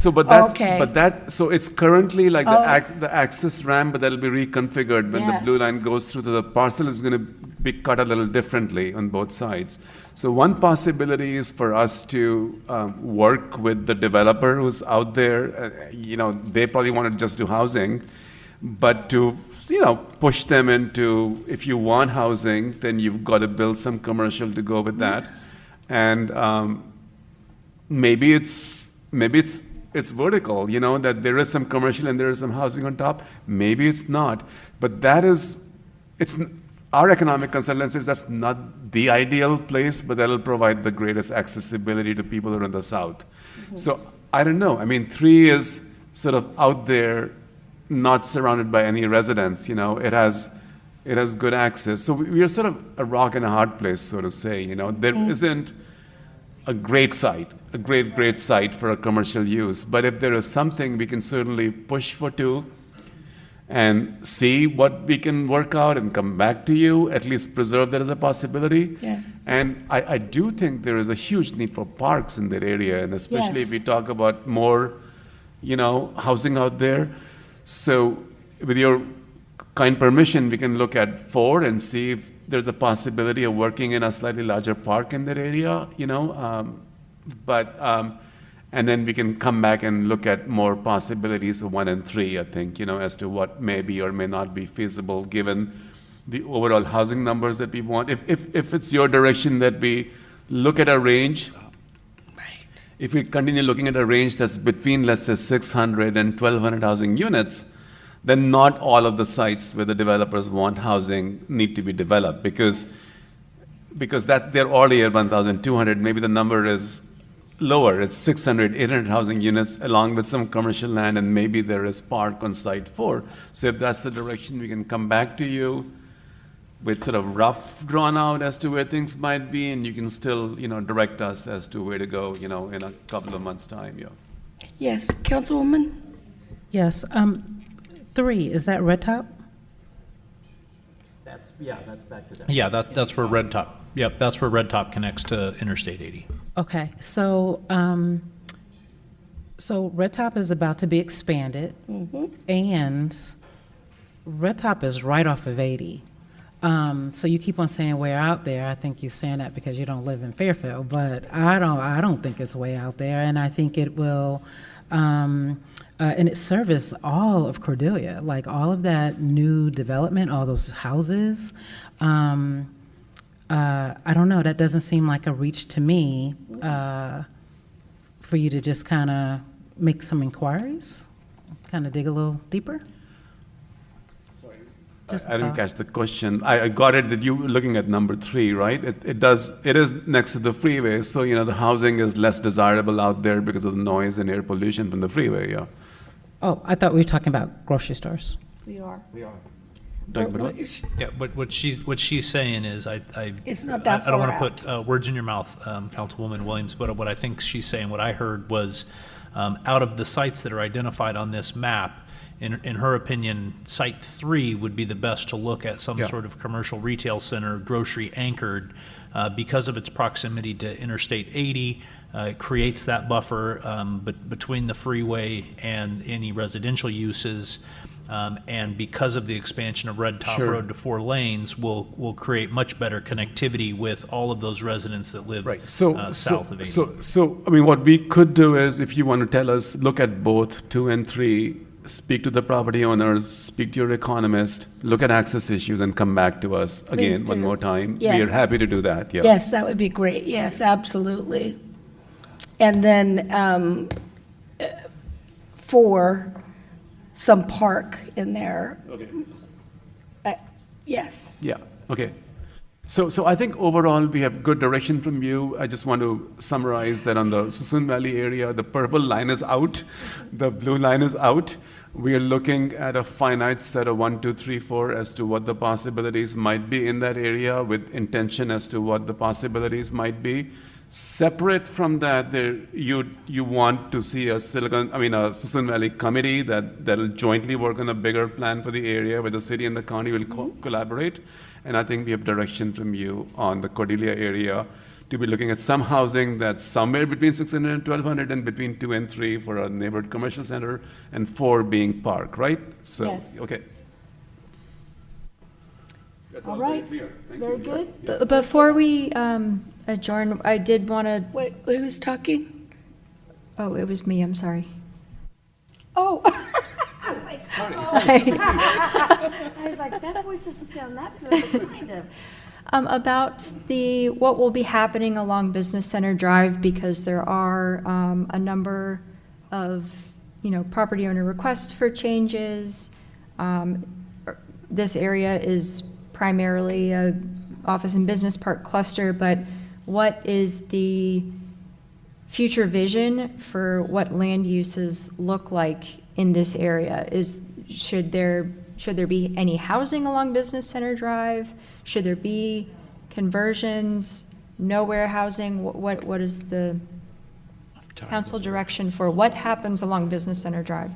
So it's currently like the access ramp, but that'll be reconfigured when the blue line goes through. So the parcel is going to be cut a little differently on both sides. So one possibility is for us to work with the developer who's out there. They probably want to just do housing, but to push them into, if you want housing, then you've got to build some commercial to go with that, and maybe it's vertical, that there is some commercial and there is some housing on top. Maybe it's not, but it's our economic consultant says that's not the ideal place, but that'll provide the greatest accessibility to people who are in the south. Mm-hmm. So I don't know. I mean, 3 is sort of out there, not surrounded by any residents. It has good access. So we are sort of a rock and a hard place, so to say. There isn't a great site, a great site for a commercial use. But if there is something, we can certainly push for 2 and see what we can work out and come back to you, at least preserve that as a possibility. Yeah. And I do think there is a huge need for parks in that area, and especially if we Yes. talk about more, housing out there. So with your kind permission, we can look at 4 and see if there's a possibility of working in a slightly larger park in that area, and then we can come back and look at more possibilities of 1 and 3, I think, as to what may be or may not be feasible given the overall housing numbers that we want. If it's your direction that we look at a range, if we continue looking at a range that's between, let's say, 600 and 1,200 housing units, then not all of the sites where the developers want housing need to be developed, because they're already at 1,200. Maybe the number is lower. It's 600, 800 housing units along with some commercial land, and maybe there is park on site 4. So if that's the direction, we can come back to you with sort of rough drawn out as to where things might be, and you can still, direct us as to where to go, in a couple of months' time. Yeah. Yes, Councilwoman? Yes, 3, is that Red Top? that's back to that. Yeah, that's where Red Top, yep, that's where Red Top connects to Interstate 80. Okay, so Red Top is about to be expanded, and Red Top is right off of 80. So you keep on saying way out there. I think you're saying that because you don't live in Fairfield, but I don't think it's way out there, and I think it will And it serviced all of Cordelia, like all of that new development, all those houses. I don't know, that doesn't seem like a reach to me for you to just kind of make some inquiries, kind of dig a little deeper. Just I didn't catch the question. I got it that you were looking at number 3, right? It is next to the freeway, so the housing is less desirable out there because of the noise and air pollution from the freeway, yeah. Oh, I thought we were talking about grocery stores. We are. Talking about what? Yeah, but what she's saying is, It's not that I don't far want to put words in your mouth, Councilwoman Williams, but what I think she's saying, what I heard was, out of the sites that are identified on this map, in her opinion, Site 3 would be the best to look at some sort of commercial retail center, grocery anchored, because of its proximity to Interstate 80. It creates that buffer between the freeway and any residential uses. And because of the expansion of Red Top Road to 4 lanes, will create much better connectivity with all of those residents that live south of 80. So, I mean, what we could do is, if you want to tell us, look at both 2 and 3, speak to the property owners, speak to your economist, look at access issues, and come back to us again one more time. Yes. We are happy to do that, yeah. Yes, that would be great. Yes, absolutely. And then for some park in there. Okay. Yes. Yeah, okay. So I think overall we have good direction from you. I just want to summarize that on the Suisun Valley area, the purple line is out, the blue line is out. We are looking at a finite set of 1, 2, 3, 4 as to what the possibilities might be in that area, with intention as to what the possibilities might be. Separate from that, you want to see a Suisun Valley committee that'll jointly work on a bigger plan for the area where the city and the county will collaborate. And I think we have direction from you on the Cordelia area to be looking at some housing that's somewhere between 600 and 1,200, and between 2 and 3 for a neighborhood commercial center, and 4 being park, right? So, yes. Okay. That's all right. very clear. Thank very you. good. Yeah. Before we adjourn, I did want to. Wait, who's talking? Oh, it was me. I'm sorry. Oh. Sorry. I was like, that voice doesn't sound that familiar, kind of. About what will be happening along Business Center Drive, because there are a number of property owner requests for changes. This area is primarily a office and business park cluster, but what is the future vision for what land uses look like in this area? Should there be any housing along Business Center Drive? Should there be conversions, no warehousing? What is the council direction for what happens along Business Center Drive?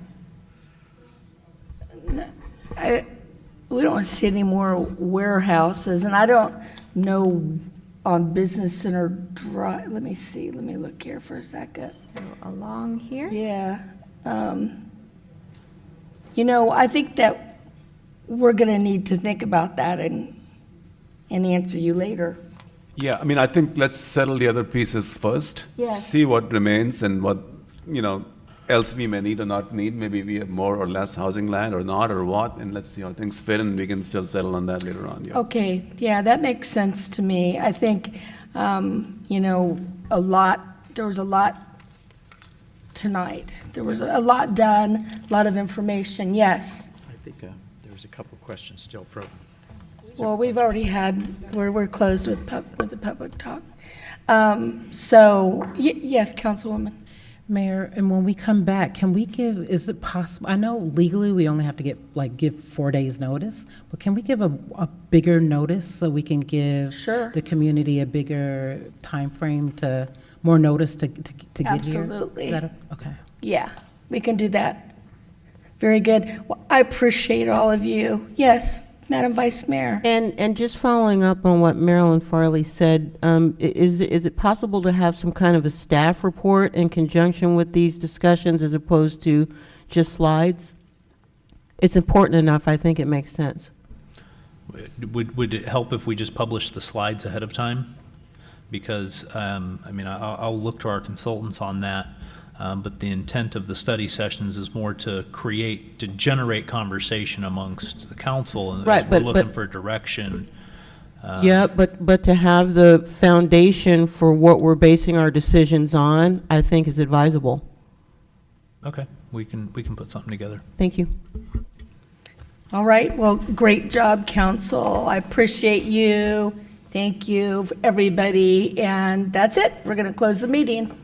We don't see any more warehouses, and I don't know on Business Center Drive. Let me see. Let me look here for a second. So along here? Yeah. I think that we're going to need to think about that and answer you later. Yeah, I mean, I think let's settle the other pieces first. Yes. See what remains and what, else we may need or not need. Maybe we have more or less housing land or not, or what, and let's see how things fit, and we can still settle on that later on, yeah. Okay, yeah, that makes sense to me. I think, there was a lot tonight. There was a lot done, a lot of information, yes. I think there was a couple of questions still from. Well, we've already had, we're closed with the public talk. Yes, Councilwoman. Mayor, and when we come back, can we is it possible, I know legally we only have to give 4 days notice, but can we give a bigger notice so we can give the community a bigger time frame more notice to get here? Absolutely. Okay. Yeah, we can do that. Very good. Well, I appreciate all of you. Yes, Madam Vice Mayor. And just following up on what Marilyn Farley said, is it possible to have some kind of a staff report in conjunction with these discussions as opposed to just slides? It's important enough. I think it makes sense. Would it help if we just published the slides ahead of time? Because, I'll look to our consultants on that. But the intent of the study sessions is more to generate conversation amongst the council, and Right, as we're but- looking for direction. Yeah, but to have the foundation for what we're basing our decisions on, I think is advisable. Okay, we can put something together. Thank you. All right, well, great job, council. I appreciate you. Thank you, everybody. And that's it. We're going to close the meeting.